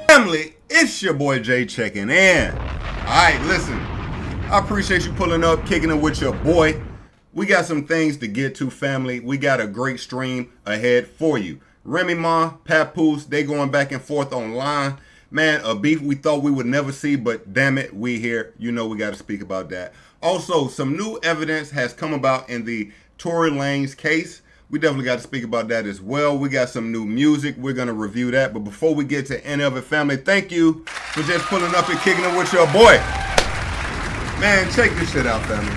Family, it's your boy Jay checking in. Alright, listen. I appreciate you pulling up, kicking it with your boy. We got some things to get to, family. We got a great stream ahead for you. Remy Ma, Papoose, they going back and forth online. Man, a beef we thought we would never see, but damn it, we here. You know we got to speak about that. Also, some new evidence has come about in the Tory Lanez case. We definitely got to speak about that as well. We got some new music. We're going to review that. But before we get to any of it, family, thank you for just pulling up and kicking it with your boy. Man, check this shit out, family.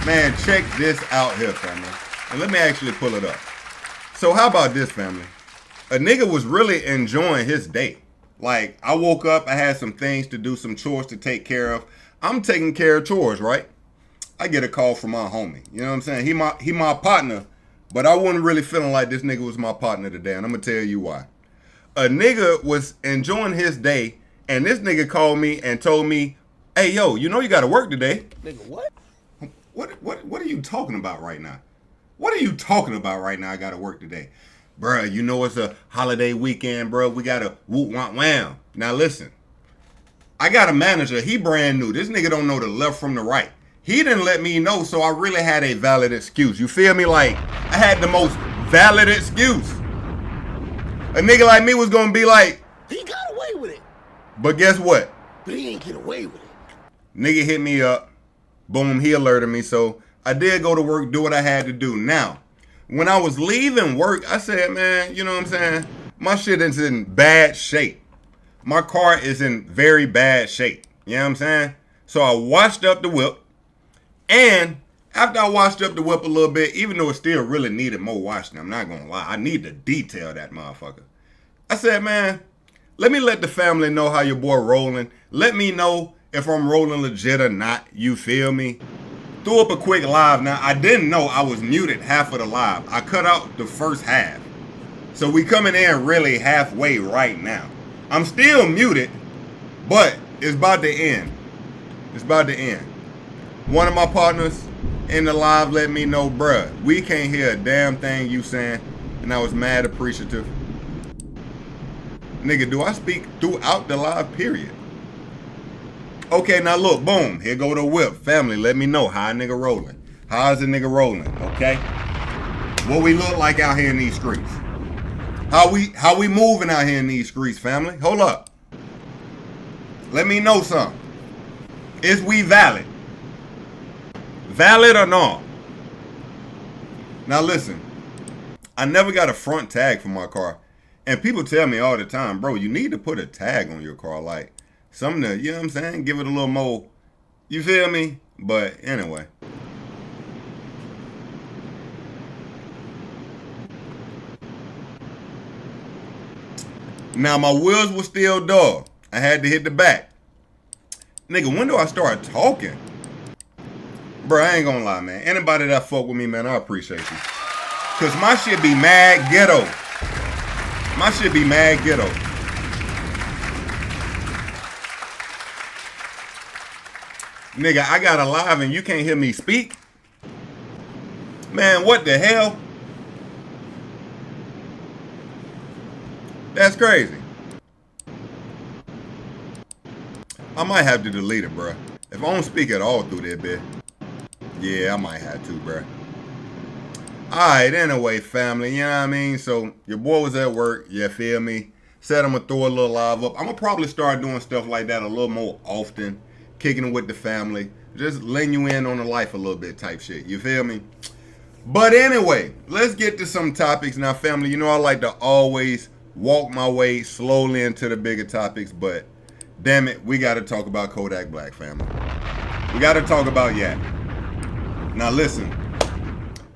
Man, check this out here, family. And let me actually pull it up. So how about this, family? A nigga was really enjoying his day. Like, I woke up, I had some things to do, some chores to take care of. I'm taking care of chores, right? I get a call from my homie. You know what I'm saying? He my partner. But I wasn't really feeling like this nigga was my partner today, and I'm going to tell you why. A nigga was enjoying his day, and this nigga called me and told me, hey, yo, you know you got to work today. Nigga, what? What are you talking about right now? What are you talking about right now? I got to work today. Bruh, you know it's a holiday weekend, bro. We got to whoop, wham, wham. Now, listen. I got a manager. He brand new. This nigga don't know the left from the right. He didn't let me know, so I really had a valid excuse. You feel me? Like, I had the most valid excuse. A nigga like me was gonna be like, he got away with it. But guess what? But he ain't get away with it. Nigga hit me up. Boom, he alerted me. So I did go to work, do what I had to do. Now, when I was leaving work, I said, man, you know what I'm saying? My shit is in bad shape. My car is in very bad shape. You know what I'm saying? So I washed up the whip. And after I washed up the whip a little bit, even though it still really needed more washing, I'm not going to lie, I need to detail that motherfucker. I said, man, let me let the family know how your boy rolling. Let me know if I'm rolling legit or not. You feel me? Threw up a quick live. Now, I didn't know I was muted half of the live. I cut out the first half. So we coming in really halfway right now. I'm still muted, but it's about to end. It's about to end. One of my partners in the live let me know, bruh, we can't hear a damn thing you saying, and I was mad appreciative. Nigga, do I speak throughout the live period? Okay, now look, boom, here go the whip. Family, let me know how a nigga rolling. How's a nigga rolling, okay? What we look like out here in these streets. How we moving out here in these streets, family? Hold up. Let me know something. Is we valid? Valid or not? Now listen, I never got a front tag for my car. And people tell me all the time, bro, you need to put a tag on your car. Like, something to, you know what I'm saying? Give it a little more, you feel me? But anyway. Now my wheels were still dull. I had to hit the back. Nigga, when do I start talking? Bro, I ain't gonna lie, man. Anybody that fuck with me, man, I appreciate you. Cause my shit be mad ghetto. My shit be mad ghetto. Nigga, I got a live and you can't hear me speak? Man, what the hell? That's crazy. I might have to delete it, bro. If I don't speak at all through that bit. Yeah, I might have to, bro. Alright, anyway, family, you know what I mean? So, your boy was at work, you feel me? Said I'm going to throw a little live up. I'm going to probably start doing stuff like that a little more often. Kicking it with the family. Just letting you in on the life a little bit type shit, you feel me? But anyway, let's get to some topics now, family. You know I like to always walk my way slowly into the bigger topics, but damn it, we got to talk about Kodak Black, family. We got to talk about Yak. Now listen,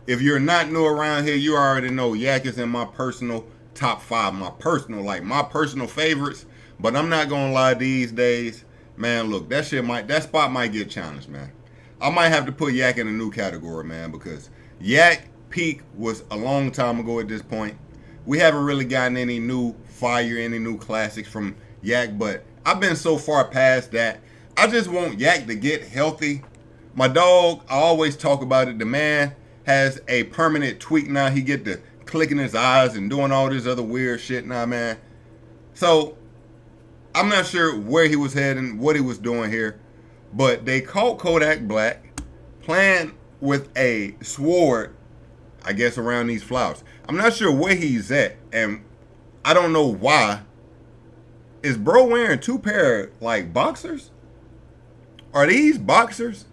if you're not new around here, you already know Yak is in my personal top 5, my personal favorites. But I'm not gonna lie, these days, man, look, that spot might get challenged, man. I might have to put Yak in a new category, man, because Yak peak was a long time ago at this point. We haven't really gotten any new fire, any new classics from Yak, but I've been so far past that. I just want Yak to get healthy. My dog, I always talk about it. The man has a permanent tweak now. He get to clicking his eyes and doing all this other weird shit now, man. So I'm not sure where he was heading, what he was doing here, but they caught Kodak Black playing with a sword, I guess, around these flowers. I'm not sure where he's at, and I don't know why. Is bro wearing two pair like boxers? Are these boxers?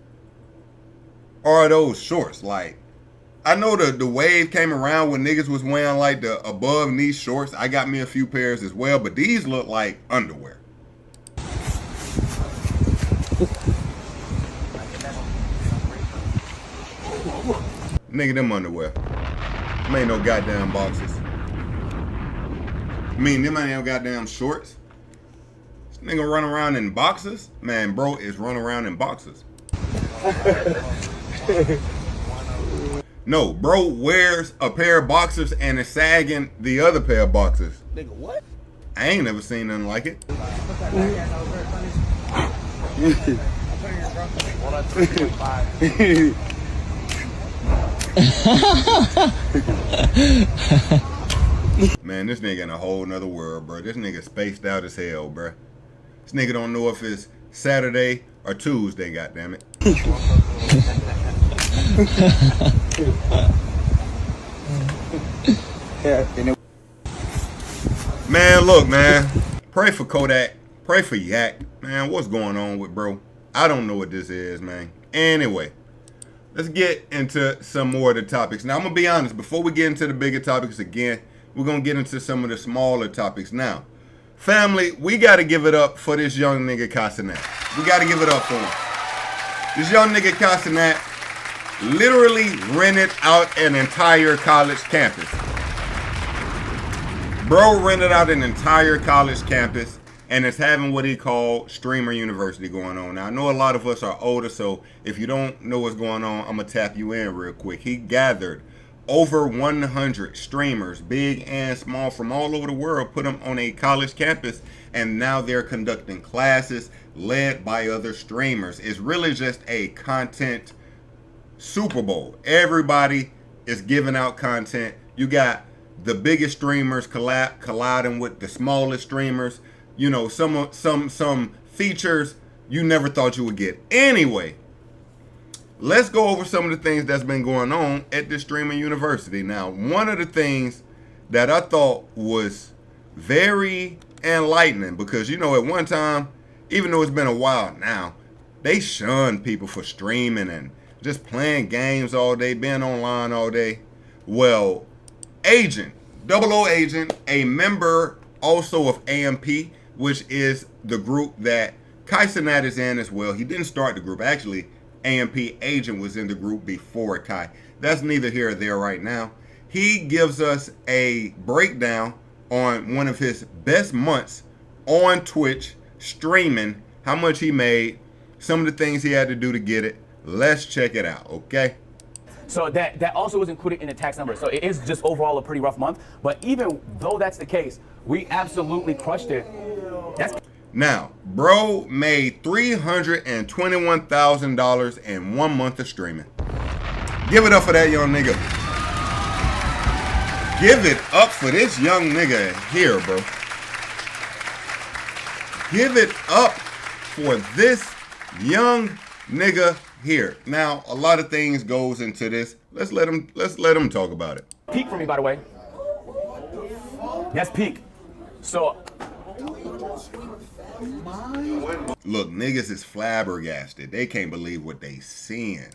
Or are those shorts? Like, I know the wave came around when niggas was wearing like the above knee shorts. I got me a few pairs as well, but these look like underwear. Nigga, them underwear. Them ain't no goddamn boxers. I mean, them ain't no goddamn shorts. This nigga run around in boxers? Man, bro is running around in boxers. No, bro wears a pair of boxers and is sagging the other pair of boxers. Nigga, what? I ain't never seen nothing like it. Man, this nigga in a whole nother world, bro. This nigga spaced out as hell, bro. This nigga don't know if it's Saturday or Tuesday, goddammit. Man, look, man. Pray for Kodak. Pray for Yak. Man, what's going on with bro? I don't know what this is, man. Anyway, let's get into some more of the topics. Now, I'm going to be honest. Before we get into the bigger topics again, we're going to get into some of the smaller topics. Now, family, we got to give it up for this young nigga Casanat. We got to give it up for him. This young nigga Casanat literally rented out an entire college campus. Bro rented out an entire college campus and is having what he called streamer university going on. Now, I know a lot of us are older, so if you don't know what's going on, I'm going to tap you in real quick. He gathered over 100 streamers, big and small, from all over the world, put them on a college campus, and now they're conducting classes led by other streamers. It's really just a content Super Bowl. Everybody is giving out content. You got the biggest streamers colliding with the smallest streamers. You know, some features you never thought you would get. Anyway, let's go over some of the things that's been going on at this streaming university. Now, one of the things that I thought was very enlightening, because, you know, at one time, even though it's been a while now, they shunned people for streaming and just playing games all day, being online all day. Well, Agent, 00 Agent, a member also of AMP, which is the group that Casanat is in as well. He didn't start the group. Actually, AMP Agent was in the group before Kai. That's neither here or there right now. He gives us a breakdown on one of his best months on Twitch, streaming, how much he made, some of the things he had to do to get it. Let's check it out, okay? So that also was included in the tax number. So it is just overall a pretty rough month. But even though that's the case, we absolutely crushed it. Now, bro made $321,000 in 1 month of streaming. Give it up for that young nigga. Give it up for this young nigga here, bro. Give it up for this young nigga here. Now, a lot of things goes into this. Let's let him talk about it. Peak for me, by the way. That's peak. So look, niggas is flabbergasted. They can't believe what they seeing.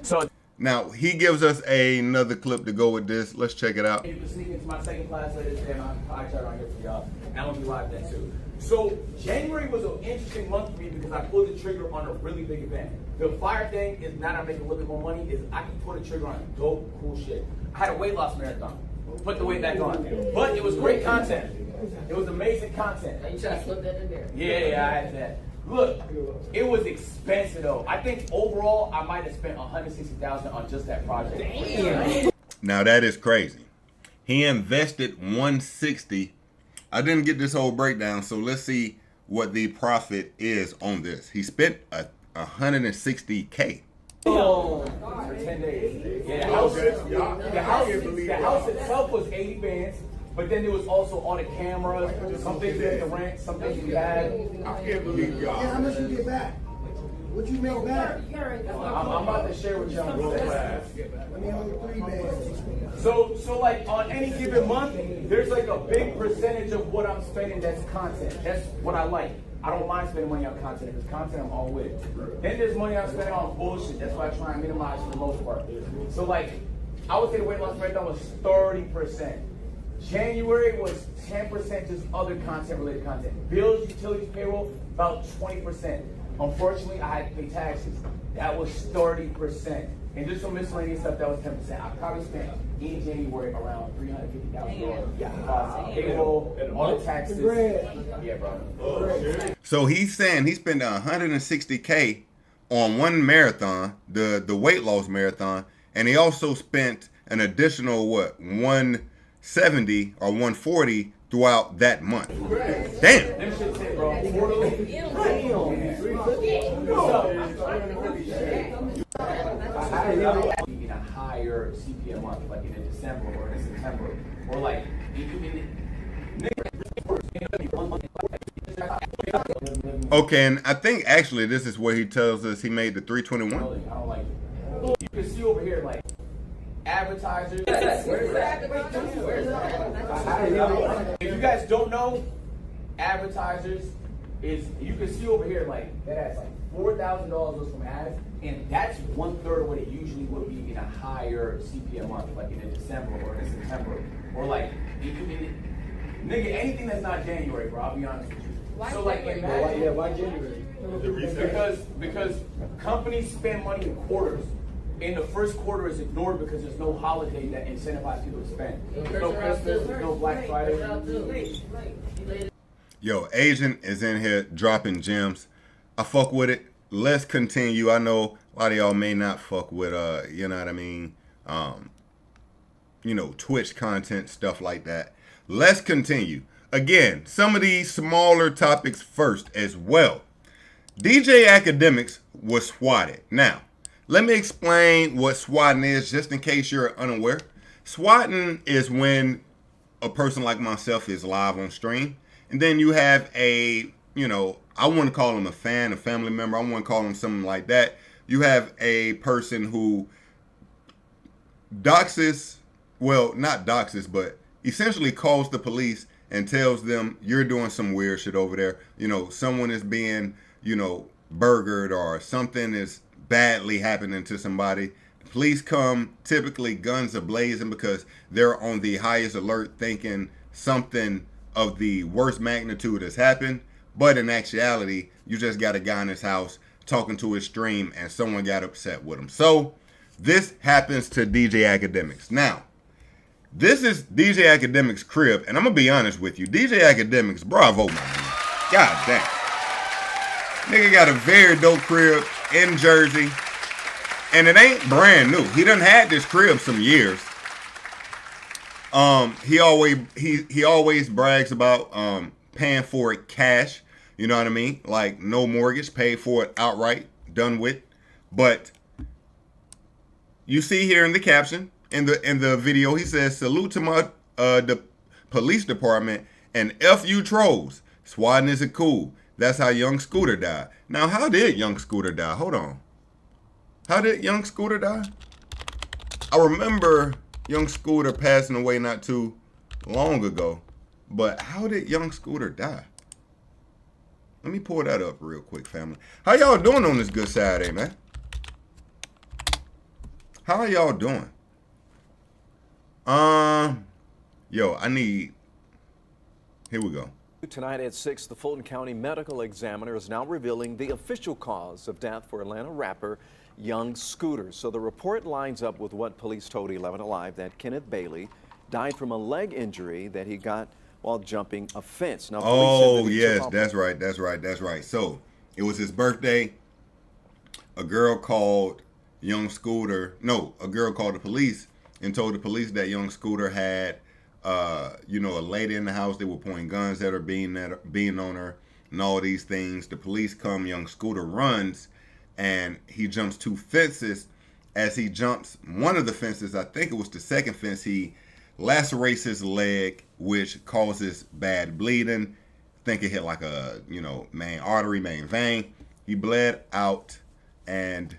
So now he gives us another clip to go with this. Let's check it out. you can sneak into my second class later today, and I'll try on here for y'all. And I'm gonna be live then too. So January was an interesting month for me because I pulled the trigger on a really big event. The fire thing is, now that I'm making a little bit more money, is I can pull the trigger on dope, cool shit. I had a weight loss marathon. Put the weight back on. But it was great content. It was amazing content. You try to slip that in there? Yeah, I had that. Look, it was expensive though. I think overall I might have spent $160,000 on just that project. Damn. Now that is crazy. He invested $160,000. I didn't get this whole breakdown, so let's see what the profit is on this. He spent $160K. For 10 days. Yeah, the house itself was 80 bands. But then there was also on the cameras, some things we had to rent, some things we had. I can't believe y'all. Yeah, how much you get back? What you make back? I'm about to share with y'all real fast. Let me own 3 bags. So like on any given month, there's like a big percentage of what I'm spending that's content. That's what I like. I don't mind spending money on content. If it's content, I'm all with. Then there's money I'm spending on bullshit. That's why I try and minimize for the most part. So like, I would say the weight loss breakdown was 30%. January was 10% just other content related content. Bills, utilities, payroll, about 20%. Unfortunately, I had to pay taxes. That was 30%. And just some miscellaneous stuff, that was 10%. I probably spent in January around $350,000. Yeah. Payroll, all the taxes. Yeah, bro. So he's saying he spent $160K on one marathon, the weight loss marathon, and he also spent an additional, what, 170 or 140 throughout that month. Damn. Them shit's it, bro. In a higher CPM month, like in December or in September, or like Okay, and I think actually this is where he tells us he made the 321. I don't like it. You can see over here, like advertisers. If you guys don't know, advertisers is, you can see over here, like that has like $4,000 goes from ads, and that's 1/3 of what it usually would be in a higher CPM month, like in December or in September, or like nigga, anything that's not January, bro. I'll be honest with you. So like, imagine, Why January? because companies spend money in quarters. And the first quarter is ignored because there's no holiday that incentivizes people to spend. There's no Christmas, there's no Black Friday. Yo, Agent is in here dropping gems. I fuck with it. Let's continue. I know a lot of y'all may not fuck with you know what I mean, Twitch content, stuff like that. Let's continue. Again, some of these smaller topics first as well. DJ Akademiks was swatted. Now, let me explain what swatting is, just in case you're unaware. Swatting is when a person like myself is live on stream, and then you have a, I wouldn't call him a fan, a family member. I wouldn't call him something like that. You have a person who doxes, well, not doxes, but essentially calls the police and tells them you're doing some weird shit over there. Someone is being, burgered, or something is badly happening to somebody. The police come, typically guns are blazing because they're on the highest alert, thinking something of the worst magnitude has happened. But in actuality, you just got a guy in his house talking to his stream and someone got upset with him. So this happens to DJ Akademiks. Now, this is DJ Akademiks' crib, and I'm gonna be honest with you, DJ Akademiks, bravo, my man. God damn. Nigga got a very dope crib in Jersey, and it ain't brand new. He done had this crib some years. He always brags about paying for it cash. You know what I mean? Like no mortgage, paid for it outright, done with. But you see here in the caption, in the video, he says, "Salute to my the police department and F you trolls. Swatting isn't cool. That's how young Scooter died." Now, how did young Scooter die? Hold on. How did young Scooter die? I remember young Scooter passing away not too long ago. But how did young Scooter die? Let me pull that up real quick, family. How y'all doing on this good Saturday, man? How are y'all doing? Yo, here we go. Tonight at 6, the Fulton County Medical Examiner is now revealing the official cause of death for Atlanta rapper Young Scooter. So the report lines up with what police told 11 Alive, that Kenneth Bailey died from a leg injury that he got while jumping a fence. Now, oh, yes, that's right. So it was his birthday. A girl called young Scooter. No, a girl called the police and told the police that young Scooter had a lady in the house. They were pointing guns at her, being on her, and all these things. The police come, young Scooter runs, and he jumps 2 fences. As he jumps one of the fences, I think it was the second fence, he lacerates his leg, which causes bad bleeding. Think it hit like a, main artery, main vein. He bled out and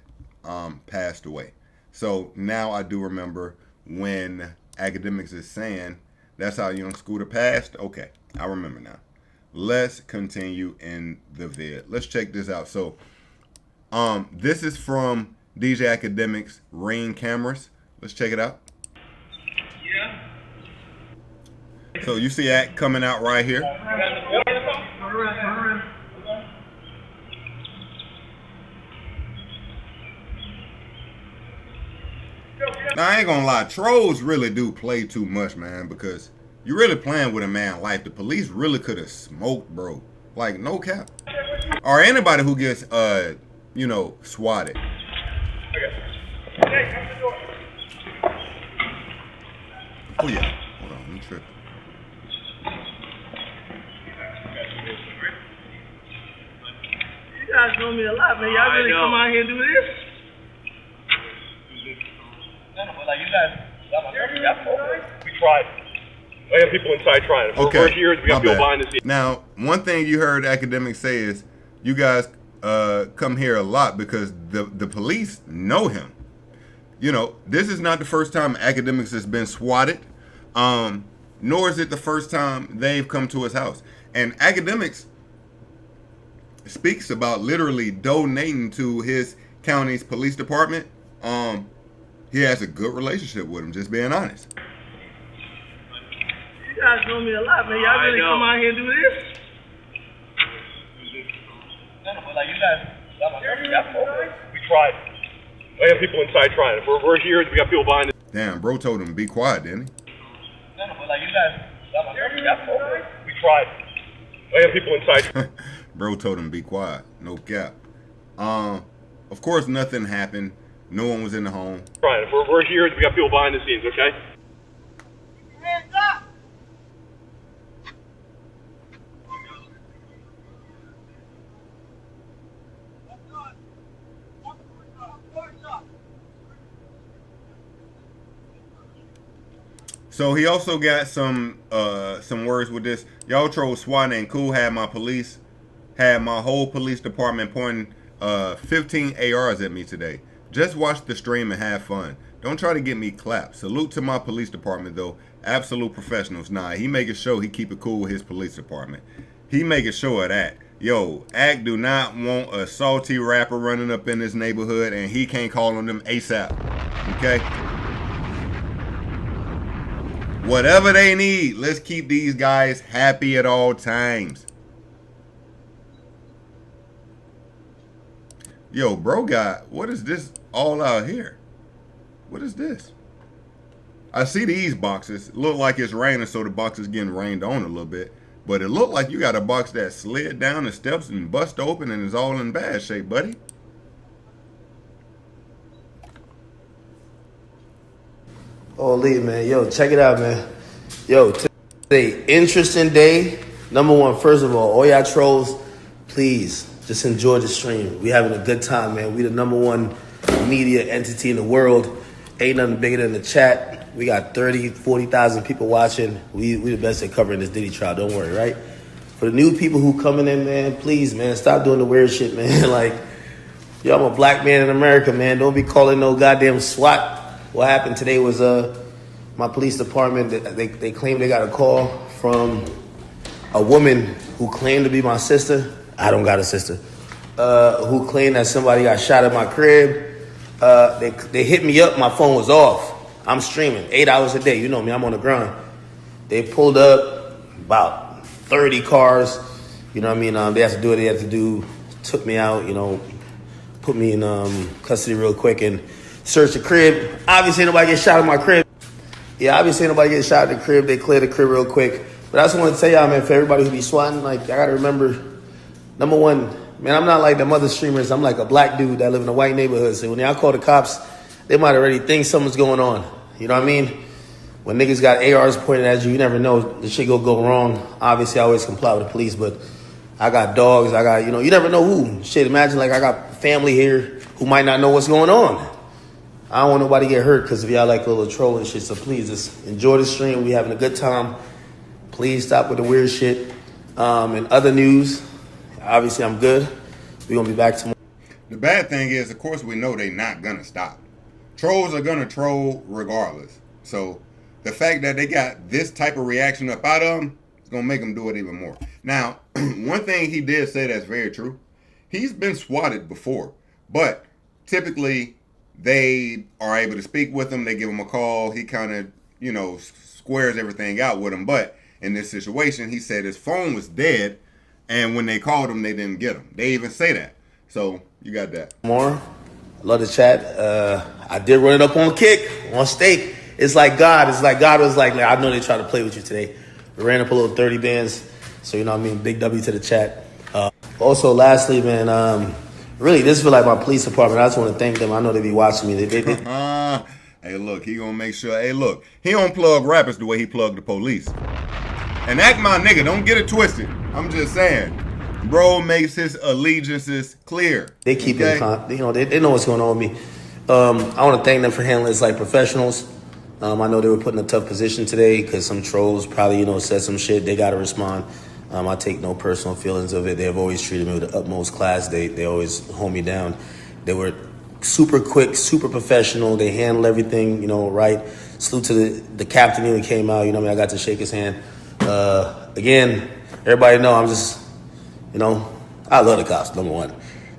passed away. So now I do remember when Akademiks is saying that's how young Scooter passed. Okay, I remember now. Let's continue in the vid. Let's check this out. So this is from DJ Akademiks Ring Cameras. Let's check it out. Yeah. So you see Ak coming out right here. Now, I ain't gonna lie, trolls really do play too much, man, because you're really playing with a man's life. The police really could have smoked, bro. Like, no cap. Or anybody who gets, swatted. Oh, yeah. Hold on, I'm tripping. You guys know me a lot, man. Y'all really come out here and do this? Like you guys, we tried. I have people inside trying. Okay, we're here. We got people behind the scenes. Now, one thing you heard Akademiks say is you guys come here a lot because the police know him. This is not the first time Akademiks has been swatted, nor is it the first time they've come to his house. And Akademiks speaks about literally donating to his county's police department. He has a good relationship with him, just being honest. You guys know me a lot, man. Y'all really come out here and do this? Like you guys, we tried. I have people inside trying. We're here. We got people behind. Damn, bro told him to be quiet, didn't he? Like you guys, we tried. I have people inside. Bro told him to be quiet. No cap. Of course, nothing happened. No one was in the home. Right. We're here. We got people behind the scenes, okay? Hands up! So he also got some words with this. Y'all trolls swatting ain't cool. Had my whole police department pointing 15 ARs at me today. Just watch the stream and have fun. Don't try to get me clapped. Salute to my police department though. Absolute professionals. Nah, he making sure he keep it cool with his police department. He making sure of that. Yo, Ak do not want a salty rapper running up in his neighborhood and he can't call on them ASAP. Okay? Whatever they need, let's keep these guys happy at all times. Yo, bro what is this all out here? What is this? I see these boxes. Look like it's raining, so the box is getting rained on a little bit. But it looked like you got a box that slid down the steps and bust open and is all in bad shape, buddy. Holy, man. Yo, check it out, man. Yo, today, interesting day. Number one, first of all y'all trolls, please just enjoy the stream. We having a good time, man. We the number one media entity in the world. Ain't nothing bigger than the chat. We got 30, 40,000 people watching. We the best at covering this Diddy trial. Don't worry, right? For the new people who coming in, man, please, man, stop doing the weird shit, man. Like, yo, I'm a black man in America, man. Don't be calling no goddamn SWAT. What happened today was my police department, they claimed they got a call from a woman who claimed to be my sister. I don't got a sister. Who claimed that somebody got shot at my crib. They hit me up. My phone was off. I'm streaming 8 hours a day. You know me. I'm on the grind. They pulled up about 30 cars. You know what I mean? They had to do what they had to do. Took me out, put me in custody real quick and searched the crib. Obviously, nobody get shot at my crib. Yeah, obviously, nobody get shot at the crib. They cleared the crib real quick. But I just want to tell y'all, man, for everybody who be swatting, like, I got to remember, number one, man, I'm not like them other streamers. I'm like a black dude that live in a white neighborhood. So when y'all call the cops, they might already think something's going on. You know what I mean? When niggas got ARs pointed at you, you never know. The shit go wrong. Obviously, I always comply with the police, but I got dogs. I got, you never know who. Shit, imagine like I got family here who might not know what's going on. I don't want nobody to get hurt because of y'all like a little troll and shit. So please just enjoy the stream. We having a good time. Please stop with the weird shit. In other news, obviously I'm good. We're going to be back tomorrow. The bad thing is, of course, we know they're not going to stop. Trolls are going to troll regardless. So the fact that they got this type of reaction up out of them is going to make them do it even more. Now, one thing he did say that's very true. He's been swatted before, but typically they are able to speak with him. They give him a call. He kind of, you know, squares everything out with him. But in this situation, he said his phone was dead, and when they called him, they didn't get him. They even say that. So you got that. More. Love the chat. I did run it up on Kick, on Stake. It's like God. It's like God was like, I know they tried to play with you today. We ran up a little 30 bands. So, you know what I mean? Big W to the chat. Also, lastly, man, really, this is for like my police department. I just want to thank them. I know they be watching me. Hey, look, he gonna make sure. Hey, look, he don't plug rappers the way he plugged the police. And act my nigga, don't get it twisted. I'm just saying. Bro makes his allegiances clear. They keep it, you know, they know what's going on with me. I want to thank them for handling this like professionals. I know they were put in a tough position today because some trolls probably, you know, said some shit. They got to respond. I take no personal feelings of it. They have always treated me with the utmost class. They always hold me down. They were super quick, super professional. They handled everything, you know, right. Salute to the captain who came out. You know what I mean? I got to shake his hand. Again, everybody know I'm just, you know, I love the cops, number one.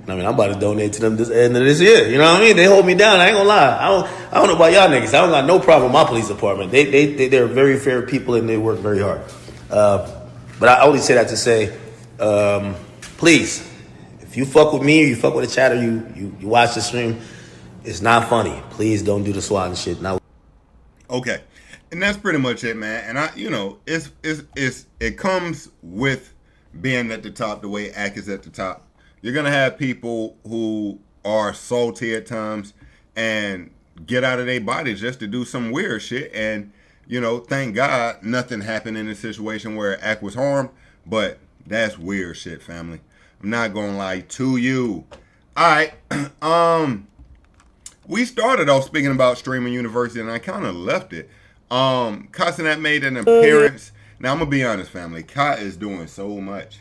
I mean, I'm about to donate to them this end of this year. You know what I mean? They hold me down. I ain't gonna lie. I don't know about y'all niggas. I don't got no problem with my police department. They're very fair people and they work very hard. But I only say that to say, please, if you fuck with me or you fuck with the chat or you watch the stream, it's not funny. Please don't do the swatting shit. Now, okay, and that's pretty much it, man. And you know, it comes with being at the top the way Ak is at the top. You're gonna have people who are salty at times and get out of their body just to do some weird shit. And you know, thank God nothing happened in this situation where Ak was harmed, but that's weird shit, family. I'm not gonna lie to you. All right, we started off speaking about streaming university, and I kind of left it. Casanat made an appearance. Now I'm gonna be honest, family. Kai is doing so much.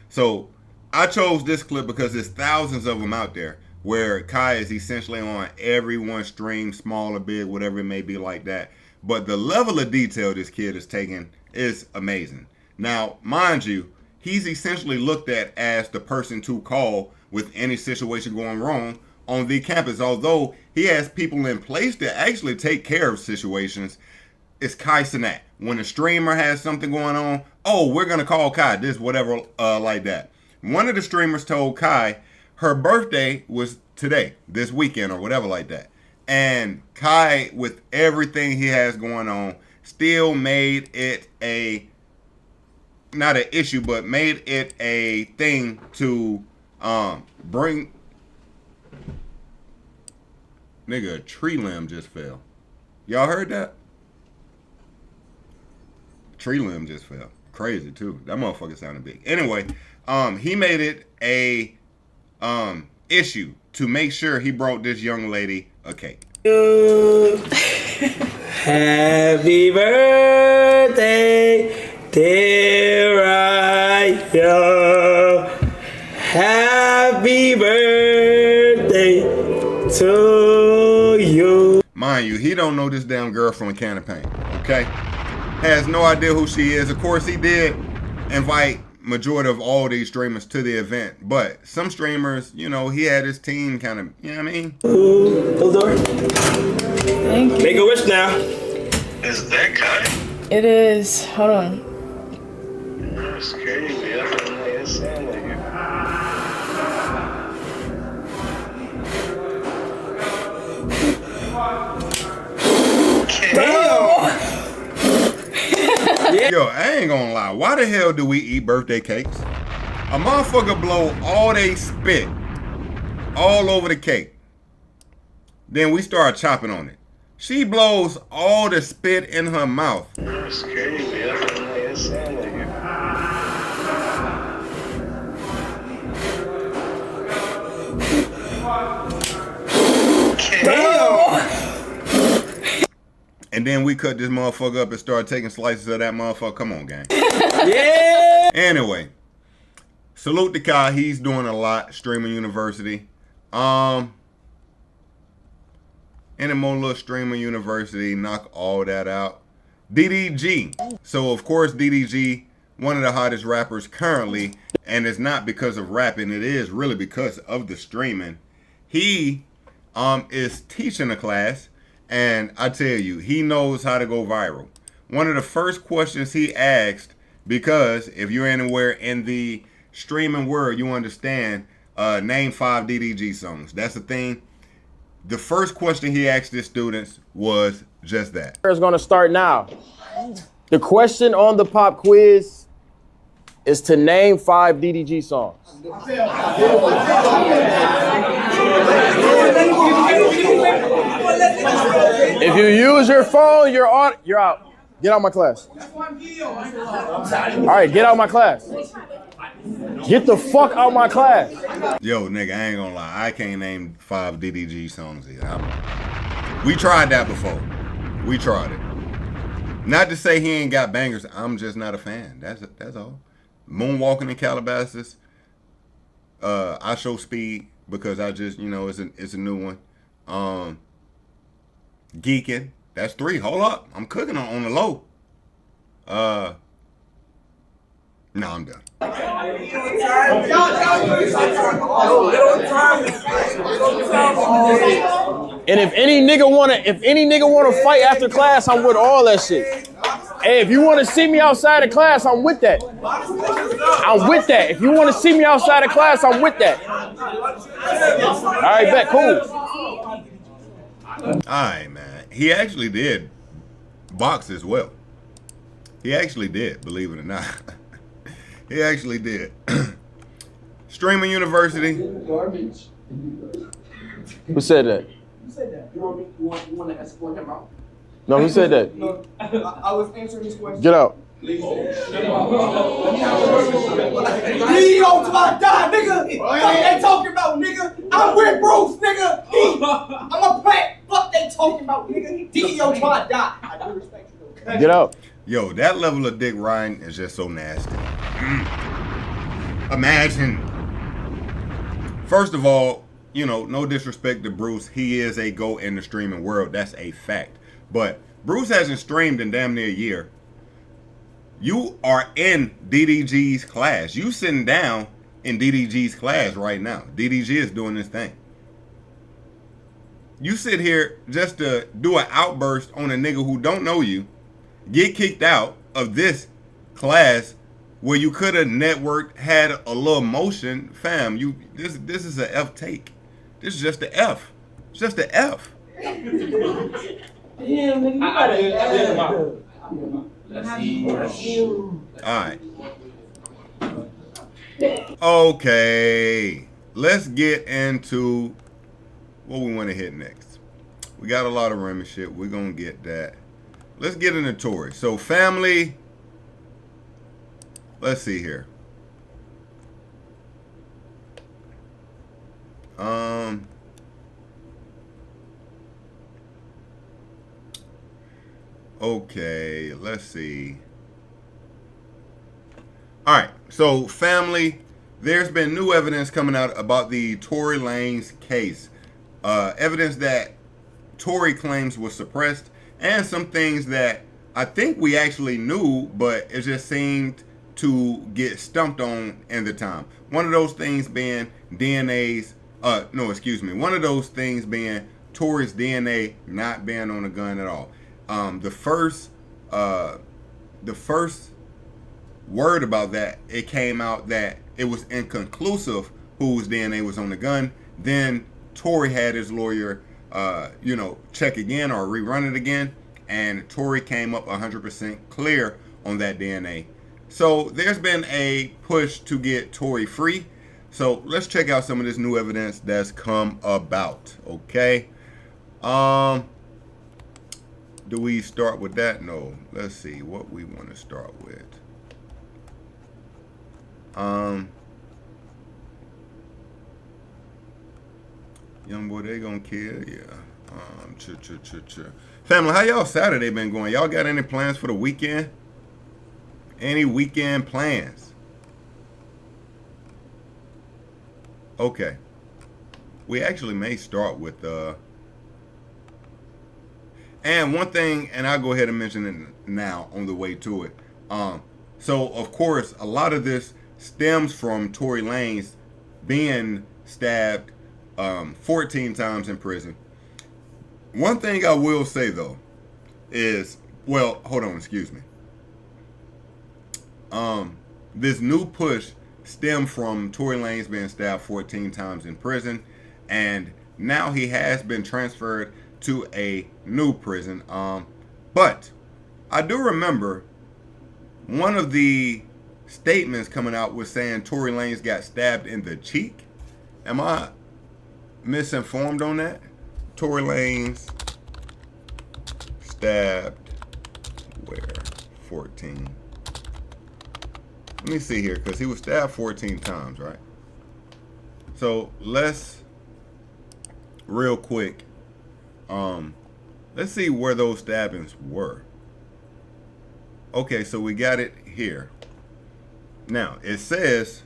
So I chose this clip because there's thousands of them out there where Kai is essentially on everyone's stream, small or big, whatever it may be like that. But the level of detail this kid is taking is amazing. Now, mind you, he's essentially looked at as the person to call with any situation going wrong on the campus. Although he has people in place to actually take care of situations, it's Kai Cenat. When a streamer has something going on, oh, we're going to call Kai, this, whatever, like that. One of the streamers told Kai her birthday was today, this weekend, or whatever like that. And Kai, with everything he has going on, still made it not an issue, but made it a thing to bring. Nigga, a tree limb just fell. Y'all heard that? Tree limb just fell. Crazy too. That motherfucker sounded big. Anyway, he made it a issue to make sure he brought this young lady a cake. Happy birthday, dear Raya. Happy birthday to you. Mind you, he don't know this damn girl from a can of paint, okay? Has no idea who she is. Of course, he did invite majority of all these streamers to the event, but some streamers, you know, he had his team kind of, you know what I mean? Hold on. Thank you. Make a wish now. Is that Kai? It is. Hold on. That's crazy. That's what I'm saying. Yo, I ain't gonna lie. Why the hell do we eat birthday cakes? A motherfucker blow all they spit all over the cake. Then we start chopping on it. She blows all the spit in her mouth. That's crazy. That's what I'm saying. And and then we cut this motherfucker up and start taking slices of that motherfucker. Come on, gang. Yeah. Anyway, salute to Kai. He's doing a lot. Streaming University. Any more little Streaming University, knock all that out. DDG. So, of course, DDG, one of the hottest rappers currently, and it's not because of rapping. It is really because of the streaming. He is teaching a class, and I tell you, he knows how to go viral. One of the first questions he asked, because if you're anywhere in the streaming world, you understand, name 5 DDG songs. That's the thing. The first question he asked his students was just that. It's going to start now. The question on the pop quiz is to name 5 DDG songs. If you use your phone, you're out. Get out of my class. All right, get out of my class. Get the fuck out of my class. Yo, nigga, I ain't gonna lie. I can't name 5 DDG songs here. We tried that before. We tried it. Not to say he ain't got bangers. I'm just not a fan. That's all. Moonwalking in Calabasas. I show speed because I just, it's a new one. Geeking. That's 3. Hold up. I'm cooking on the low. No, I'm done. And if any nigga wanna fight after class, I'm with all that shit. Hey, if you wanna see me outside of class, I'm with that. I'm with that. If you wanna see me outside of class, I'm with that. All right, bet, cool. All right, man. He actually did box as well. He actually did, believe it or not. He actually did. Streaming University. Garbage. Who said that? You said that. You want to escort him out? No, who said that? Look, I was answering his question. Get out. Leave to my die, nigga. Fuck they talking about, nigga. I'm with Bruce, nigga. I'm a plant. Fuck they talking about, nigga. DEO to my die. I do respect you, though. Get out. Yo, that level of dick riding is just so nasty. Imagine. First of all, no disrespect to Bruce. He is a GOAT in the streaming world. That's a fact. But Bruce hasn't streamed in damn near a year. You are in DDG's class. You sitting down in DDG's class right now. DDG is doing this thing. You sit here just to do an outburst on a nigga who don't know you, get kicked out of this class where you could have networked, had a little motion. Fam, this is an F take. This is just the F. It's just the F. Alright. Okay. Let's get into what we want to hit next. We got a lot of Remy shit. We're going to get that. Let's get into Tory. So, family. Let's see here. Okay, let's see. All right, so family, there's been new evidence coming out about the Tory Lanez case. Evidence that Tory claims was suppressed, and some things that I think we actually knew, but it just seemed to get stumped on in the time. One of those things being one of those things being Tory's DNA not being on a gun at all. The first word about that, it came out that it was inconclusive whose DNA was on the gun. Then Tory had his lawyer, check again or rerun it again, and Tory came up 100% clear on that DNA. So there's been a push to get Tory free. So let's check out some of this new evidence that's come about. Okay. Do we start with that? No. Let's see what we want to start with. Young boy, they gonna kill. Yeah. Family, how y'all Saturday been going? Y'all got any plans for the weekend? Any weekend plans? Okay. We actually may start with and one thing, and I'll go ahead and mention it now on the way to it. So of course, a lot of this stems from Tory Lanez being stabbed 14 times in prison. One thing I will say though is, well, hold on, excuse me. This new push stemmed from Tory Lanez being stabbed 14 times in prison, and now he has been transferred to a new prison. But I do remember one of the statements coming out was saying Tory Lanez got stabbed in the cheek. Am I misinformed on that? Tory Lanez stabbed where? 14. Let me see here, because he was stabbed 14 times, right? So let's real quick, let's see where those stabbings were. Okay, so we got it here. Now it says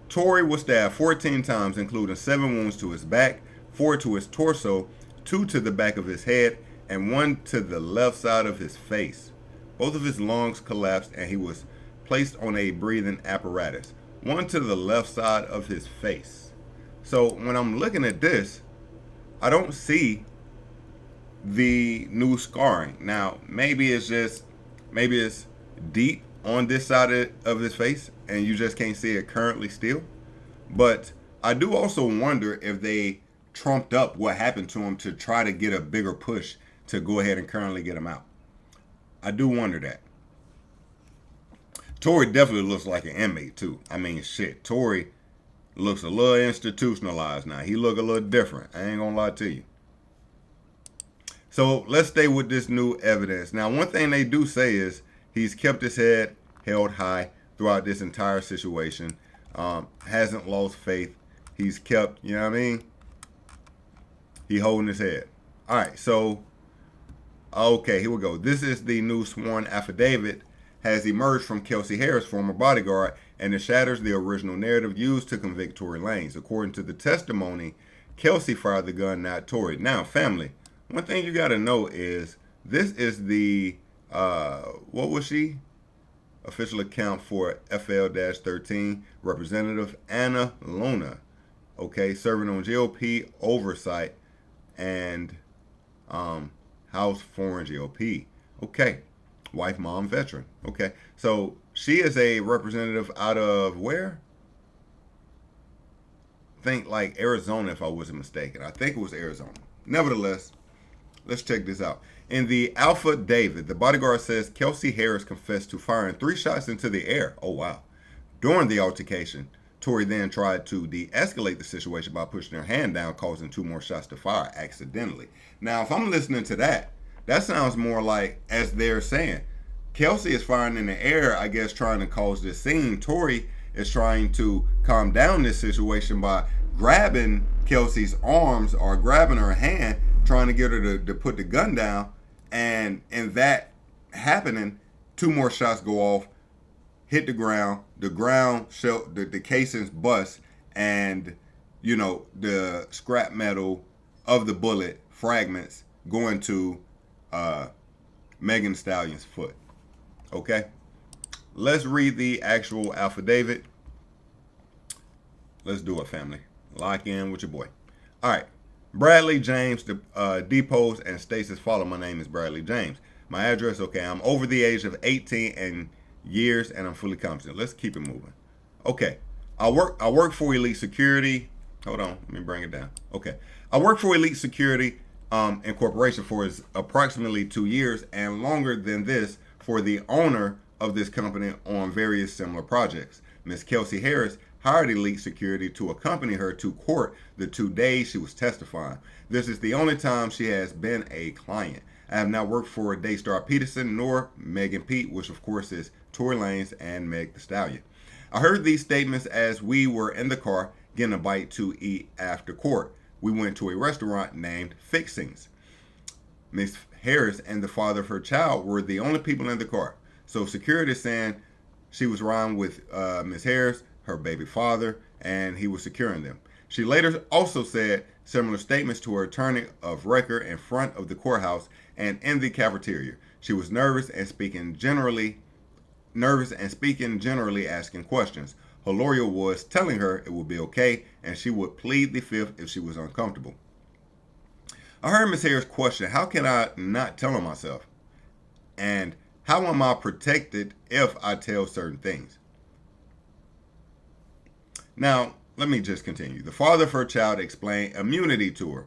Tory was stabbed 14 times, including 7 wounds to his back, 4 to his torso, 2 to the back of his head, and 1 to the left side of his face. Both of his lungs collapsed and he was placed on a breathing apparatus. 1 to the left side of his face. So when I'm looking at this, I don't see the new scarring. Now, maybe it's deep on this side of his face and you just can't see it currently still. But I do also wonder if they trumped up what happened to him to try to get a bigger push to go ahead and currently get him out. I do wonder that. Tory definitely looks like an inmate too. I mean, shit, Tory looks a little institutionalized now. He look a little different. I ain't gonna lie to you. So let's stay with this new evidence. Now, one thing they do say is he's kept his head held high throughout this entire situation. Hasn't lost faith. He's kept, you know what I mean? He holding his head. All right, so, okay, here we go. This is the new sworn affidavit has emerged from Kelsey Harris, former bodyguard, and it shatters the original narrative used to convict Tory Lanez. According to the testimony, Kelsey fired the gun, not Tory. Now, family, one thing you got to know is this is the, what was she? Official account for FL-13, Representative Anna Luna, okay, serving on GOP oversight and House Foreign GOP, okay. Wife, mom, veteran. Okay, so she is a representative out of where? Think like Arizona, if I wasn't mistaken. I think it was Arizona. Nevertheless, let's check this out. In the Alpha David, the bodyguard says Kelsey Harris confessed to firing 3 shots into the air. Oh, wow. During the altercation, Tory then tried to de-escalate the situation by pushing her hand down, causing 2 more shots to fire accidentally. Now, if I'm listening to that, that sounds more like, as they're saying, Kelsey is firing in the air, I guess, trying to cause this scene. Tory is trying to calm down this situation by grabbing Kelsey's arms or grabbing her hand, trying to get her to put the gun down. And in that happening, 2 more shots go off, hit the ground the casings bust, and, you know, the scrap metal of the bullet fragments going to Megan Thee Stallion's foot. Okay, let's read the actual affidavit. Let's do it, family. Lock in with your boy. All right. Bradley James deposed and states as follows. My name is Bradley James. My address, okay, I'm over the age of 18 and years and I'm fully competent. Let's keep it moving. Okay, I work for Elite Security. Hold on, let me bring it down. Okay, I work for Elite Security Incorporation for approximately 2 years and longer than this for the owner of this company on various similar projects. Ms. Kelsey Harris hired Elite Security to accompany her to court the 2 days she was testifying. This is the only time she has been a client. I have not worked for Daystar Peterson nor Megan Pete, which of course is Tory Lanez and Meg Thee Stallion. I heard these statements as we were in the car getting a bite to eat after court. we went to a restaurant named Fixings. Miss Harris and the father of her child were the only people in the car. So security is saying she was riding with Miss Harris, her baby father, and he was securing them. She later also said similar statements to her attorney of record in front of the courthouse and in the cafeteria. She was nervous and speaking generally, asking questions. Her lawyer was telling her it would be okay and she would plead the fifth if she was uncomfortable. I heard Ms. Harris question, how can I not tell on myself? And how am I protected if I tell certain things? Now, let me just continue. The father of her child explained immunity to her.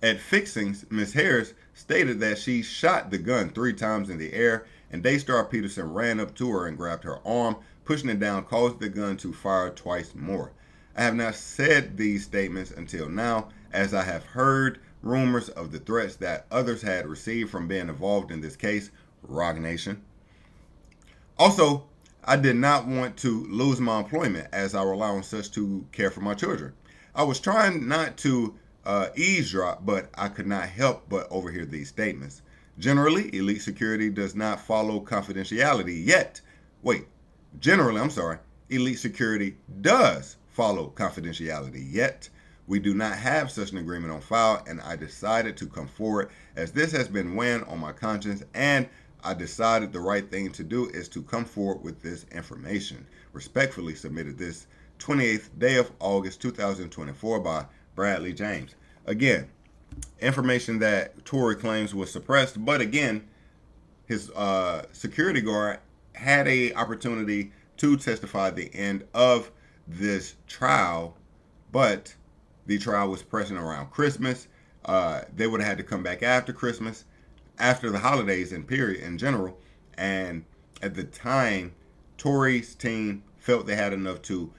At Fixings, Ms. Harris stated that she shot the gun 3 times in the air, and Daystar Peterson ran up to her and grabbed her arm, pushing it down, caused the gun to fire twice more. I have not said these statements until now, as I have heard rumors of the threats that others had received from being involved in this case. Rock Nation. Also, I did not want to lose my employment as I rely on such to care for my children. I was trying not to eavesdrop, but I could not help but overhear these statements. Generally, elite security does not follow confidentiality yet. Elite security does follow confidentiality yet. We do not have such an agreement on file, and I decided to come forward as this has been weighing on my conscience, and I decided the right thing to do is to come forward with this information. Respectfully submitted this 28th day of August 2024 by Bradley James. Again, information that Tory claims was suppressed, but again, his security guard had a opportunity to testify at the end of this trial, but the trial was pressing around Christmas. They would have had to come back after Christmas, after the holidays in general. And at the time, Tory's team felt they had enough to,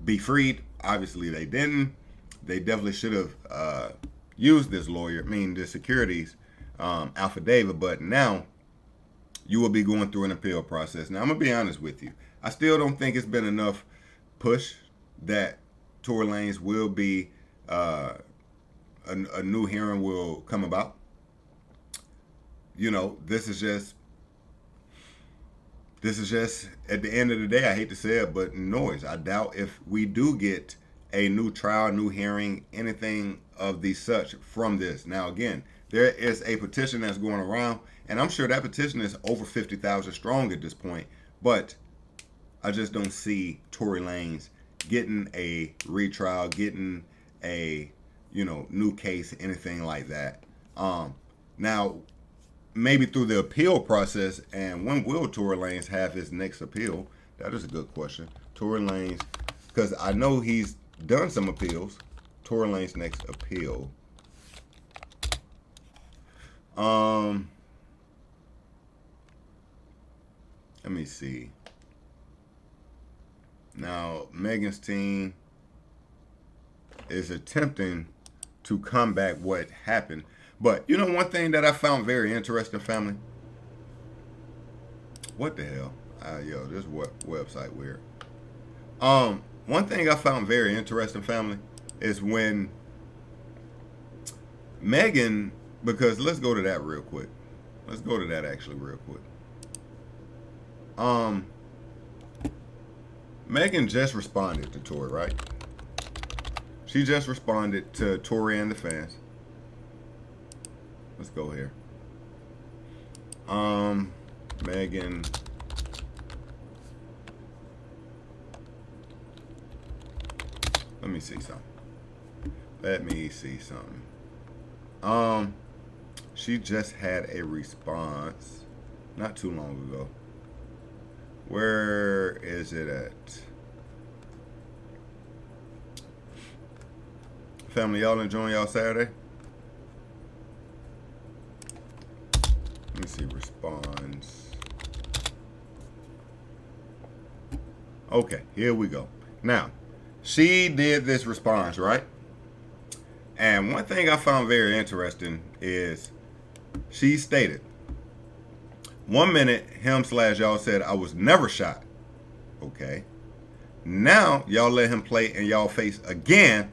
be freed. Obviously, they didn't. They definitely should have used this lawyer, the security's affidavit. But now you will be going through an appeal process. Now, I'm going to be honest with you. I still don't think it's been enough push that Tory Lanez will be, a new hearing will come about. This is just, at the end of the day, I hate to say it, but noise. I doubt if we do get a new trial, new hearing, anything of the such from this. Now, again, there is a petition that's going around, and I'm sure that petition is over 50,000 strong at this point, but I just don't see Tory Lanez getting a retrial, getting a, new case, anything like that. Now, maybe through the appeal process, and when will Tory Lanez have his next appeal? That is a good question. Tory Lanez, because I know he's done some appeals. Tory Lanez next appeal. Let me see. Now, Megan's team is attempting to combat what happened. But, one thing that I found very interesting, family? What the hell? This website weird. One thing I found very interesting, family, is when Megan, because let's go to that real quick. Let's go to that actually real quick. Megan just responded to Tory, right? She just responded to Tory and the fans. Let's go here. Megan. Let me see something. She just had a response not too long ago. Where is it at? Family, y'all enjoying y'all Saturday? Let me see, response. Okay, here we go. Now, she did this response, right? And one thing I found very interesting is she stated, 1 minute, him/y'all said, I was never shot. Okay. Now, y'all let him play in y'all face again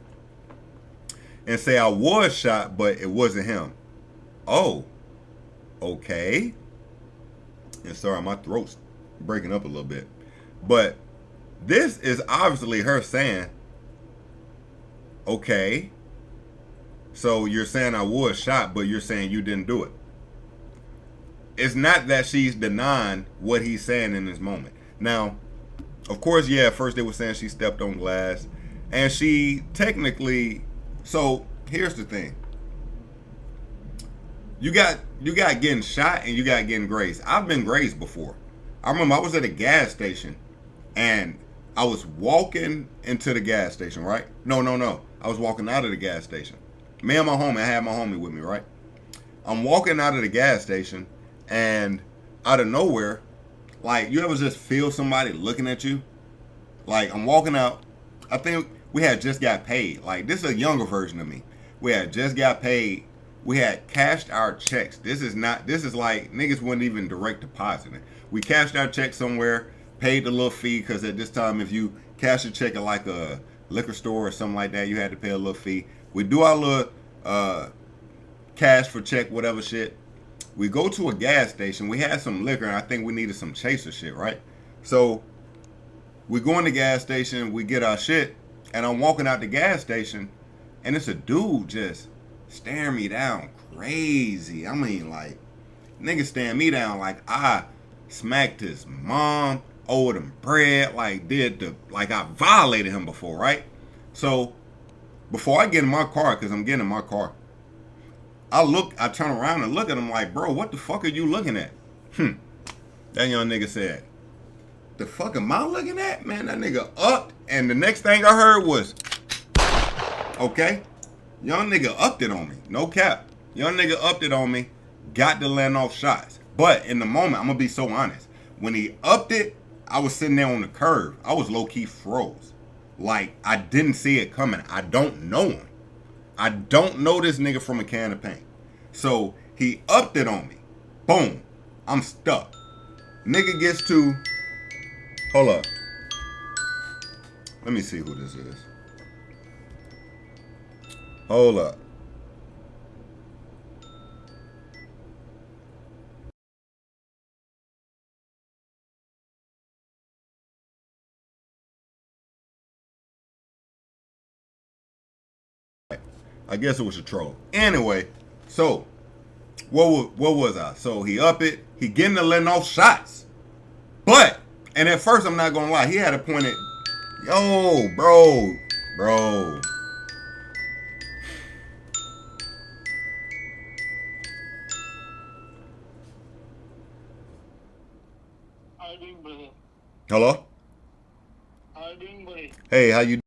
and say I was shot, but it wasn't him. Oh, okay. And sorry, my throat's breaking up a little bit. But this is obviously her saying, okay, so you're saying I was shot, but you're saying you didn't do it. It's not that she's denying what he's saying in this moment. Now, of course, yeah, at first they were saying she stepped on glass. And she technically, so here's the thing. You got getting shot and you got getting grazed. I've been grazed before. I remember I was at a gas station and I was walking into the gas station, right? No. I was walking out of the gas station. Me and my homie, I had my homie with me, right? I'm walking out of the gas station and out of nowhere, like, you ever just feel somebody looking at you? Like, I'm walking out. I think we had just got paid. Like, this is a younger version of me. We had just got paid. We had cashed our checks. This is like, niggas wasn't even direct depositing. We cashed our check somewhere, paid the little fee, because at this time, if you cash a check at like a liquor store or something like that, you had to pay a little fee. We do our little cash for check, whatever shit. We go to a gas station. We had some liquor, and I think we needed some chaser shit, right? So we go in the gas station, we get our shit, and I'm walking out the gas station, and it's a dude just staring me down crazy. I mean, like, nigga staring me down like I smacked his mom, owed him bread, like I violated him before, right? So before I get in my car, because I'm getting in my car, I turn around and look at him like, bro, what the fuck are you looking at? That young nigga said, the fuck am I looking at? Man, that nigga upped, and the next thing I heard was, okay, young nigga upped it on me. No cap. Young nigga upped it on me, got to land off shots. But in the moment, I'm going to be so honest. When he upped it, I was sitting there on the curb. I was low-key froze. Like, I didn't see it coming. I don't know him. I don't know this nigga from a can of paint. So he upped it on me. Boom. I'm stuck. Nigga gets to... Hold up. Let me see who this is. Hold up. I guess it was a troll. Anyway, so what was I? So he up it. He getting to letting off shots. But, and at first I'm not gonna lie, he had a point at, yo, bro. Hello? Hey, how you?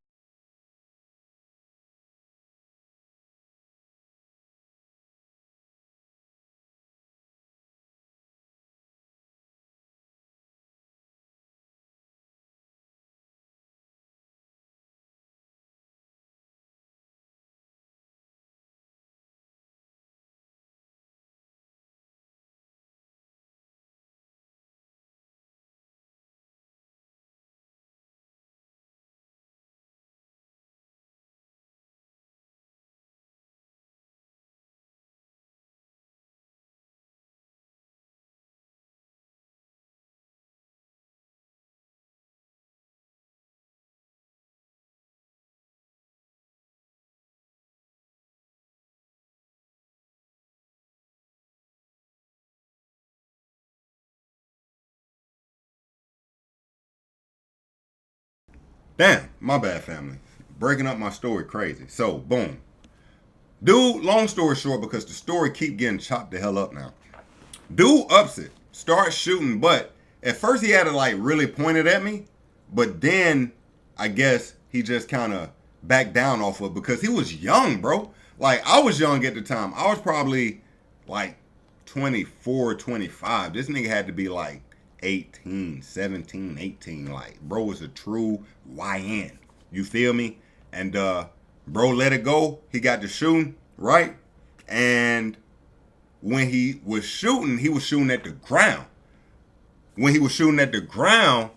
Damn, my bad, family. Breaking up my story crazy. So, boom. Dude, long story short, because the story keep getting chopped the hell up now. Dude ups it, starts shooting, but at first he had to like really point it at me, but then I guess he just kind of backed down off of it because he was young, bro. Like, I was young at the time. I was probably like 24, 25. This nigga had to be like 18, 17, 18. Like, bro was a true YN. You feel me? And bro let it go. He got to shooting, right? And when he was shooting at the ground. When he was shooting at the ground,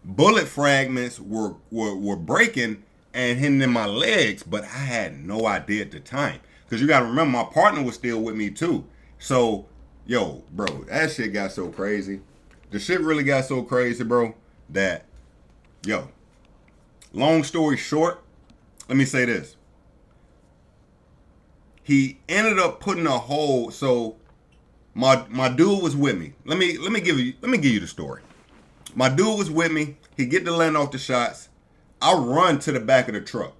bullet fragments were breaking and hitting in my legs, but I had no idea at the time. Because you got to remember, my partner was still with me too. So, yo, bro, that shit got so crazy. The shit really got so crazy, bro, that, yo, long story short, let me say this. He ended up putting a hole, so my dude was with me. Let me give you the story. My dude was with me. He get to letting off the shots. I run to the back of the truck.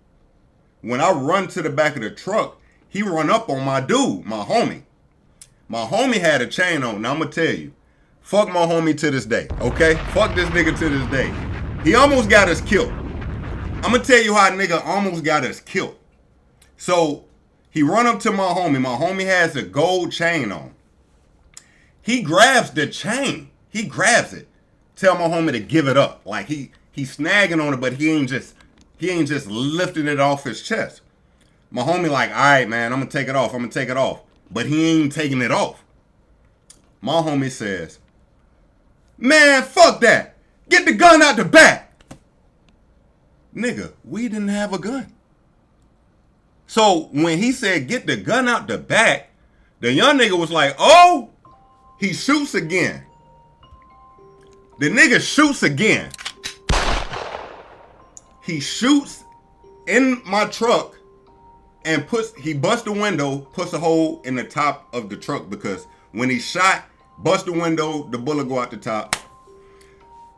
When I run to the back of the truck, he run up on my dude, my homie. My homie had a chain on. Now I'm gonna tell you, fuck my homie to this day, okay? Fuck this nigga to this day. He almost got us killed. I'm gonna tell you how a nigga almost got us killed. So he run up to my homie. My homie has a gold chain on. He grabs the chain. He grabs it. Tell my homie to give it up. Like he's snagging on it, but he ain't just lifting it off his chest. My homie like, all right, man, I'm gonna take it off. But he ain't taking it off. My homie says, man, fuck that. Get the gun out the back. Nigga, we didn't have a gun. So when he said get the gun out the back, the young nigga was like, oh, he shoots again. The nigga shoots again. He shoots in my truck and he busts the window, puts a hole in the top of the truck because when he shot, bust the window, the bullet go out the top.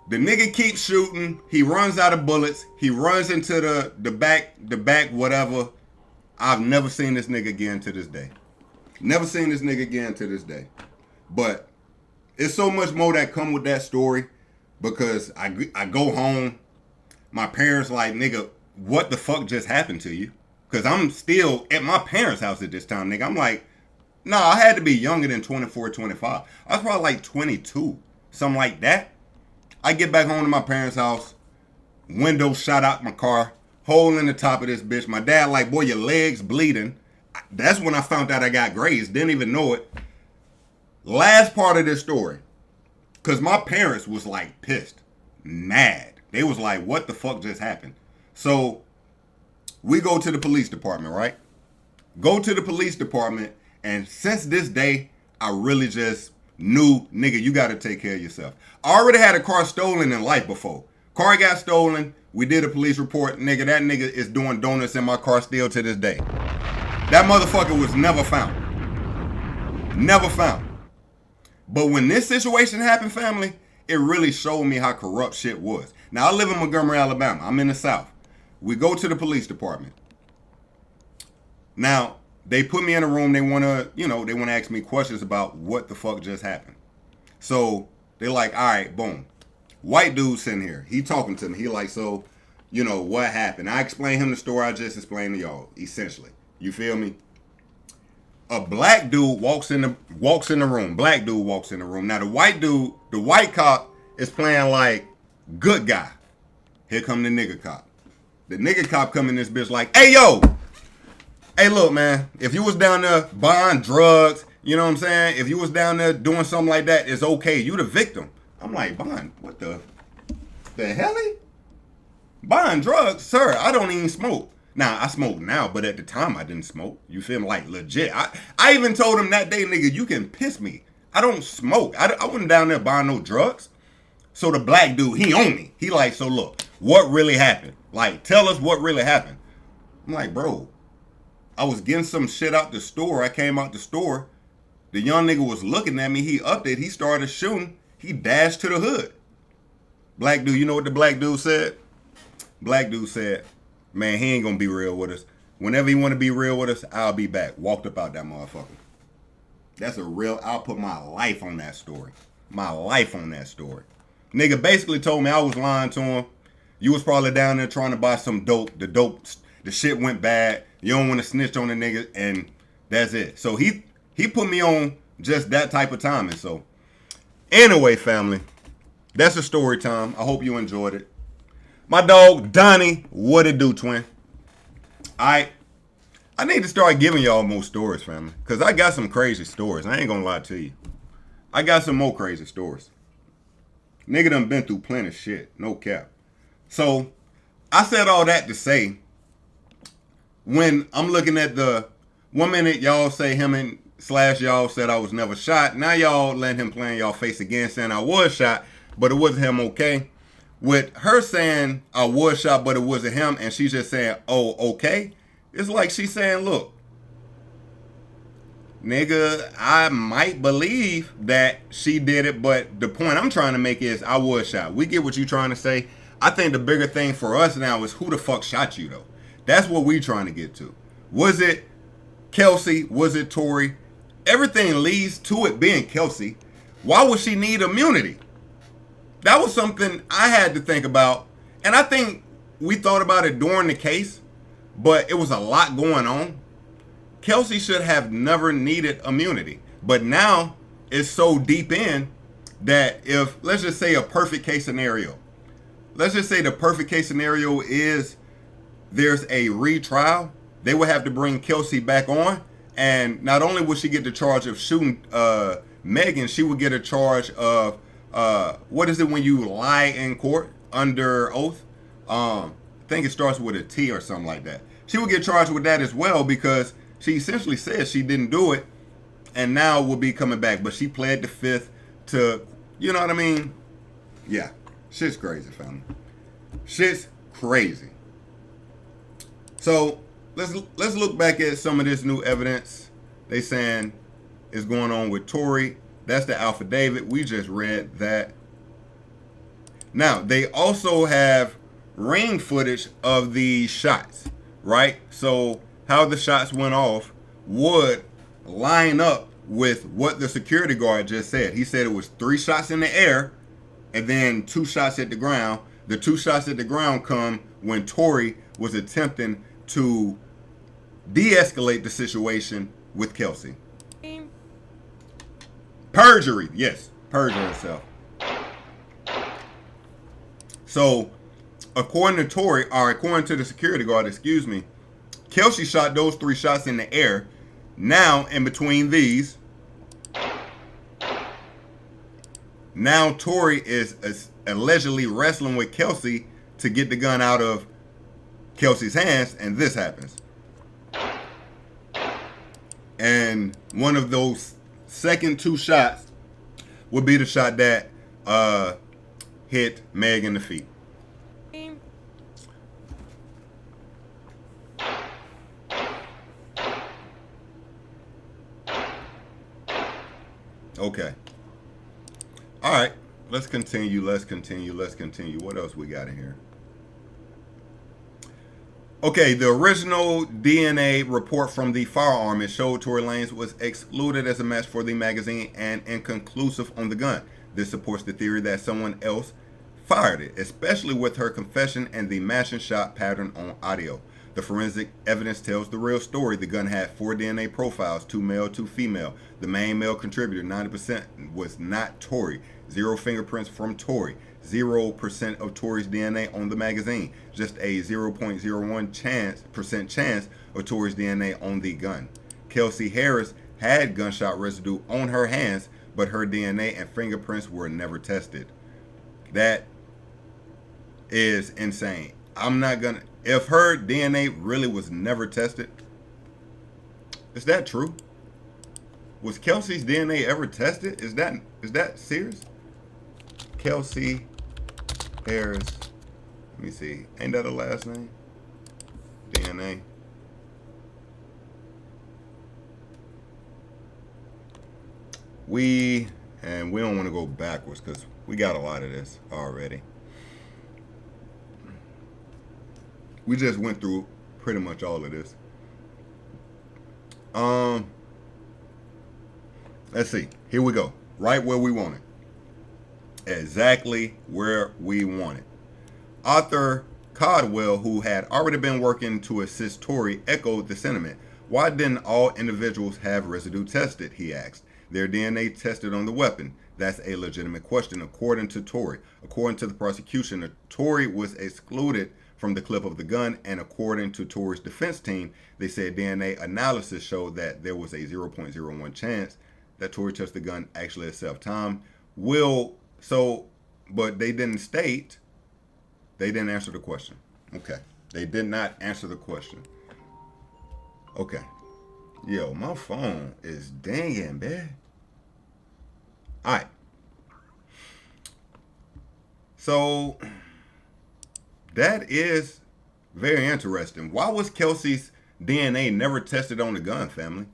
The nigga keeps shooting. He runs out of bullets. He runs into the back, whatever. I've never seen this nigga again to this day. Never seen this nigga again to this day. But it's so much more that come with that story because I go home. My parents like, nigga, what the fuck just happened to you? Because I'm still at my parents' house at this time, nigga. I'm like, nah, I had to be younger than 24, 25. I was probably like 22, something like that. I get back home to my parents' house, window shot out my car, hole in the top of this bitch. My dad like, boy, your leg's bleeding. That's when I found out I got grazed. Didn't even know it. Last part of this story, because my parents was like pissed, mad. They was like, what the fuck just happened? So we go to the police department, right? Go to the police department, and since this day, I really just knew, nigga, you got to take care of yourself. I already had a car stolen in life before. Car got stolen. We did a police report. Nigga, that nigga is doing donuts in my car still to this day. That motherfucker was never found. Never found. But when this situation happened, family, it really showed me how corrupt shit was. Now, I live in Montgomery, Alabama. I'm in the South. We go to the police department. Now, they put me in a room. They want to ask me questions about what the fuck just happened. So they're like, all right, boom. White dude sitting here. He talking to me. He like, so, what happened? I explained him the story I just explained to y'all, essentially. You feel me? A black dude walks in the room. Black dude walks in the room. Now the white cop is playing like good guy. Here come the nigga cop. The nigga cop come in this bitch like, hey yo, hey look man, if you was down there buying drugs, you know what I'm saying? If you was down there doing something like that, it's okay. You the victim. I'm like, buying what the hell? Buying drugs, sir? I don't even smoke. Now, I smoke now, but at the time, I didn't smoke. You feel me? Like, legit. I even told him that day, nigga, you can piss me. I don't smoke. I wasn't down there buying no drugs. So the black dude, he on me. He like, so look, what really happened? Like, tell us what really happened. I'm like, bro, I was getting some shit out the store. I came out the store. The young nigga was looking at me. He upped it. He started shooting. He dashed to the hood. Black dude, you know what the black dude said? Black dude said, man, he ain't gonna be real with us. Whenever he wanna be real with us, I'll be back. Walked up out that motherfucker. That's a real, I'll put my life on that story. My life on that story. Nigga basically told me I was lying to him. You was probably down there trying to buy some dope. The shit went bad. You don't want to snitch on the nigga, and that's it. So he put me on just that type of timing. So anyway, family, that's a story time. I hope you enjoyed it. My dog, Donnie, what it do, twin? I need to start giving y'all more stories, family, because I got some crazy stories. I ain't going to lie to you. I got some more crazy stories. Nigga done been through plenty of shit. No cap. So, I said all that to say, when I'm looking at the 1 minute y'all say him and / y'all said I was never shot. Now y'all letting him play in y'all face again saying I was shot, but it wasn't him, okay? With her saying I was shot, but it wasn't him, and she's just saying, oh, okay? It's like she's saying, look, nigga, I might believe that she did it, but the point I'm trying to make is I was shot. We get what you're trying to say. I think the bigger thing for us now is who the fuck shot you, though. That's what we trying to get to. Was it Kelsey? Was it Tory? Everything leads to it being Kelsey. Why would she need immunity? That was something I had to think about. And I think we thought about it during the case, but it was a lot going on. Kelsey should have never needed immunity. But now it's so deep in that if, let's just say a perfect case scenario. Let's just say the perfect case scenario is there's a retrial. They would have to bring Kelsey back on. And not only would she get the charge of shooting Megan, she would get a charge of, what is it when you lie in court under oath? I think it starts with a T or something like that. She would get charged with that as well because she essentially said she didn't do it and now will be coming back. But she pled the fifth to, you know what I mean? Yeah, shit's crazy, family. Shit's crazy. So let's look back at some of this new evidence they saying is going on with Tory. That's the affidavit. We just read that. Now, they also have ring footage of the shots, right? So how the shots went off would line up with what the security guard just said. He said it was 3 shots in the air and then 2 shots at the ground. The 2 shots at the ground come when Tory was attempting to de-escalate the situation with Kelsey. Perjury, yes, perjure herself. So, according to Tory, or according to the security guard, excuse me, Kelsey shot those 3 shots in the air. Now, in between these, now Tory is allegedly wrestling with Kelsey to get the gun out of Kelsey's hands, and this happens. And one of those second 2 shots would be the shot that hit Meg in the feet. Okay. All right. Let's continue. What else we got in here? Okay, the original DNA report from the firearm, it showed Tory Lanez was excluded as a match for the magazine and inconclusive on the gun. This supports the theory that someone else fired it, especially with her confession and the matching shot pattern on audio. The forensic evidence tells the real story. The gun had 4 DNA profiles, 2 male, 2 female. The main male contributor, 90%, was not Tory. 0 fingerprints from Tory. 0% of Tory's DNA on the magazine. Just a 0.01% chance of Tory's DNA on the gun. Kelsey Harris had gunshot residue on her hands, but her DNA and fingerprints were never tested. That is insane. I'm not gonna, if her DNA really was never tested, is that true? Was Kelsey's DNA ever tested? Is that serious? Kelsey Harris. Let me see. Ain't that a last name? DNA. We don't want to go backwards because we got a lot of this already. We just went through pretty much all of this. Let's see. Here we go. Right where we want it. Exactly where we want it. Arthur Caldwell, who had already been working to assist Tory, echoed the sentiment. Why didn't all individuals have residue tested? He asked. Their DNA tested on the weapon. That's a legitimate question, according to Tory. According to the prosecution, Tory was excluded from the clip of the gun, and according to Tory's defense team, they said DNA analysis showed that there was a 0.01 chance that Tory touched the gun actually itself. So but they didn't state. They didn't answer the question. Okay. They did not answer the question. Okay. Yo, my phone is dinging, man. All right. So that is very interesting. Why was Kelsey's DNA never tested on the gun, family?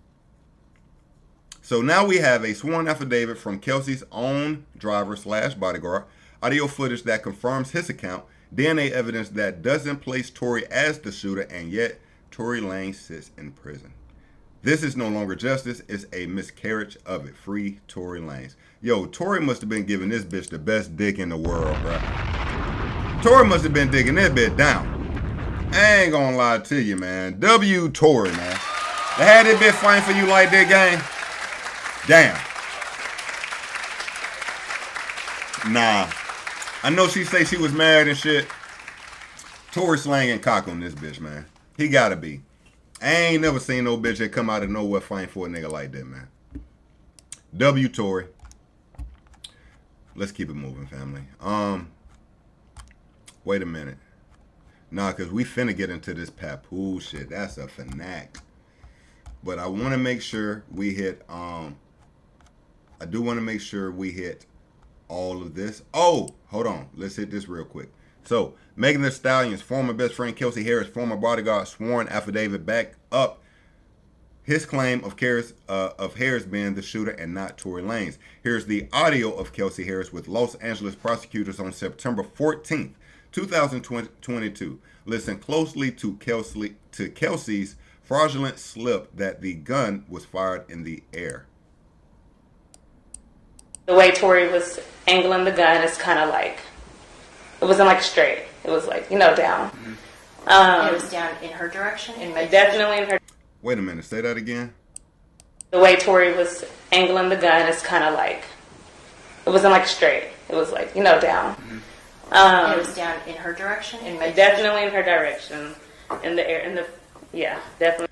So now we have a sworn affidavit from Kelsey's own driver / bodyguard, audio footage that confirms his account, DNA evidence that doesn't place Tory as the shooter, and yet Tory Lanez sits in prison. This is no longer justice. It's a miscarriage of it. Free Tory Lanez. Yo, Tory must have been giving this bitch the best dick in the world, bro. Tory must have been digging that bitch down. I ain't gonna lie to you, man. W Tory, man. They had this bitch fighting for you like that, gang. Damn. Nah. I know she say she was mad and shit. Tory slanging cock on this bitch, man. He gotta be. I ain't never seen no bitch that come out of nowhere fighting for a nigga like that, man. W Tory. Let's keep it moving, family. Wait a minute. Nah, cause we finna get into this Papoose shit. That's a fanatic. But I wanna make sure we hit I do wanna make sure we hit all of this. Oh, hold on. Let's hit this real quick. So, Megan Thee Stallion's former best friend Kelsey Harris' former bodyguard sworn affidavit back up his claim of Harris being the shooter and not Tory Lanez. Here's the audio of Kelsey Harris with Los Angeles prosecutors on September 14th, 2022. Listen closely to Kelsey's fraudulent slip that the gun was fired in the air. The way Tory was angling the gun is kind of like, it wasn't like straight. It was like, down. It was down in her direction? Definitely in her. Wait a minute, say that again. The way Tory was angling the gun is kind of like, it wasn't like straight. It was like, down. It was down in her direction? Definitely in her direction. In the air, yeah, definitely.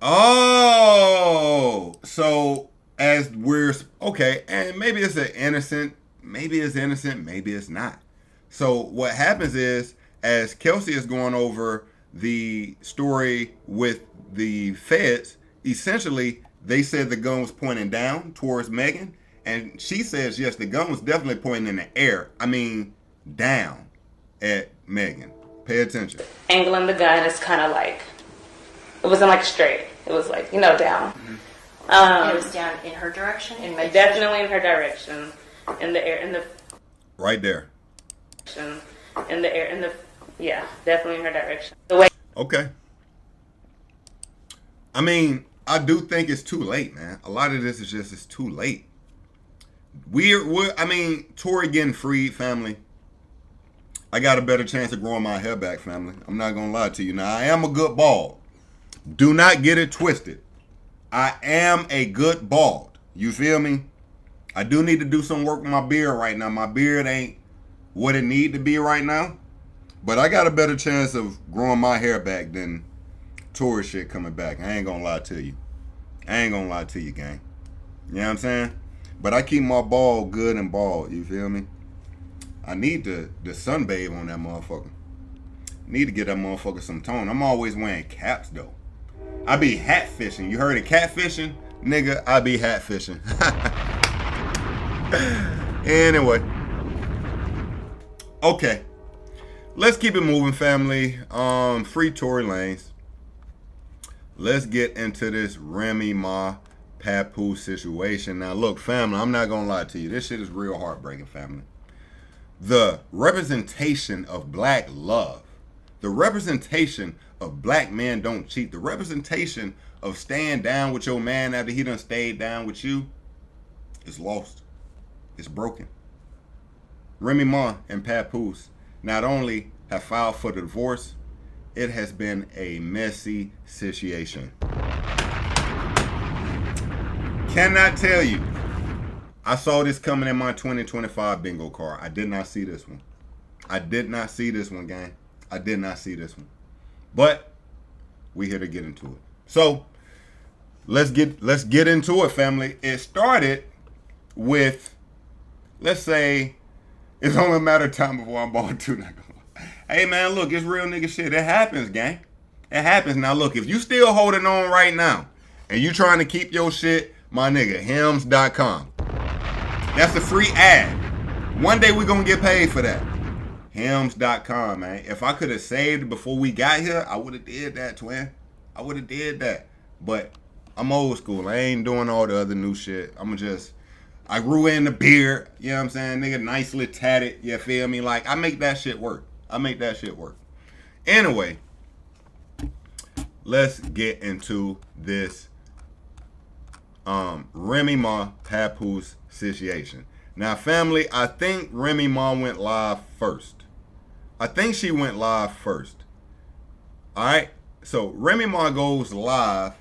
Oh, so as we're, okay, and maybe it's innocent, maybe it's not. So what happens is, as Kelsey is going over the story with the feds, essentially they said the gun was pointing down towards Megan, and she says, yes, the gun was definitely pointing in the air. I mean, down at Megan. Pay attention. Angling the gun is kind of like, it wasn't like straight. It was like, down. It was down in her direction? Definitely in her direction. In the air, right there. In the air, yeah, definitely in her direction. The way. Okay. I mean, I do think it's too late, man. A lot of this is just, it's too late. I mean, Tory getting freed, family. I got a better chance of growing my hair back, family. I'm not going to lie to you. Now, I am a good bald. Do not get it twisted. I am a good bald. You feel me? I do need to do some work with my beard right now. My beard ain't what it need to be right now. But I got a better chance of growing my hair back than Tory shit coming back. I ain't gonna lie to you. I ain't gonna lie to you, gang. You know what I'm saying? But I keep my bald good and bald. You feel me? I need to sunbathe on that motherfucker. Need to get that motherfucker some tone. I'm always wearing caps, though. I be hat fishing. You heard of catfishing? Nigga, I be hat fishing. Anyway. Okay. Let's keep it moving, family. Free Tory Lanez. Let's get into this Remy Ma Papoose situation. Now, look, family, I'm not going to lie to you. This shit is real heartbreaking, family. The representation of black love. The representation of black men don't cheat. The representation of staying down with your man after he done stayed down with you is lost. It's broken. Remy Ma and Papoose not only have filed for the divorce, it has been a messy situation. Cannot tell you. I saw this coming in my 2025 bingo card. I did not see this one. I did not see this one, gang. I did not see this one. But we here to get into it. So let's get into it, family. It started with, let's say, It's only a matter of time before I'm bald too. Hey man, look, it's real nigga shit. It happens, gang. It happens. Now look, if you still holding on right now and you trying to keep your shit, my nigga, Hims.com. That's a free ad. One day we gonna get paid for that. Hims.com, man. If I could have saved before we got here, I would have did that, twin. I would have did that. But I'm old school. I ain't doing all the other new shit. I grew in the beard, you know what I'm saying? Nigga, nicely tatted, you feel me? Like, I make that shit work. Anyway, let's get into this Remy Ma Papoose situation. Now, family, I think Remy Ma went live first. I think she went live first. All right? So, Remy Ma goes live,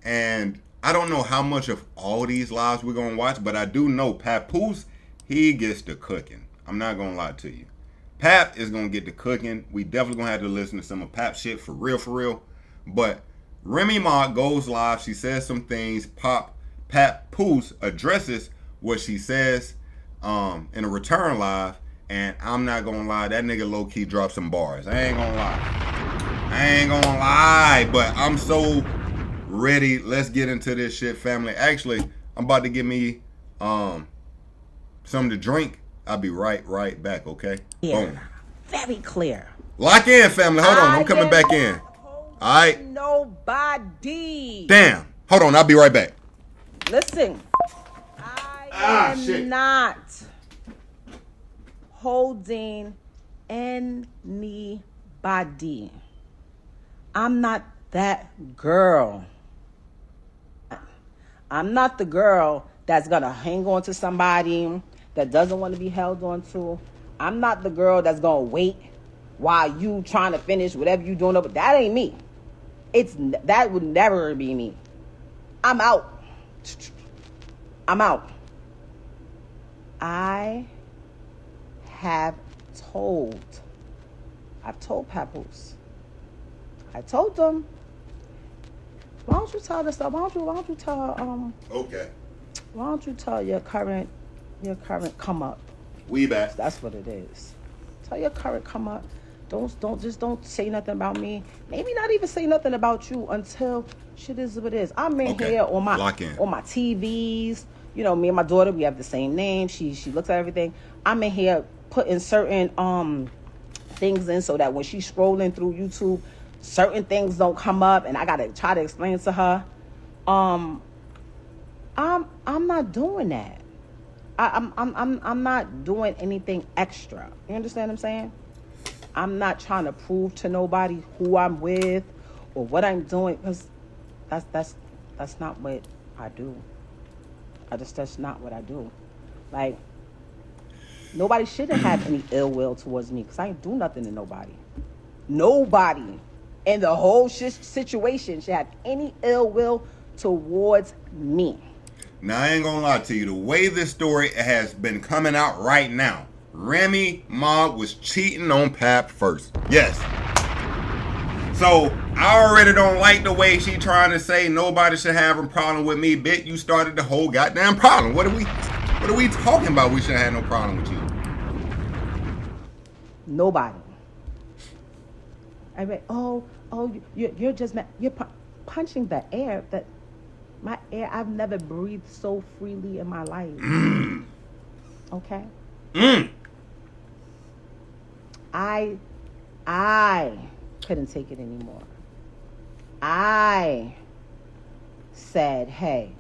and I don't know how much of all these lives we're going to watch, but I do know Papoose, he gets the cooking. I'm not going to lie to you. Pap is going to get the cooking. We definitely going to have to listen to some of Pap's shit for real. But Remy Ma goes live. She says some things. Papoose addresses what she says in a return live. And I'm not going to lie, that nigga low-key dropped some bars. I ain't going to lie. But I'm so ready. Let's get into this shit, family. Actually, I'm about to get me something to drink. I'll be right back, okay? Yeah. Boom. Very clear. Lock in, family. Hold on. I'm coming back in. All right? Nobody. Damn. Hold on. I'll be right back. Listen. I am not holding anybody. I'm not that girl. I'm not the girl that's going to hang on to somebody that doesn't want to be held on to. I'm not the girl that's going to wait while you trying to finish whatever you doing. But that ain't me. That would never be me. I'm out. I've told Papoose. I told them, why don't you tell this stuff? Why don't you tell Okay. Why don't you tell your current come up? We back. That's what it is. Tell your current come up. Don't say nothing about me. Maybe not even say nothing about you until shit is what it is. I'm in here on my TVs. You know, me and my daughter, we have the same name. She looks at everything. I'm in here putting certain things in so that when she's scrolling through YouTube, certain things don't come up, and I gotta try to explain to her. I'm not doing that. I'm not doing anything extra. You understand what I'm saying? I'm not trying to prove to nobody who I'm with or what I'm doing, because that's not what I do. That's not what I do. Like, nobody shouldn't have any ill will towards me, because I ain't do nothing to nobody. Nobody in the whole situation should have any ill will towards me. Now, I ain't gonna lie to you. The way this story has been coming out right now, Remy Ma was cheating on Pap first. Yes. So, I already don't like the way she trying to say nobody should have a problem with me. Bitch, you started the whole goddamn problem. What are we talking about? We should have no problem with you. Nobody. I mean, you're just mad. You're punching the air. That my air. I've never breathed so freely in my life. Okay. I couldn't take it anymore. I said, "Hey,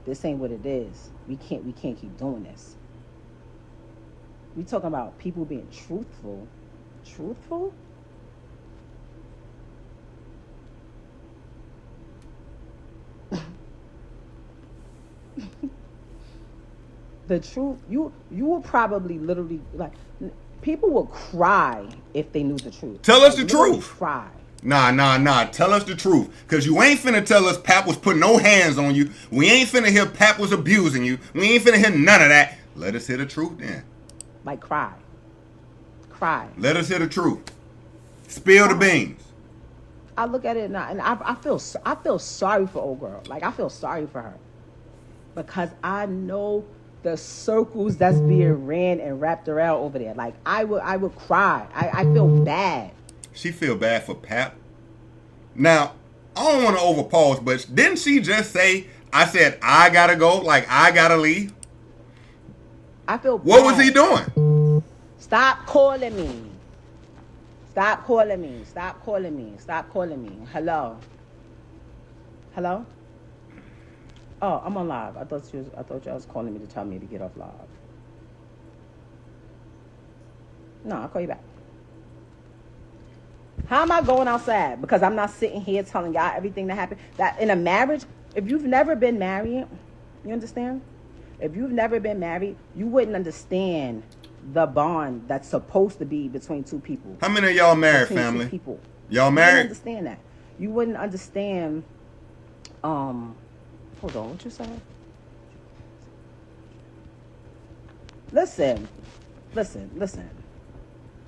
this ain't what it is. We can't keep doing this." We talking about people being truthful. Truthful? The truth, you will probably literally, like, people will cry if they knew the truth. Tell us the truth. Cry. Nah. Tell us the truth. Because you ain't finna tell us Pap was putting no hands on you. We ain't finna hear Pap was abusing you. We ain't finna hear none of that. Let us hear the truth then. Like, cry. Cry. Let us hear the truth. Spill the beans. I look at it now, and I feel sorry for old girl. Like, I feel sorry for her. Because I know the circles that's being ran and wrapped around over there. Like, I would cry. I feel bad. She feel bad for Pap. Now, I don't want to overpause, but didn't she just say, I said, I gotta go, like I gotta leave? I feel bad. What was he doing? Stop calling me. Stop calling me. Stop calling me. Stop calling me. Hello. Hello? Oh, I'm on live. I thought y'all was calling me to tell me to get off live. No, I'll call you back. How am I going outside? Because I'm not sitting here telling y'all everything that happened. That in a marriage, if you've never been married, you understand? If you've never been married, you wouldn't understand the bond that's supposed to be between two people. How many of y'all married, Between family? two people. Y'all You married? wouldn't understand that. You wouldn't understand. Hold on, what you saying? Listen.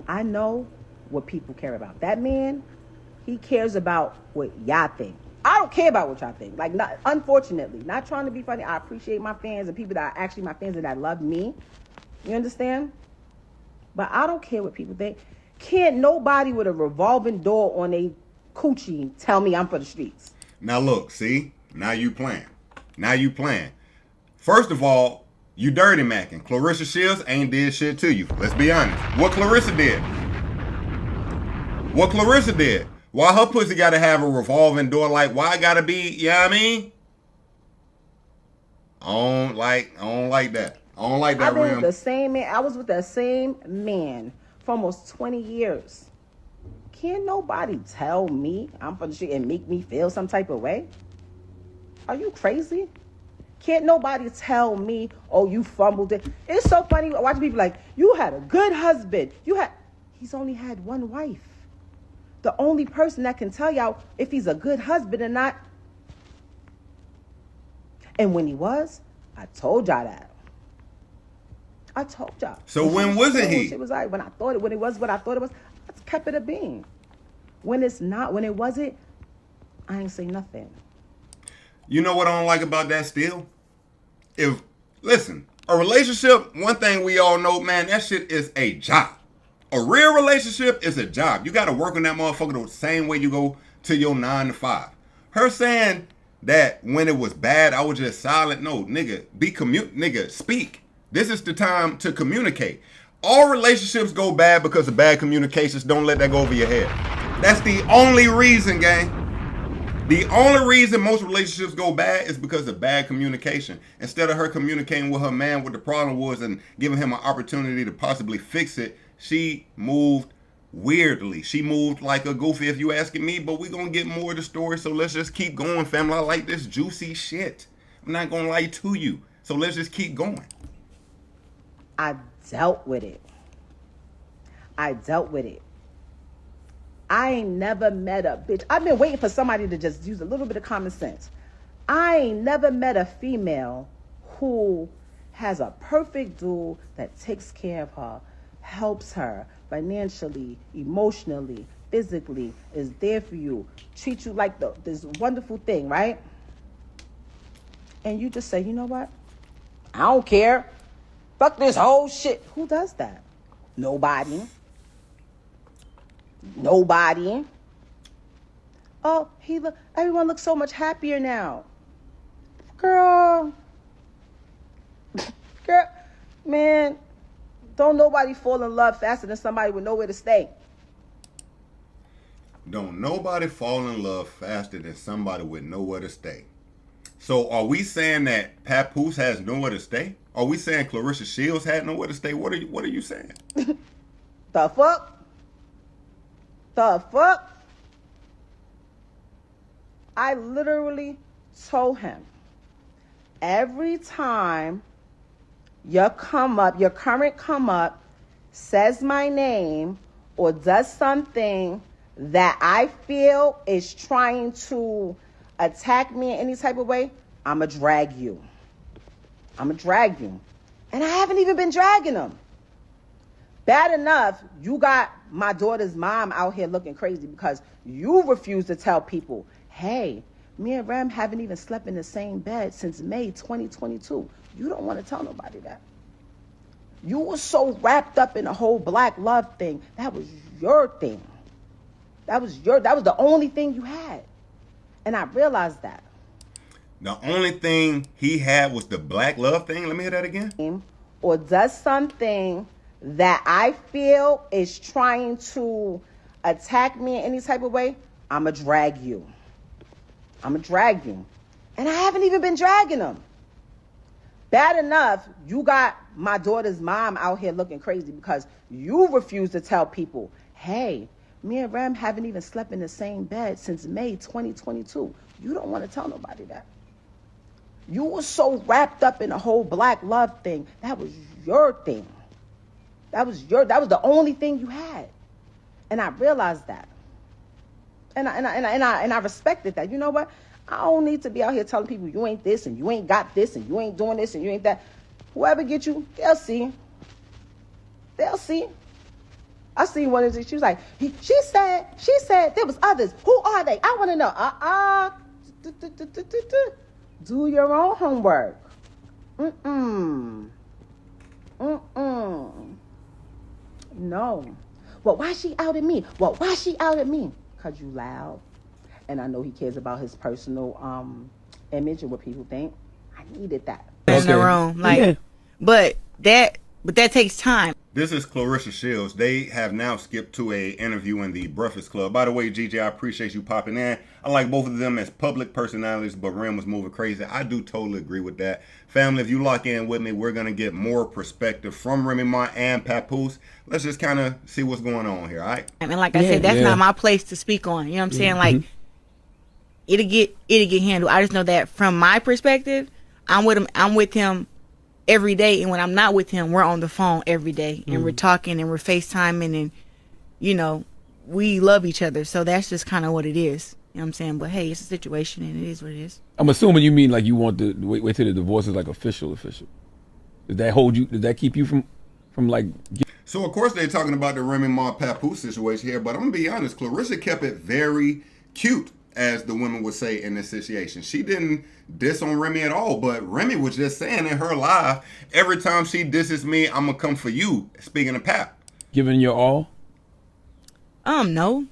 I know what people care about. That man, he cares about what y'all think. I don't care about what y'all think. Like, not, unfortunately, not trying to be funny. I appreciate my fans and people that are actually my fans and that love me. You understand? But I don't care what people think. Can't nobody with a revolving door on a coochie tell me I'm for the streets. Now look, see? Now you playing. First of all, you dirty macking. Clarissa Shields ain't did shit to you. Let's be honest. What Clarissa did? Why her pussy gotta have a revolving door? Like, why it gotta be, you know what I mean? I don't like that. I don't like that I've been realm. with the same man. I was with the same man for almost 20 years. Can't nobody tell me I'm for the street and make me feel some type of way? Are you crazy? Can't nobody tell me, oh, you fumbled it. It's so funny watching people like, you had a good husband. He's only had one wife. The only person that can tell y'all if he's a good husband or not. And when he was, I told y'all that. I told y'all. So when wasn't he? It was like when it was what I thought it was, I kept it a being. When it's not, when it wasn't, I ain't say nothing. You know what I don't like about that still? Listen, a relationship, one thing we all know, man, that shit is a job. A real relationship is a job. You got to work on that motherfucker the same way you go to your 9 to 5. Her saying that when it was bad, I was just silent. No, nigga, speak. This is the time to communicate. All relationships go bad because of bad communications. Don't let that go over your head. That's the only reason, gang. The only reason most relationships go bad is because of bad communication. Instead of her communicating with her man what the problem was and giving him an opportunity to possibly fix it, she moved weirdly. She moved like a goofy, if you asking me, but we're going to get more of the story, so let's just keep going, family. I like this juicy shit. I'm not going to lie to you, so let's just keep going. I dealt with it. I ain't never met a bitch. I've been waiting for somebody to just use a little bit of common sense. I ain't never met a female who has a perfect dude that takes care of her, helps her financially, emotionally, physically, is there for you, treats you like this wonderful thing, right? And you just say, you know what? I don't care. Fuck this whole shit. Who does that? Nobody. Oh, everyone looks so much happier now. Girl, man, don't nobody fall in love faster than somebody with nowhere to stay. Don't nobody fall in love faster than somebody with nowhere to stay. So are we saying that Papoose has nowhere to stay? Are we saying Clarissa Shields had nowhere to stay? What are you saying? The fuck? I literally told him, every time your current come up says my name or does something that I feel is trying to attack me in any type of way, I'ma drag you. And I haven't even been dragging them. Bad enough, you got my daughter's mom out here looking crazy because you refuse to tell people, hey, me and Rem haven't even slept in the same bed since May 2022. You don't want to tell nobody that. You were so wrapped up in the whole black love thing. That was your thing. That was the only thing you had. And I realized that. The only thing he had was the black love thing. Let me hear that again. Or does something that I feel is trying to attack me in any type of way, I'ma drag you. I'ma drag you. And I haven't even been dragging them. Bad enough, you got my daughter's mom out here looking crazy because you refuse to tell people, hey, me and Rem haven't even slept in the same bed since May 2022. You don't want to tell nobody that. You were so wrapped up in the whole black love thing. That was your thing. That was the only thing you had. And I realized that. And I respected that. You know what? I don't need to be out here telling people you ain't this and you ain't got this and you ain't doing this and you ain't that. Whoever get you, they'll see. They'll see. I seen one of these. She was like, she said there was others. Who are they? I want to know. Do your own homework. No. Well, why she outed me? Well, why she outed me? Because you loud. And I know he cares about his personal image and what people think. I needed that. In the room. Like, but that takes time. This is Clarissa Shields. They have now skipped to a interview in the Breakfast Club. By the way, Gigi, I appreciate you popping in. I like both of them as public personalities, but Rem was moving crazy. I do totally agree with that. Family, if you lock in with me, we're going to get more perspective from Remy Ma and Papoose. Let's just kind of see what's going on here, all right? And like I said, that's not my place to speak on. You know what I'm saying? Like, it'll get handled. I just know that from my perspective, I'm with him every day, and when I'm not with him, we're on the phone every day, and we're talking, and we're FaceTiming, and you know, we love each other. So that's just kind of what it is. You know what I'm saying? But hey, it's a situation, and it is what it is. I'm assuming you mean like you want to wait till the divorce is like official. Does that hold you? Does that keep you from like? So of course they're talking about the Remy Ma Papoose situation here, but I'm gonna be honest. Clarissa kept it very cute, as the women would say in this situation. She didn't diss on Remy at all, but Remy was just saying in her live, every time she disses me, I'm gonna come for you. Speaking of Pap. Giving your all? No.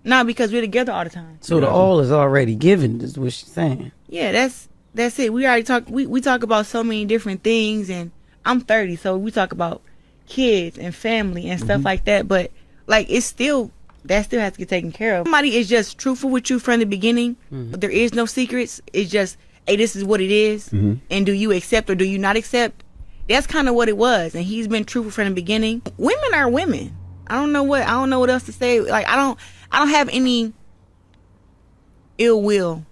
No, because we're together all the time. So the all is already given, is what she's saying. Yeah, that's it. We already talk. We talk about so many different things, and I'm 30, so we talk about kids and family and stuff like that. But like, that still has to get taken care of. Somebody is just truthful with you from the beginning. There is no secrets. It's just, hey, this is what it is, and do you accept or do you not accept? That's kind of what it was, and he's been truthful from the beginning. Women are women. I don't know what else to say. Like, I don't have any ill will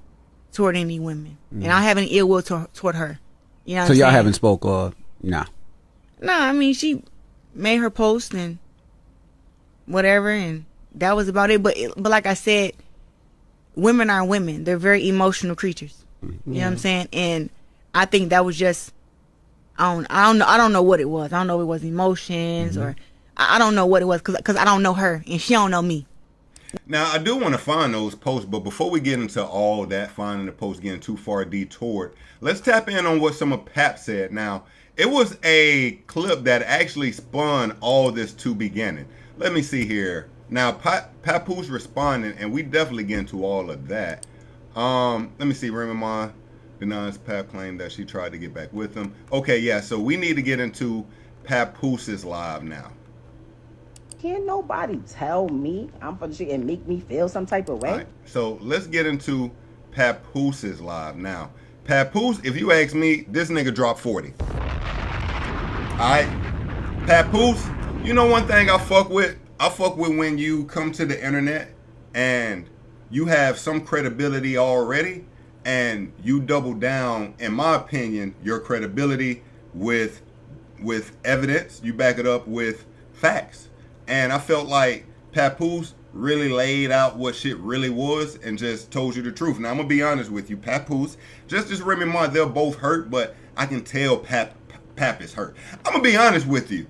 toward any women, and I don't have any ill will toward her. You know. So y'all haven't spoke or nah? Nah, I mean, she made her post and whatever, and that was about it. But like I said, women are women. They're very emotional creatures. You know what I'm saying? And I think that was just, I don't know what it was. I don't know if it was emotions or I don't know what it was because I don't know her and she don't know me. Now, I do want to find those posts, but before we get into all that, finding the posts, getting too far detoured, let's tap in on what some of Pap said. Now, it was a clip that actually spun all this to beginning. Let me see here. Now, Papoose responding, and we definitely get into all of that. Let me see. Remy Ma denies Pap claim that she tried to get back with him. Okay, yeah, so we need to get into Papooses live now. Can't nobody tell me I'm for the shit and make me feel some type of way. All right, so let's get into Papooses live now. Papoose, if you ask me, this nigga dropped 40. All right, Papoose, you know one thing I fuck with? I fuck with when you come to the internet and you have some credibility already and you double down, in my opinion, your credibility with evidence. You back it up with facts. And I felt like Papoose really laid out what shit really was and just told you the truth. Now, I'm going to be honest with you. Papoose, just as Remy Ma, they're both hurt, but I can tell Pap is hurt. I'm going to be honest with you.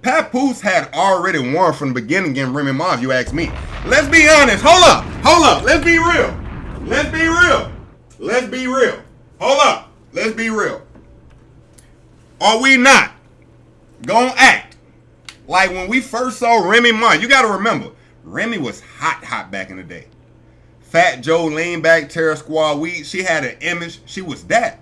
Papoose had already won from the beginning against Remy Ma, if you ask me. Let's be honest. Hold up. Let's be real. Hold up. Let's be real. Are we not gonna act like when we first saw Remy Ma? You gotta remember, Remy was hot back in the day. Fat Joe, lean back, terror squad, she had an image. She was that.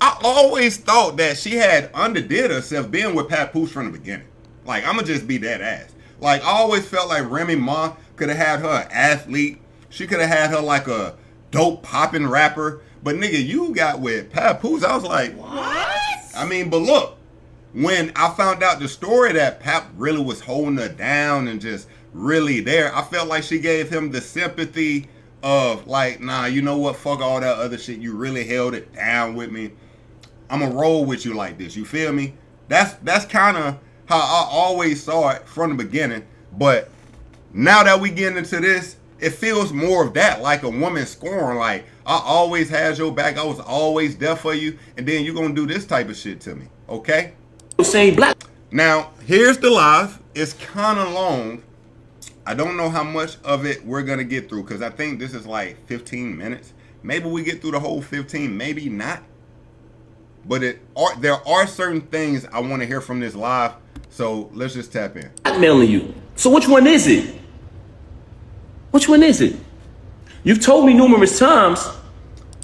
I always thought that she had underdid herself being with Papoose from the beginning. Like, I'ma just be that ass. Like, I always felt like Remy Ma could have had her an athlete. She could have had her like a dope popping rapper. But nigga, you got with Papoose. I was like, what? I mean, but look, when I found out the story that Pap really was holding her down and just really there, I felt like she gave him the sympathy of like, nah, you know what? Fuck all that other shit. You really held it down with me. I'm gonna roll with you like this. You feel me? That's kind of how I always saw it from the beginning. But now that we get into this, it feels more of that, like a woman scorn. Like, I always had your back. I was always there for you. And then you're gonna do this type of shit to me. Okay? Saying black. Now, here's the live. It's kind of long. I don't know how much of it we're gonna get through, because I think this is like 15 minutes. Maybe we get through the whole 15, maybe not. But there are certain things I want to hear from this live, so let's just tap in. Blackmailing you. So which one is it? Which one is it? You've told me numerous times.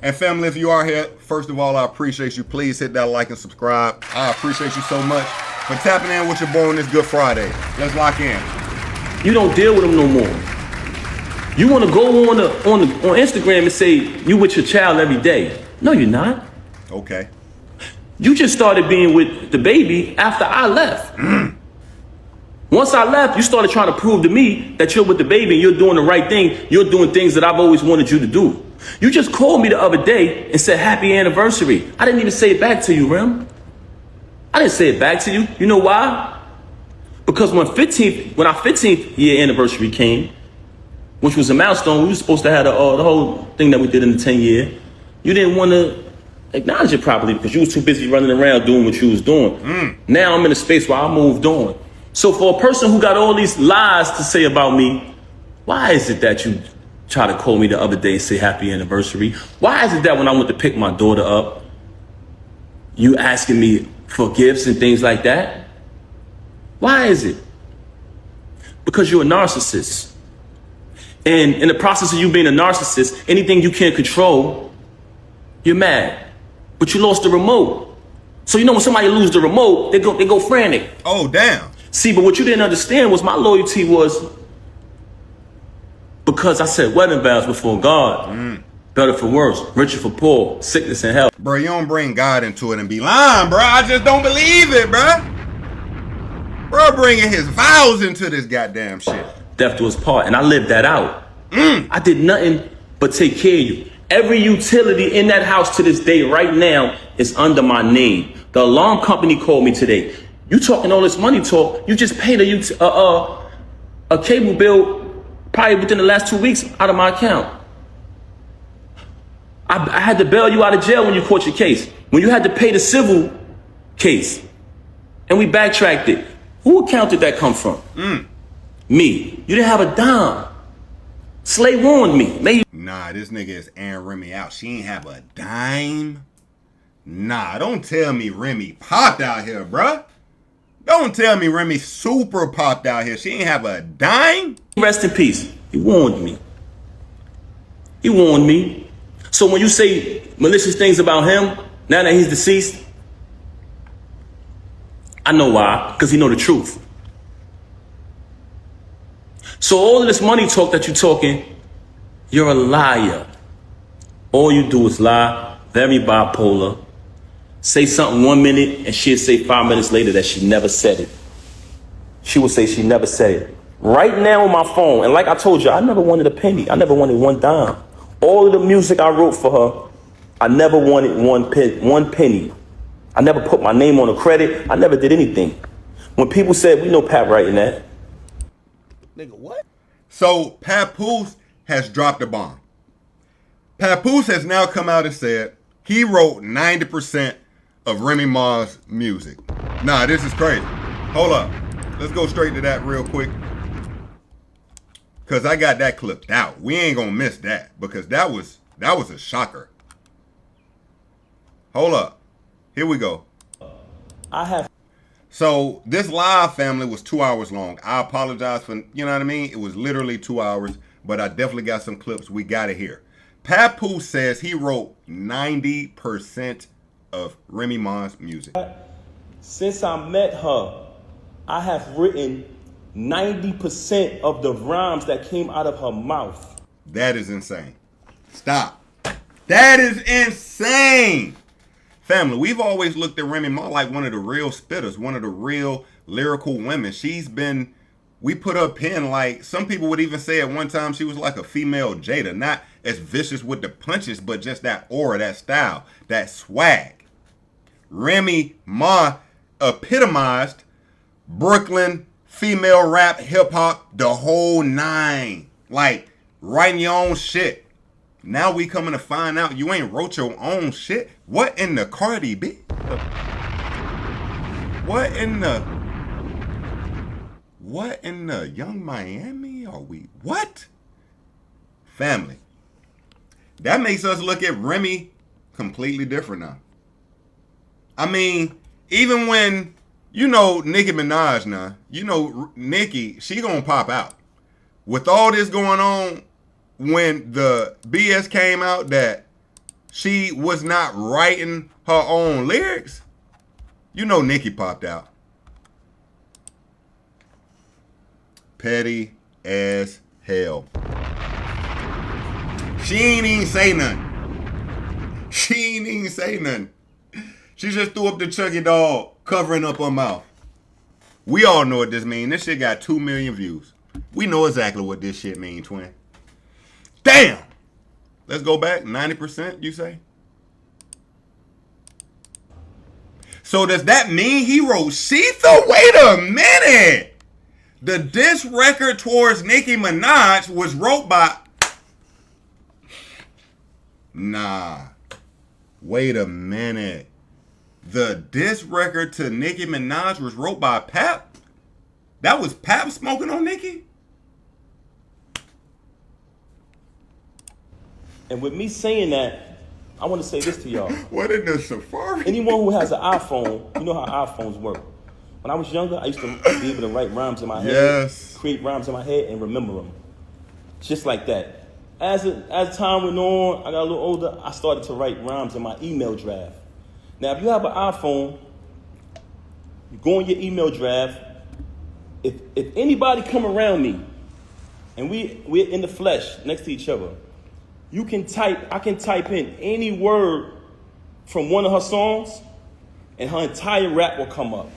And family, if you are here, first of all, I appreciate you. Please hit that like and subscribe. I appreciate you so much for tapping in with your boy on this Good Friday. Let's lock in. You don't deal with them no more. You want to go on Instagram and say you with your child every day. No, you're not. Okay. You just started being with the baby after I left. Once I left, you started trying to prove to me that you're with the baby and you're doing the right thing. You're doing things that I've always wanted you to do. You just called me the other day and said happy anniversary. I didn't even say it back to you, Rem. I didn't say it back to you. You know why? Because when our 15th year anniversary came, which was a milestone, we were supposed to have the whole thing that we did in the 10 year. You didn't want to acknowledge it properly because you was too busy running around doing what you was doing. Now I'm in a space where I moved on. So for a person who got all these lies to say about me, why is it that you try to call me the other day and say happy anniversary? Why is it that when I went to pick my daughter up, you asking me for gifts and things like that? Why is it? Because you're a narcissist. And in the process of you being a narcissist, anything you can't control, you're mad. But you lost the remote. So you know when somebody lose the remote, they go frantic. Oh, damn. See, but what you didn't understand was my loyalty was because I said wedding vows before God. Better for worse, richer for poor, sickness and health. Bro, you don't bring God into it and be lying, bro. I just don't believe it, bro. Bro, bringing his vows into this goddamn shit. Death to his part, and I lived that out. I did nothing but take care of you. Every utility in that house to this day right now is under my name. The alarm company called me today. You talking all this money talk, you just paid a cable bill probably within the last 2 weeks out of my account. I had to bail you out of jail when you caught your case. When you had to pay the civil case. And we backtracked it. Who account did that come from? Me. You didn't have a dime. Slay warned me. Nah, this nigga is airing Remy out. She ain't have a dime. Nah, don't tell me Remy popped out here, bruh. Don't tell me Remy super popped out here. She ain't have a dime. Rest in peace. He warned me. He warned me. So when you say malicious things about him, now that he's deceased, I know why, because he know the truth. So all of this money talk that you're talking, you're a liar. All you do is lie, very bipolar. Say something 1 minute and she'll say 5 minutes later that she never said it. She will say she never said it. Right now on my phone, and like I told you, I never wanted a penny. I never wanted one dime. All of the music I wrote for her, I never wanted one penny. I never put my name on a credit. I never did anything. When people said, we know Pat writing that. Nigga, what? So Papoose has dropped a bomb. Papoose has now come out and said he wrote 90% of Remy Ma's music. Nah, this is crazy. Hold up. Let's go straight to that real quick. Cause I got that clipped out. We ain't gonna miss that because that was a shocker. Hold up. Here we go. I have. So this live, family, was 2 hours long. I apologize for, you know what I mean? It was literally 2 hours, but I definitely got some clips. We got it here. Papoose says he wrote 90% of Remy Ma's music. Since I met her, I have written 90% of the rhymes that came out of her mouth. That is insane. Stop. That is insane. Family, we've always looked at Remy Ma like one of the real spitters, one of the real lyrical women. We put her pen like, some people would even say at one time she was like a female Jada. Not as vicious with the punches, but just that aura, that style, that swag. Remy Ma epitomized Brooklyn female rap, hip hop, the whole nine. Like, writing your own shit. Now we coming to find out you ain't wrote your own shit. What in the Cardi B? What in the Young Miami are we? What? Family. That makes us look at Remy completely different now. I mean, even when, you know, Nicki Minaj now, you know, Nicki, she gonna pop out. With all this going on, when the BS came out that she was not writing her own lyrics, you know Nicki popped out. Petty as hell. She ain't even say nothing. She just threw up the Chucky doll, covering up her mouth. We all know what this means. This shit got 2 million views. We know exactly what this shit means, twin. Damn! Let's go back. 90%, you say? So does that mean he wrote Sheetha? Wait a minute! The diss record towards Nicki Minaj was wrote by... Nah. Wait a minute. The diss record to Nicki Minaj was wrote by Pap? That was Pap smoking on Nicki? And with me saying that, I want to say this to y'all. What in the Safari? Anyone who has an iPhone, you know how iPhones work. When I was younger, I used to be able to write rhymes in my head, create rhymes in my head, and remember them. Just like that. As time went on, I got a little older, I started to write rhymes in my email draft. Now, if you have an iPhone, you go in your email draft. If anybody come around me, and we're in the flesh next to each other, I can type in any word from one of her songs, and her entire rap will come up.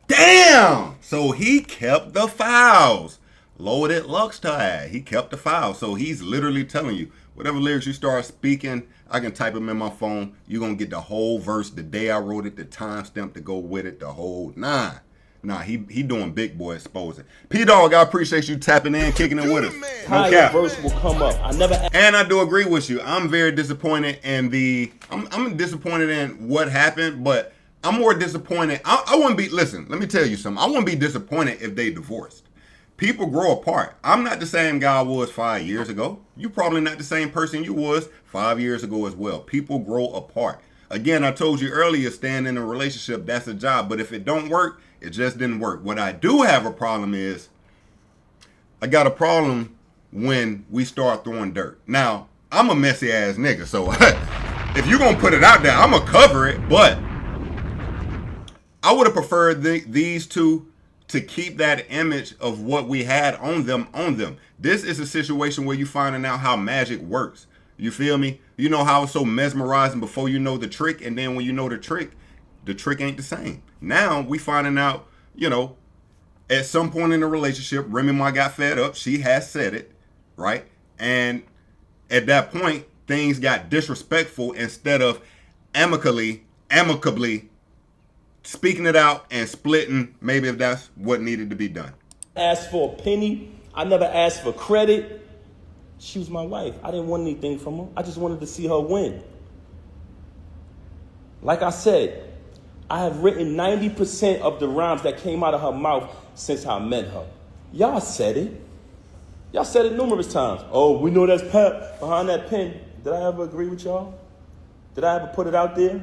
Damn! So he kept the files. Loaded Lux tag. He kept the files. So he's literally telling you, whatever lyrics you start speaking, I can type them in my phone. You're going to get the whole verse, the day I wrote it, the timestamp to go with it, the whole nine. Nah, he doing big boy exposing. P-Dog, I appreciate you tapping in, kicking it with us. No cap. Verse will come up. And I do agree with you. I'm very disappointed in I'm disappointed in what happened, but I'm more disappointed. I wouldn't be, listen, let me tell you something. I wouldn't be disappointed if they divorced. People grow apart. I'm not the same guy I was 5 years ago. You probably not the same person you was 5 years ago as well. People grow apart. Again, I told you earlier, staying in a relationship, that's a job. But if it don't work, it just didn't work. What I do have a problem is, I got a problem when we start throwing dirt. Now, I'm a messy ass nigga, so if you're gonna put it out there, I'm gonna cover it. But I would have preferred these two to keep that image of what we had on them. This is a situation where you finding out how magic works. You feel me? You know how it's so mesmerizing before you know the trick, and then when you know the trick ain't the same. Now we finding out, you know, at some point in the relationship, Remy Ma got fed up. She has said it, right? And at that point, things got disrespectful instead of amicably speaking it out and splitting, maybe if that's what needed to be done. Asked for a penny. I never asked for credit. She was my wife. I didn't want anything from her. I just wanted to see her win. Like I said, I have written 90% of the rhymes that came out of her mouth since I met her. Y'all said it. Y'all said it numerous times. Oh, we know that's Pap behind that pen. Did I ever agree with y'all? Did I ever put it out there?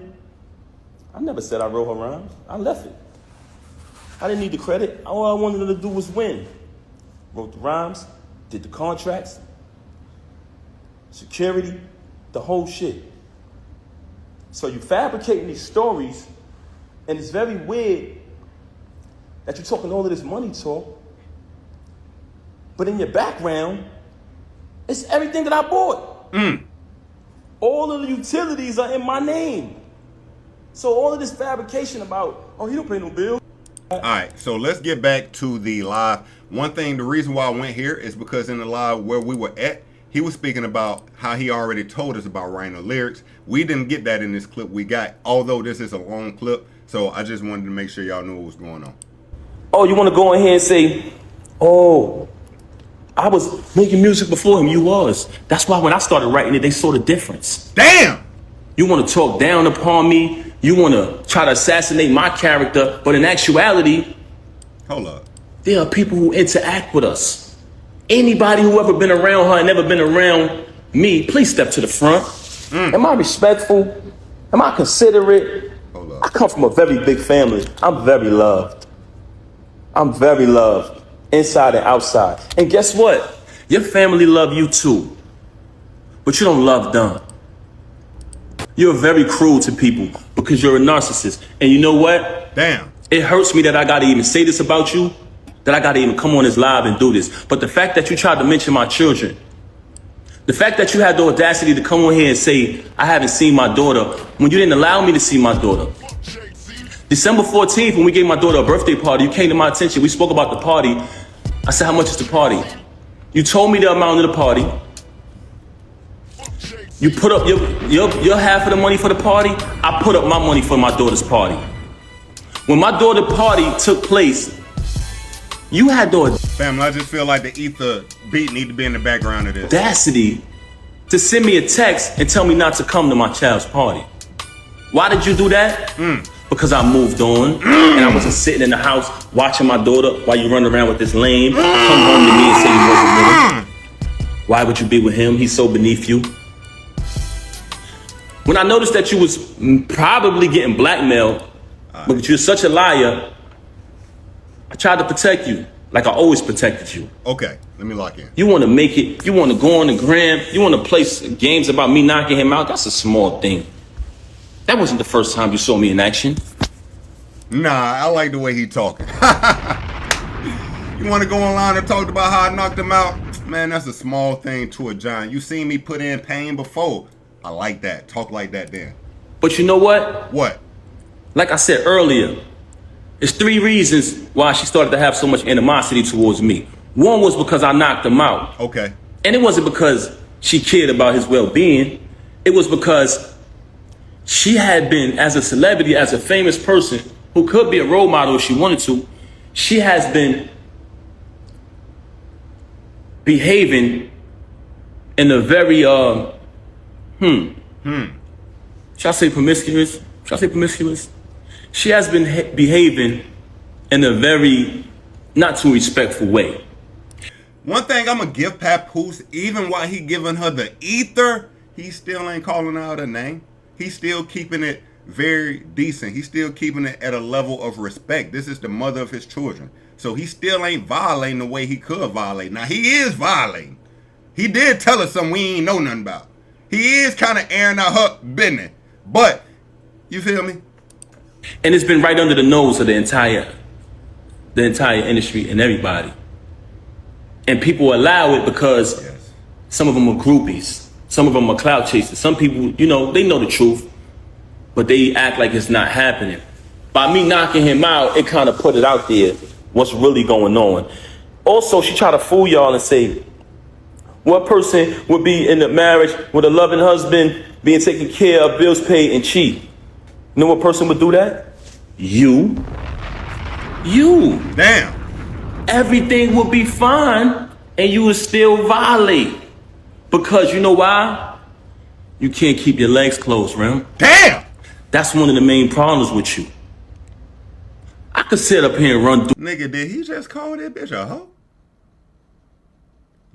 I never said I wrote her rhymes. I left it. I didn't need the credit. All I wanted her to do was win. Wrote the rhymes, did the contracts, security, the whole shit. So you fabricating these stories, and it's very weird that you're talking all of this money talk, but in your background, it's everything that I bought. All of the utilities are in my name. So all of this fabrication about, oh, he don't pay no bill. All right, so let's get back to the live. One thing, the reason why I went here is because in the live where we were at, he was speaking about how he already told us about writing the lyrics. We didn't get that in this clip we got, although this is a long clip. So I just wanted to make sure y'all knew what was going on. Oh, you want to go in here and say, oh, I was making music before him. You was. That's why when I started writing it, they saw the difference. Damn! You want to talk down upon me. You want to try to assassinate my character. But in actuality, hold up, there are people who interact with us. Anybody who ever been around her and never been around me, please step to the front. Am I respectful? Am I considerate? Hold up. I come from a very big family. I'm very loved. I'm very loved, inside and outside. And guess what? Your family love you too. But you don't love them. You're very cruel to people because you're a narcissist. And you know what? Damn. It hurts me that I gotta even say this about you, that I gotta even come on this live and do this. But the fact that you tried to mention my children, the fact that you had the audacity to come on here and say, I haven't seen my daughter, when you didn't allow me to see my daughter. December 14th, when we gave my daughter a birthday party, you came to my attention. We spoke about the party. I said, how much is the party? You told me the amount of the party. You put up your half of the money for the party. I put up my money for my daughter's party. When my daughter's party took place, you had the family. I just feel like the ether beat need to be in the background of this. Audacity to send me a text and tell me not to come to my child's party. Why did you do that? Because I moved on and I wasn't sitting in the house watching my daughter while you run around with this lame. Come home to me and say you wasn't with him. Why would you be with him? He's so beneath you. When I noticed that you was probably getting blackmailed, because you're such a liar, I tried to protect you, like I always protected you. Okay, let me lock in. You want to make it, you want to go on the gram, you want to play games about me knocking him out, that's a small thing. That wasn't the first time you saw me in action. Nah, I like the way he talking. You want to go online and talk about how I knocked him out? Man, that's a small thing to a giant. You seen me put in pain before. I like that. Talk like that then. But you know what? What? Like I said earlier, there's 3 reasons why she started to have so much animosity towards me. One was because I knocked him out. Okay. And it wasn't because she cared about his well-being. It was because she had been, as a celebrity, as a famous person who could be a role model if she wanted to, she has been behaving in a very, should I say promiscuous? Should I say promiscuous? She has been behaving in a very not too respectful way. One thing I'm going to give Papoose, even while he giving her the ether, he still ain't calling out her name. He's still keeping it very decent. He's still keeping it at a level of respect. This is the mother of his children. So he still ain't violating the way he could violate. Now, he is violating. He did tell us something we ain't know nothing about. He is kind of airing out her business. But, you feel me? And it's been right under the nose of the entire industry and everybody. And people allow it because some of them are groupies. Some of them are clout chasers. Some people, you know, they know the truth, but they act like it's not happening. By me knocking him out, it kind of put it out there, what's really going on. Also, she tried to fool y'all and say, what person would be in a marriage with a loving husband, being taken care of, bills paid, and cheat? You know what person would do that? You. You. Damn. Everything would be fine, and you would still violate. Because you know why? You can't keep your legs closed, Rem. Damn! That's one of the main problems with you. I could sit up here and run through. Nigga, did he just call that bitch a hoe?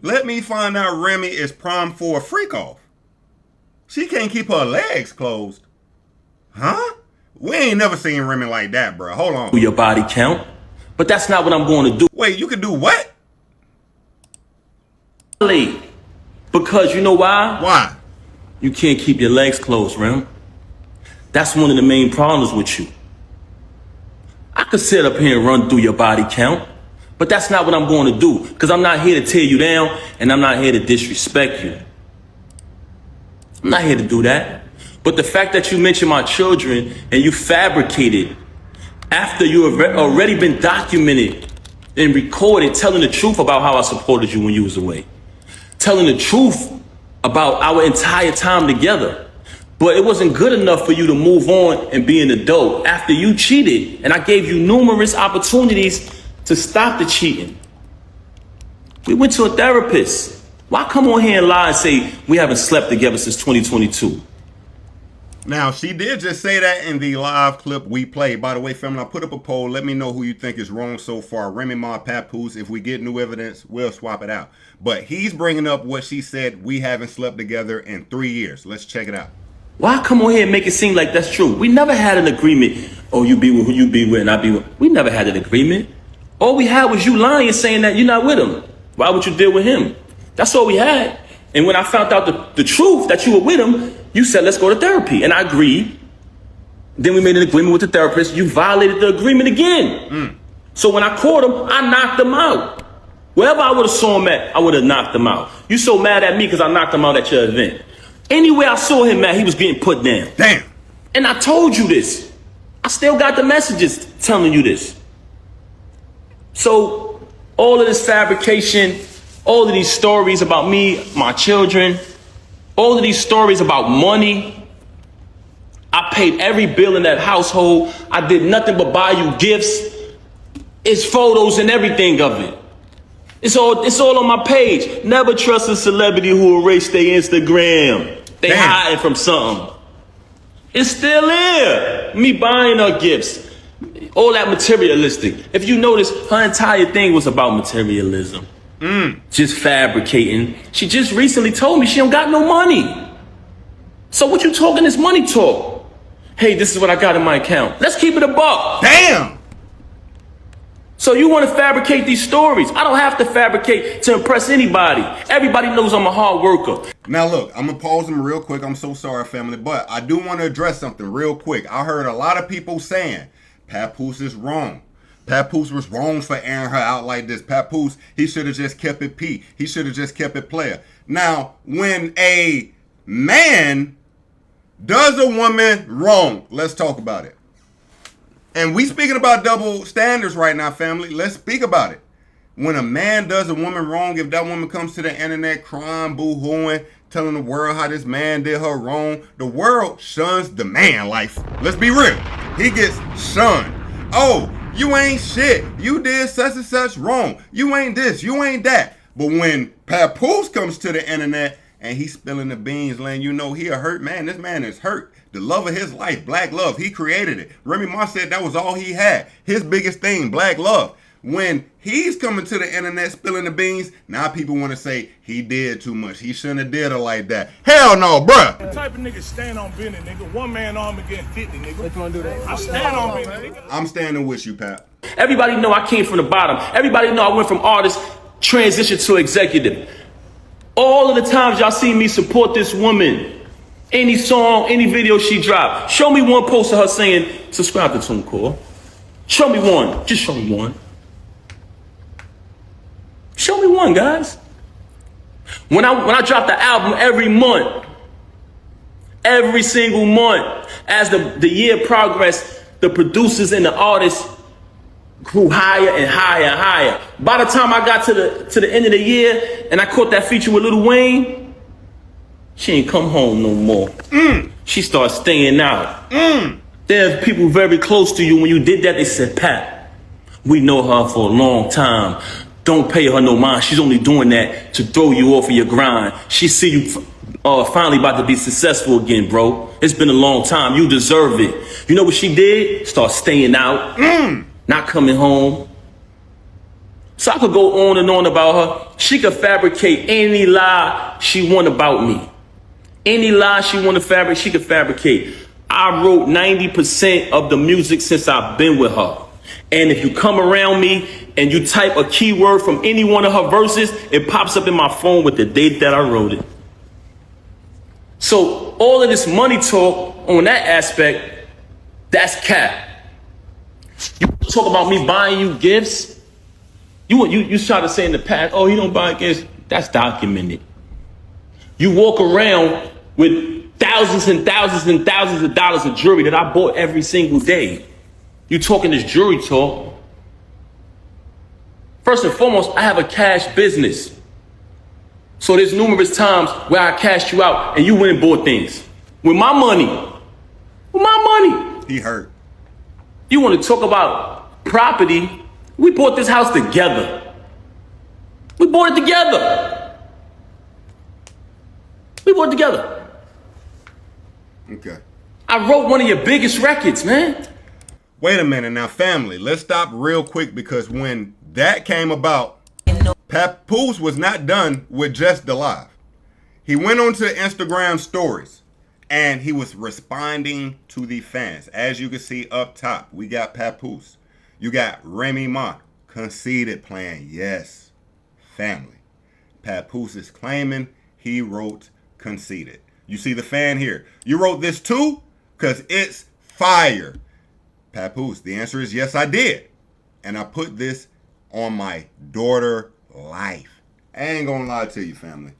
Let me find out Remy is primed for a freak off. She can't keep her legs closed. Huh? We ain't never seen Remy like that, bro. Hold on. Do your body count? But that's not what I'm going to do. Wait, you could do what? Because you know why? Why? You can't keep your legs closed, Rem. That's one of the main problems with you. I could sit up here and run through your body count, but that's not what I'm going to do, because I'm not here to tear you down, and I'm not here to disrespect you. I'm not here to do that. But the fact that you mentioned my children and you fabricated after you have already been documented and recorded telling the truth about how I supported you when you was away. Telling the truth about our entire time together. But it wasn't good enough for you to move on and be an adult after you cheated. And I gave you numerous opportunities to stop the cheating. We went to a therapist. Why come on here and lie and say we haven't slept together since 2022? Now, she did just say that in the live clip we played. By the way, family, I put up a poll. Let me know who you think is wrong so far. Remy Ma and Papoose. If we get new evidence, we'll swap it out. But he's bringing up what she said, we haven't slept together in 3 years. Let's check it out. Why come on here and make it seem like that's true? We never had an agreement. Oh, you be with who you be with and I be with. We never had an agreement. All we had was you lying, saying that you're not with him. Why would you deal with him? That's all we had. And when I found out the truth that you were with him, you said, let's go to therapy. And I agreed. Then we made an agreement with the therapist. You violated the agreement again. So when I caught him, I knocked him out. Wherever I would have saw him at, I would have knocked him out. You so mad at me because I knocked him out at your event. Anywhere I saw him at, he was getting put down. Damn. And I told you this. I still got the messages telling you this. So all of this fabrication, all of these stories about me, my children, all of these stories about money. I paid every bill in that household. I did nothing but buy you gifts. It's photos and everything of it. It's all on my page. Never trust a celebrity who erased their Instagram. They hiding from something. It's still there. Me buying her gifts. All that materialistic. If you notice, her entire thing was about materialism. Just fabricating. She just recently told me she don't got no money. So what you talking this money talk? Hey, this is what I got in my account. Let's keep it a buck. Damn. So you want to fabricate these stories. I don't have to fabricate to impress anybody. Everybody knows I'm a hard worker. Now look, I'm going to pause them real quick. I'm so sorry, family. But I do want to address something real quick. I heard a lot of people saying Papoose is wrong. Papoose was wrong for airing her out like this. Papoose, he should have just kept it P. He should have just kept it player. Now, when a man does a woman wrong, let's talk about it. And we speaking about double standards right now, family. Let's speak about it. When a man does a woman wrong, if that woman comes to the internet crying, boo-hooing, telling the world how this man did her wrong, the world shuns the man. Like, let's be real. He gets shunned. Oh, you ain't shit. You did such and such wrong. You ain't this. You ain't that. But when Papoose comes to the internet and he's spilling the beans, letting you know he a hurt man. This man is hurt. The love of his life, black love. He created it. Remy Ma said that was all he had. His biggest thing, black love. When he's coming to the internet spilling the beans, now people want to say he did too much. He shouldn't have did her like that. Hell no, bruh. The type of nigga stand on business, nigga. One man arm against 50, nigga. What you want to do that? I stand on business, nigga. I'm standing with you, Pat. Everybody know I came from the bottom. Everybody know I went from artist, transition to executive. All of the times y'all see me support this woman, any song, any video she dropped, show me one post of her saying, subscribe to TuneCore. Show me one. Just show me one. Show me one, guys. When I drop the album every month, every single month, as the year progressed, the producers and the artists grew higher and higher and higher. By the time I got to the end of the year and I caught that feature with Lil Wayne, she ain't come home no more. She started staying out. There's people very close to you. When you did that, they said, Pat, we know her for a long time. Don't pay her no mind. She's only doing that to throw you off of your grind. She see you finally about to be successful again, bro. It's been a long time. You deserve it. You know what she did? Start staying out. Not coming home. So I could go on and on about her. She could fabricate any lie she want about me. Any lie she want to fabricate, she could fabricate. I wrote 90% of the music since I've been with her. And if you come around me and you type a keyword from any one of her verses, it pops up in my phone with the date that I wrote it. So all of this money talk on that aspect, that's cap. You talk about me buying you gifts. You try to say in the past, oh, he don't buy gifts. That's documented. You walk around with thousands and thousands and thousands of dollars of jewelry that I bought every single day. You talking this jewelry talk. First and foremost, I have a cash business. So there's numerous times where I cashed you out and you went and bought things. With my money. With my money. He hurt. You want to talk about property? We bought this house together. We bought it together. We bought it together. Okay. I wrote one of your biggest records, man. Wait a minute now, family. Let's stop real quick because when that came about, Papoose was not done with just the live. He went on to Instagram stories and he was responding to the fans. As you can see up top, we got Papoose. You got Remy Ma, Conceited playing. Yes, family. Papoose is claiming he wrote Conceited. You see the fan here. You wrote this too? Because it's fire. Papoose, the answer is yes, I did. And I put this on my daughter life. I ain't gonna lie to you, family.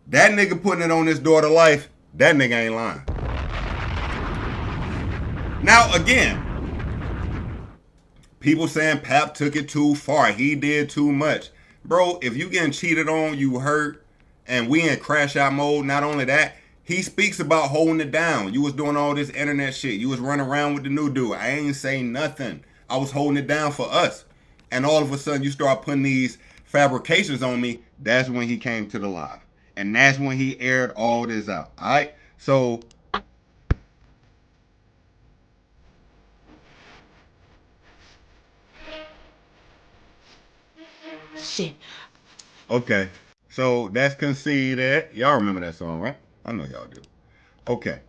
That nigga putting it on his daughter life, that nigga ain't lying. Now, again, people saying Pap took it too far. He did too much. Bro, if you getting cheated on, you hurt, and we in crash out mode, not only that, he speaks about holding it down. You was doing all this internet shit. You was running around with the new dude. I ain't saying nothing. I was holding it down for us. And all of a sudden, you start putting these fabrications on me. That's when he came to the live. And that's when he aired all this out. All right? So, Shit. okay. So, that's Conceited. Y'all remember that song, right? I know y'all do. Okay.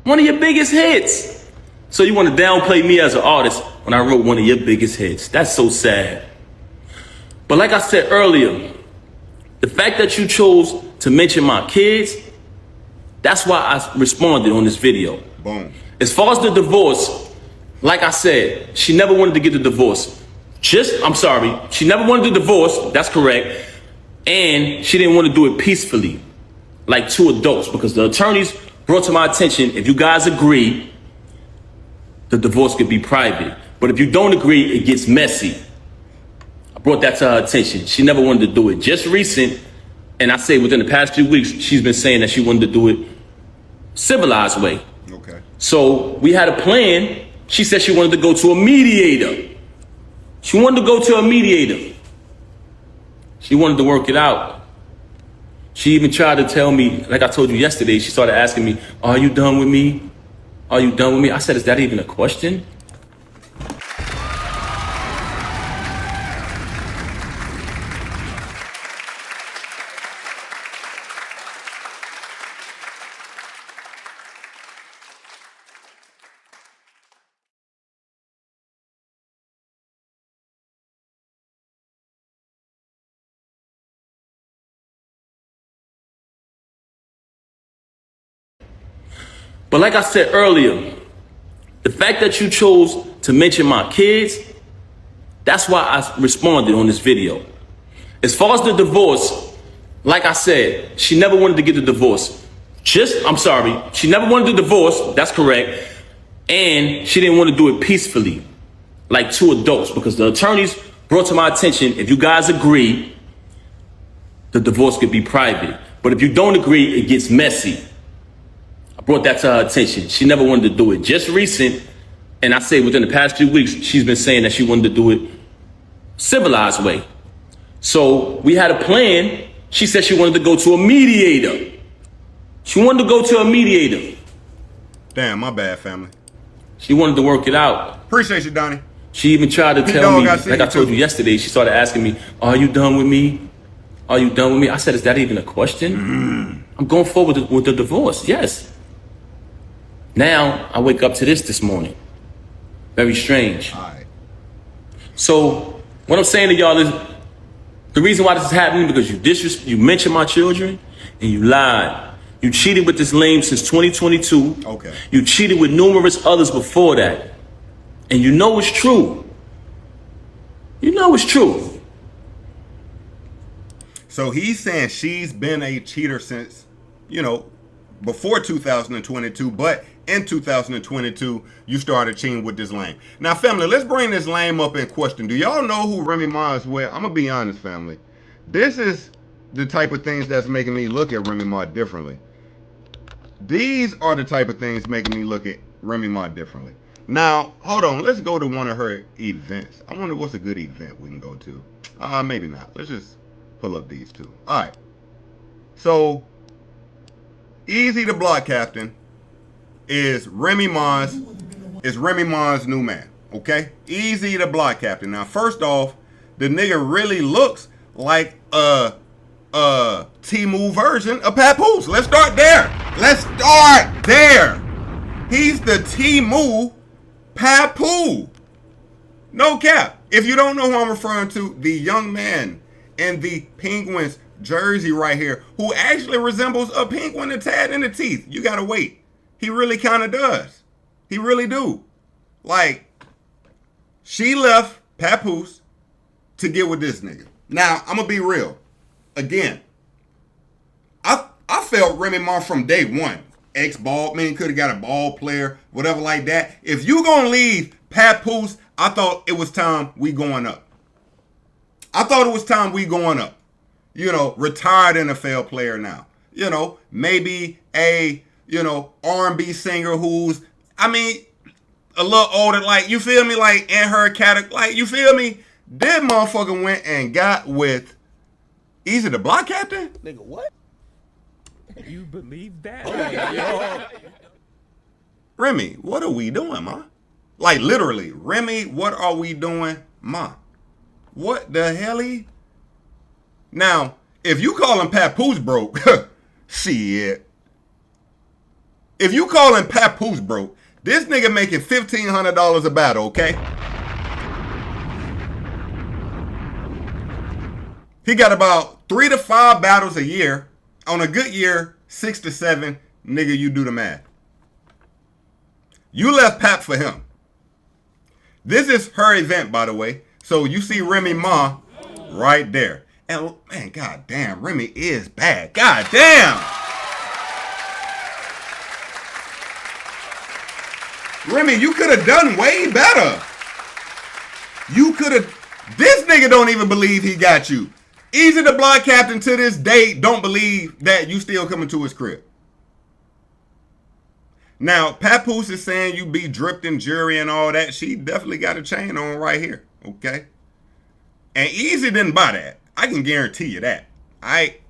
One of your biggest hits. So you want to downplay me as an artist when I wrote one of your biggest hits. That's so sad. But like I said earlier, the fact that you chose to mention my kids, that's why I responded on this video. Boom. As far as the divorce, like I said, she never wanted to get the divorce. She never wanted the divorce, that's correct. And she didn't want to do it peacefully, like two adults, because the attorneys brought to my attention, if you guys agree, the divorce could be private. But if you don't agree, it gets messy. I brought that to her attention. She never wanted to do it. Just recent, and I say within the past few weeks, she's been saying that she wanted to do it civilized way. Okay. So we had a plan. She said she wanted to go to a mediator. She wanted to go to a mediator. She wanted to work it out. She even tried to tell me, like I told you yesterday, she started asking me, are you done with me? Are you done with me? I said, is that even a question? But like I said earlier, the fact that you chose to mention my kids, that's why I responded on this video. As far as the divorce, like I said, she never wanted to get the divorce. She never wanted the divorce, that's correct. And she didn't want to do it peacefully, like two adults, because the attorneys brought to my attention, if you guys agree, the divorce could be private. But if you don't agree, it gets messy. I brought that to her attention. She never wanted to do it. Just recent, and I say within the past few weeks, she's been saying that she wanted to do it civilized way. So we had a plan. She said she wanted to go to a mediator. She wanted to go to a mediator. Damn, my bad, family. She wanted to work it out. Appreciate you, Donnie. She even tried to tell me, like I told you yesterday, she started asking me, are you done with me? Are you done with me? I said, is that even a question? I'm going forward with the divorce, yes. Now I wake up to this morning. Very strange. All right. So what I'm saying to y'all is, the reason why this is happening because you mentioned my children and you lied. You cheated with this lame since 2022. Okay. You cheated with numerous others before that. And you know it's true. You know it's true. So he's saying she's been a cheater since, you know, before 2022, but in 2022, you started cheating with this lame. Now, family, let's bring this lame up in question. Do y'all know who Remy Ma is with? I'm going to be honest, family. This is the type of things that's making me look at Remy Ma differently. These are the type of things making me look at Remy Ma differently. Now, hold on. Let's go to one of her events. I wonder what's a good event we can go to. Maybe not. Let's just pull up these two. All right. So, Easy the Block Captain is Remy Ma's new man. Okay? Easy the Block Captain. Now, first off, the nigga really looks like a T-Move version of Papoose. Let's start there. He's the T-Move Papoose. No cap. If you don't know who I'm referring to, the young man in the Penguins jersey right here, who actually resembles a penguin a tad in the teeth. You gotta wait. He really kind of does. He really do. Like, she left Papoose to get with this nigga. Now, I'm gonna be real. Again, I felt Remy Ma from day one. Ex-ball, man, could have got a ball player, whatever like that. If you gonna leave Papoose, I thought it was time we going up. You know, retired NFL player now. You know, maybe a, you know, R&B singer who's, I mean, a little older, like, you feel me? Like, in her category, like, you feel me? That motherfucker went and got with Easy the Block Captain? Nigga, what? You believe that? Remy, what are we doing, ma? Like, literally, Remy, what are we doing, ma? What the hell? Now, if you calling Papoose broke, shit. If you calling Papoose broke, this nigga making $1,500 a battle, okay? He got about 3 to 5 battles a year. On a good year, 6 to 7. Nigga, you do the math. You left Pap for him. This is her event, by the way. So you see Remy Ma right there. And man, goddamn, Remy is bad. Goddamn. Remy, you could have done way better. You could have. This nigga don't even believe he got you. Easy the Block Captain to this day don't believe that you still coming to his crib. Now, Papoose is saying you be dripped in jewelry and all that. She definitely got a chain on right here, okay? And Easy didn't buy that. I can guarantee you that. Alright?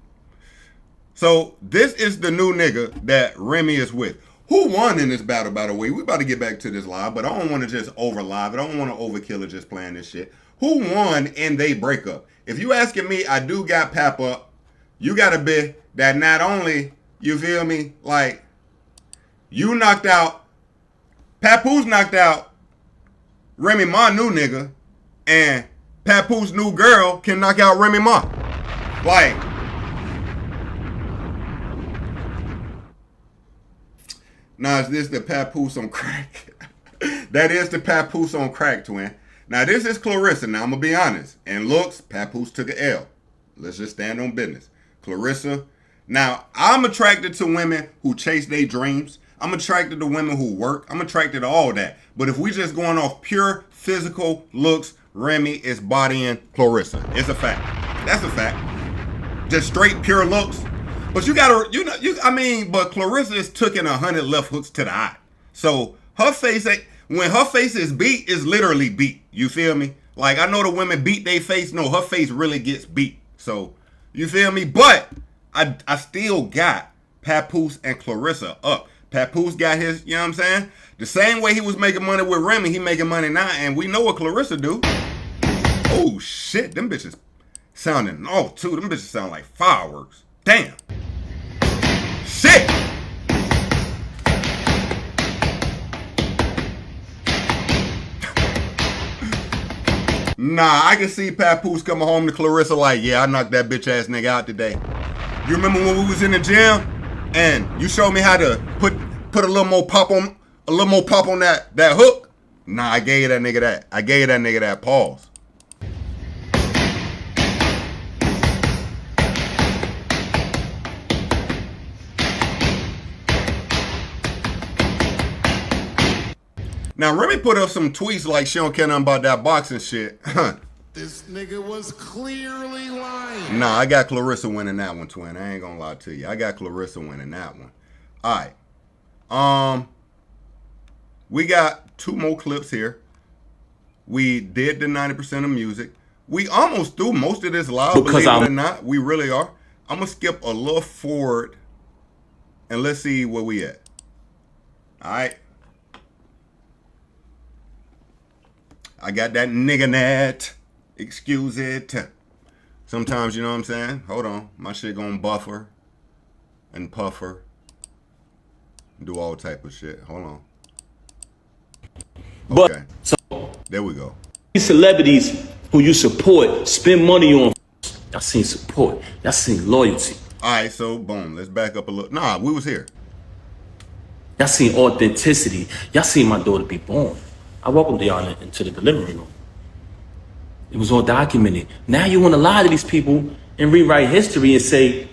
So, this is the new nigga that Remy is with. Who won in this battle, by the way? We about to get back to this live, but I don't want to just over live it. I don't want to overkill it just playing this shit. Who won in they breakup? If you asking me, I do got Pap up. You got a bit that not only, you feel me, like, you knocked out, Papoose knocked out Remy Ma new nigga, and Papoose new girl can knock out Remy Ma. Like, now is this the Papoose on crack? That is the Papoose on crack, twin. Now this is Clarissa. Now I'm gonna be honest. And looks, Papoose took an L. Let's just stand on business. Clarissa. Now I'm attracted to women who chase their dreams. I'm attracted to women who work. I'm attracted to all that. But if we just going off pure physical looks, Remy is bodying Clarissa. It's a fact. That's a fact. Just straight pure looks. But you gotta, but Clarissa is taking 100 left hooks to the eye. So her face, when her face is beat, is literally beat. You feel me? Like, I know the women beat their face. No, her face really gets beat. So, you feel me? But I still got Papoose and Clarissa up. Papoose got his, you know what I'm saying? The same way he was making money with Remy, he making money now. And we know what Clarissa do. Oh, shit. Them bitches sounding off, too. Them bitches sound like fireworks. Damn. Shit. Nah, I can see Papoose coming home to Clarissa like, yeah, I knocked that bitch ass nigga out today. You remember when we was in the gym and you showed me how to put a little more pop on that hook? Nah, I gave that nigga that. I gave that nigga that pause. Now, Remy put up some tweets like she don't care nothing about that boxing shit. This nigga was clearly lying. Nah, I got Clarissa winning that one, twin. I ain't gonna lie to you. I got Clarissa winning that one. All right. We got 2 more clips here. We did the 90% of music. We almost threw most of this live, believe it or not. We really are. I'm gonna skip a little forward and let's see where we at. All right. I got that nigga net. Excuse it. Sometimes, you know what I'm saying? Hold on. My shit gonna buffer and puffer. Do all type of shit. Hold on. Okay. So there we go. These celebrities who you support spend money on. Y'all seen support. Y'all seen loyalty. All right, so boom. Let's back up a little. Nah, we was here. Y'all seen authenticity. Y'all seen my daughter be born. I welcomed y'all into the delivery room. It was all documented. Now you want to lie to these people and rewrite history and say,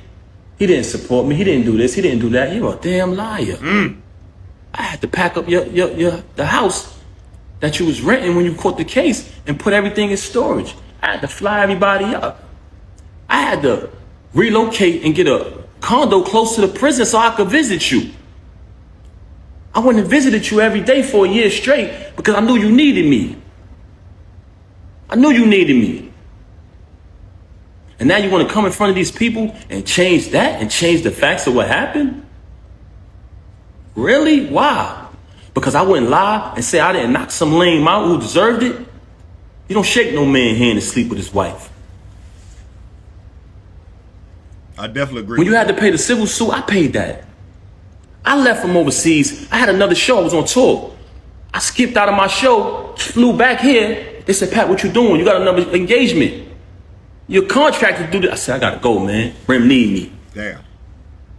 he didn't support me, he didn't do this, he didn't do that. You're a damn liar. I had to pack up the house that you was renting when you caught the case and put everything in storage. I had to fly everybody up. I had to relocate and get a condo close to the prison so I could visit you. I went and visited you every day for a year straight because I knew you needed me. I knew you needed me. And now you want to come in front of these people and change that and change the facts of what happened? Really? Why? Because I wouldn't lie and say I didn't knock some lame out who deserved it? You don't shake no man's hand and sleep with his wife. I definitely agree. When you had to pay the civil suit, I paid that. I left from overseas. I had another show. I was on tour. I skipped out of my show, flew back here. They said, Pat, what you doing? You got another engagement. You're contracted to do this. I said, I gotta go, man. Rem need me. Damn.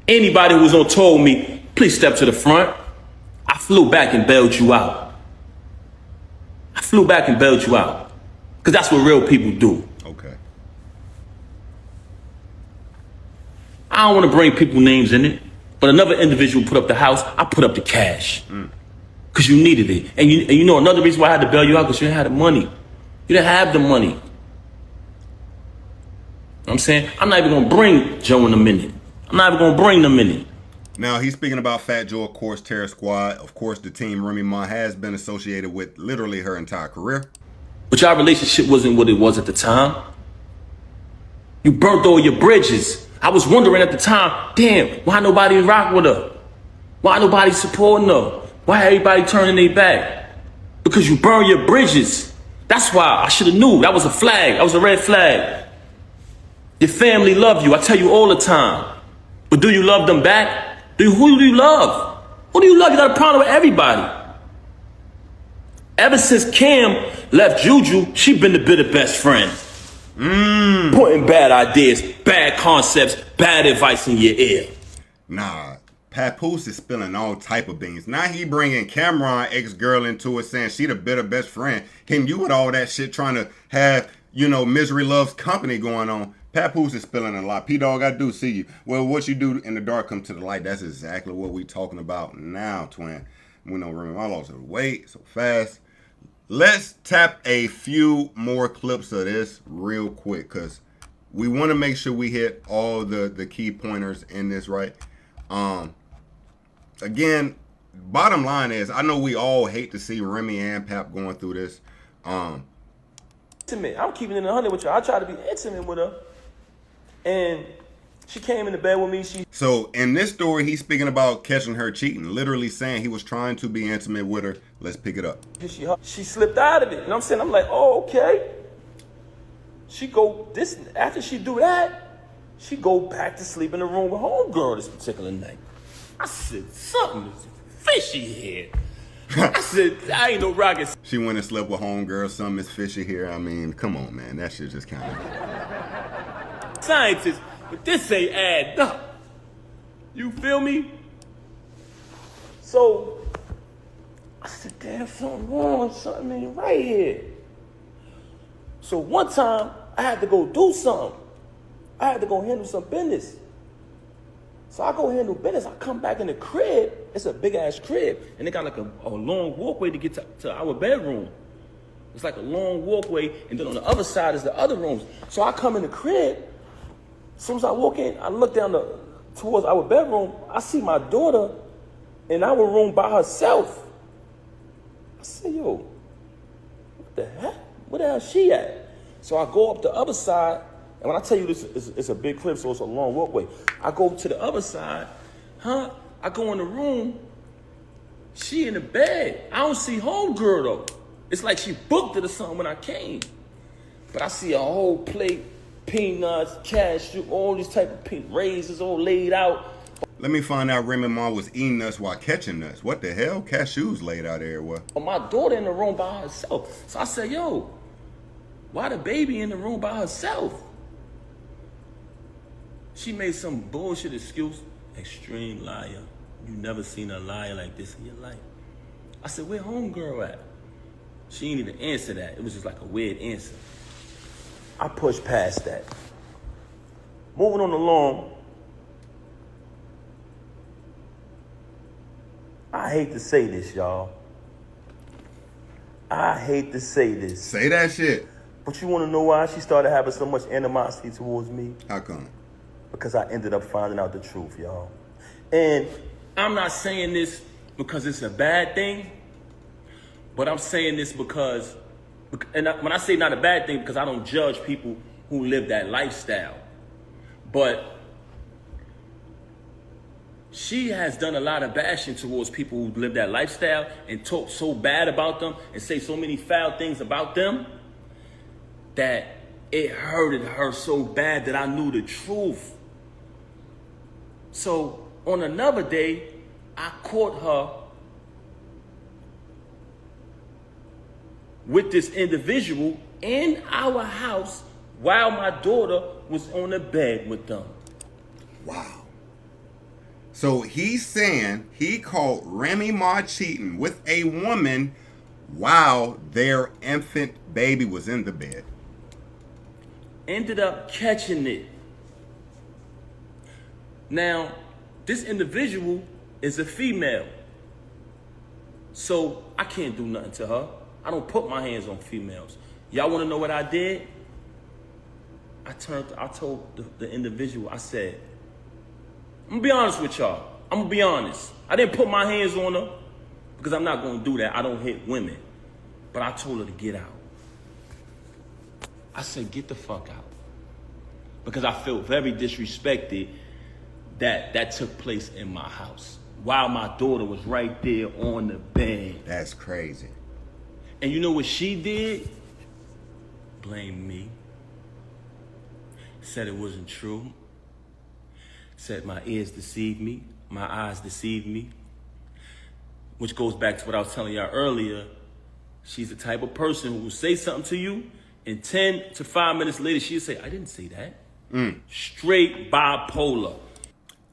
Anybody who was on tour with me, please step to the front. I flew back and bailed you out. I flew back and bailed you out. Because that's what real people do. Okay. I don't want to bring people names in it. But another individual put up the house, I put up the cash. Because you needed it. And you know another reason why I had to bail you out, because you didn't have the money. You didn't have the money. You know what I'm saying? I'm not even going to bring Joe in a minute. I'm not even going to bring them in it. Now, he's speaking about Fat Joe, of course, Terror Squad. Of course, the team Remy Ma has been associated with literally her entire career. But y'all relationship wasn't what it was at the time. You burnt all your bridges. I was wondering at the time, damn, why nobody rock with her? Why nobody supporting her? Why everybody turning their back? Because you burn your bridges. That's why I should have knew. That was a flag. That was a red flag. Your family love you. I tell you all the time. But do you love them back? Who do you love? Who do you love? You got a problem with everybody. Ever since Cam left Juju, she been the bitter best friend. Putting bad ideas, bad concepts, bad advice in your ear. Nah, Papoose is spilling all type of beans. Now he bringing Cameron ex-girl into it, saying she the bitter best friend. Can you with all that shit trying to have, you know, misery loves company going on? Papoose is spilling a lot. P-Dog, I do see you. Well, what you do in the dark come to the light. That's exactly what we talking about now, twin. We don't remember. I lost the weight so fast. Let's tap a few more clips of this real quick because we want to make sure we hit all the key pointers in this, right? Again, bottom line is, I know we all hate to see Remy and Pap going through this. Intimate. I'm keeping it 100 with you. I try to be intimate with her. And she came into bed with me. So in this story, he's speaking about catching her cheating, literally saying he was trying to be intimate with her. Let's pick it up. She slipped out of it. You know what I'm saying? I'm like, oh, okay. She go this after she do that, she go back to sleep in the room with homegirl this particular night. I said, something is fishy here. I said, I ain't no rocket She went and slept with homegirl, something is fishy here. I mean, come on, man. That shit just kind of... scientist, but this ain't add up. You feel me? So, I said, damn, something wrong, something ain't right here. So one time, I had to go do something. I had to go handle some business. So I go handle business. I come back in the crib. It's a big ass crib. And they got like a long walkway to get to our bedroom. It's like a long walkway. And then on the other side is the other rooms. So I come in the crib. As soon as I walk in, I look down towards our bedroom. I see my daughter in our room by herself. I said, yo, what the heck? Where the hell is she at? So I go up the other side. And when I tell you this, it's a big crib, so it's a long walkway. I go to the other side, I go in the room. She in the bed. I don't see homegirl though. It's like she booked it or something when I came. But I see a whole plate, peanuts, cashew, all these type of raisins all laid out. Let me find out Remy Ma was eating nuts while catching nuts. What the hell? Cashews laid out everywhere. My daughter in the room by herself. So I said, yo, why the baby in the room by herself? She made some bullshit excuse. Extreme liar. You never seen a liar like this in your life. I said, where homegirl at? She didn't even answer that. It was just like a weird answer. I pushed past that. Moving on along. I hate to say this, y'all. I hate to say this. Say that shit. But you want to know why she started having so much animosity towards me? How come? Because I ended up finding out the truth, y'all. And I'm not saying this because it's a bad thing, but I'm saying this because, and when I say not a bad thing, because I don't judge people who live that lifestyle. But she has done a lot of bashing towards people who live that lifestyle and talk so bad about them and say so many foul things about them that it hurted her so bad that I knew the truth. So on another day, I caught her with this individual in our house while my daughter was on the bed with them. Wow. So he's saying he caught Remy Ma cheating with a woman while their infant baby was in the bed. Ended up catching it. Now, this individual is a female. So I can't do nothing to her. I don't put my hands on females. Y'all want to know what I did? I told the individual, I said, I'm gonna be honest with y'all. I'm gonna be honest. I didn't put my hands on her because I'm not gonna do that. I don't hit women. But I told her to get out. I said, get the fuck out. Because I felt very disrespected that took place in my house while my daughter was right there on the bed. That's crazy. And you know what she did? Blame me. Said it wasn't true. Said my ears deceived me. My eyes deceived me. Which goes back to what I was telling y'all earlier. She's the type of person who will say something to you and 10 to 5 minutes later she'll say, I didn't say that. Straight bipolar.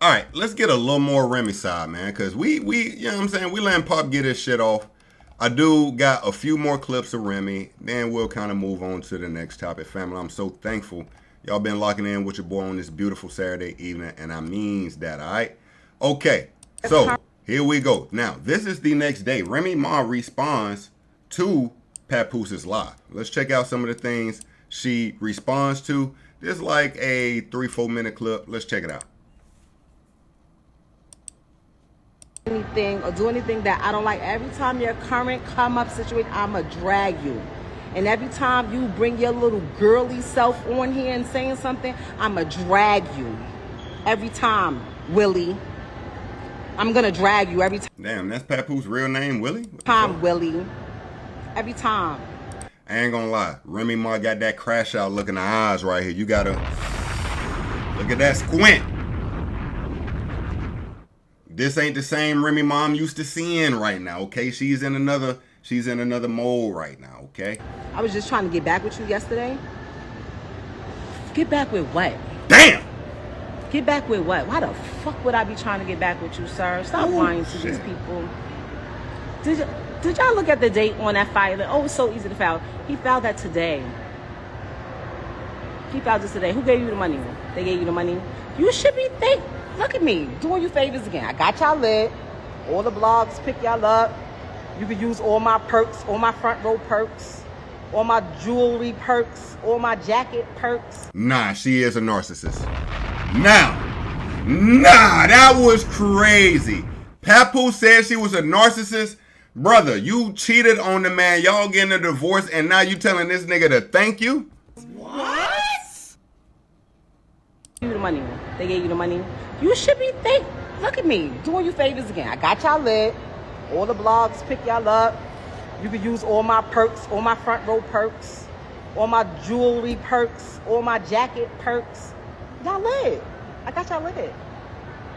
All right, let's get a little more Remy side, man, because we you know what I'm saying, we letting Pop get his shit off. I do got a few more clips of Remy, then we'll kind of move on to the next topic. Family, I'm so thankful y'all been locking in with your boy on this beautiful Saturday evening, and I means that, all right? Okay, so here we go. Now, this is the next day. Remy Ma responds to Papoose's live. Let's check out some of the things she responds to. This is like a 3-4 minute clip. Let's check it out. Anything or do anything that I don't like. Every time your current come up situation, I'ma drag you. And every time you bring your little girly self on here and saying something, I'ma drag you. Every time, Willie. I'm gonna drag you every time. Damn, that's Papoose's real name, Willie? Willie. Every time. I ain't gonna lie. Remy Ma got that crash out look in the eyes right here. You gotta look at that squint. This ain't the same Remy Ma I'm used to seeing right now, okay? She's in another mode right now, okay? I was just trying to get back with you yesterday. Get back with what? Damn! Get back with what? Why the fuck would I be trying to get back with you, sir? Stop lying to these people. Did y'all look at the date on that filing? Oh, it's so easy to file. He filed that today. He filed this today. Who gave you the money? They gave you the money. You should be look at me, doing you favors again. I got y'all lit. All the blogs pick y'all up. You can use all my perks, all my front row perks, all my jewelry perks, all my jacket perks. Nah, she is a narcissist. Nah, that was crazy. Papoose said she was a narcissist. Brother, you cheated on the man. Y'all getting a divorce, and now you telling this nigga to thank you? What? You the money. They gave you the money. You should be look at me, doing you favors again. I got y'all lit. All the blogs pick y'all up. You can use all my perks, all my front row perks, all my jewelry perks, all my jacket perks. Y'all lit. I got y'all lit.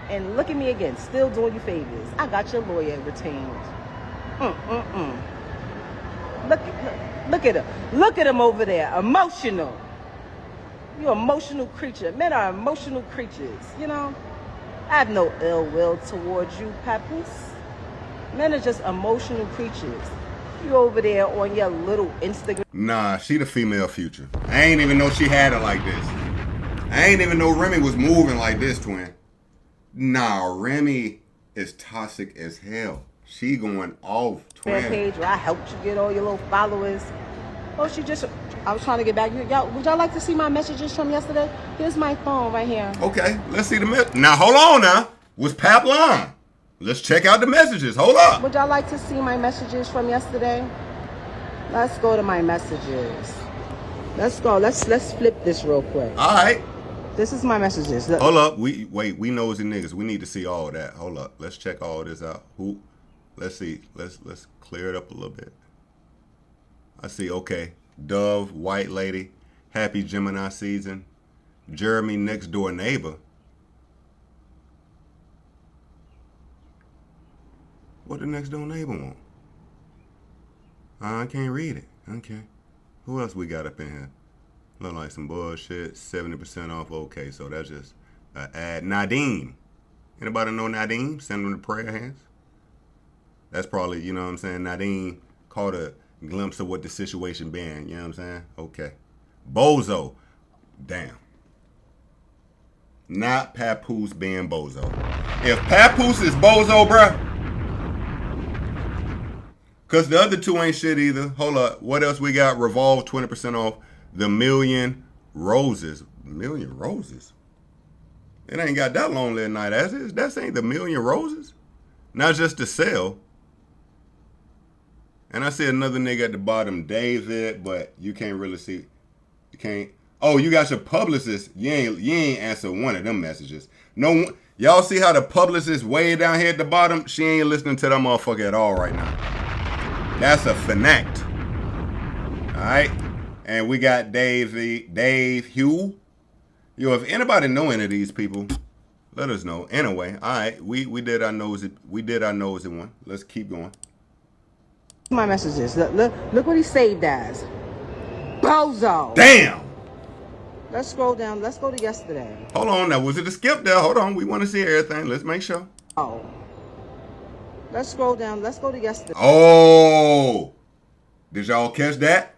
And look at me again, still doing you favors. I got your lawyer retained. Look at him. Look at him over there. Emotional. You're an emotional creature. Men are emotional creatures, you know? I have no ill will towards you, Papoose. Men are just emotional creatures. You over there on your little Instagram. Nah, she the female future. I ain't even know she had it like this. I ain't even know Remy was moving like this, twin. Nah, Remy is toxic as hell. She going off, twin. Page where I helped you get all your little followers. Oh, I was trying to get back. Y'all, would y'all like to see my messages from yesterday? Here's my phone right here. Okay, let's see the message. Now, hold on now. Was Pap lying? Let's check out the messages. Hold up. Would y'all like to see my messages from yesterday? Let's go to my messages. Let's go. Let's flip this real quick. All right. This is my messages. Look. Hold up. We nosy niggas. We need to see all that. Hold up. Let's check all this out. Let's see. Let's clear it up a little bit. I see. Okay. Dove, White Lady, Happy Gemini Season, Jeremy Next Door Neighbor. What the next door neighbor want? I can't read it. Okay. Who else we got up in here? Look like some bullshit. 70% off. Okay, so that's just an ad. Nadeem. Anybody know Nadeem? Send them the prayer hands. That's probably, you know what I'm saying? Nadeem caught a glimpse of what the situation been. You know what I'm saying? Okay. Bozo. Damn. Not Papoose being Bozo. If Papoose is Bozo, bruh. Because the other two ain't shit either. Hold up. What else we got? Revolve 20% off. The Million Roses. Million Roses? It ain't got that long that night, as it? That ain't the Million Roses? Not just to sell. And I see another nigga at the bottom, David, but you can't really see. You can't. Oh, you got your publicist. You ain't answer one of them messages. No, y'all see how the publicist way down here at the bottom? She ain't listening to that motherfucker at all right now. That's a fanact. All right. And we got Dave Hugh. Yo, if anybody know any of these people, let us know. Anyway, all right. We did our nosy one. Let's keep going. My messages. Look what he saved as. Bozo. Damn. Let's scroll down. Let's go to yesterday. Hold on. Now, was it a skip there? Hold on. We want to see everything. Let's make sure. Oh. Let's scroll down. Let's go to yesterday. Oh. Did y'all catch that?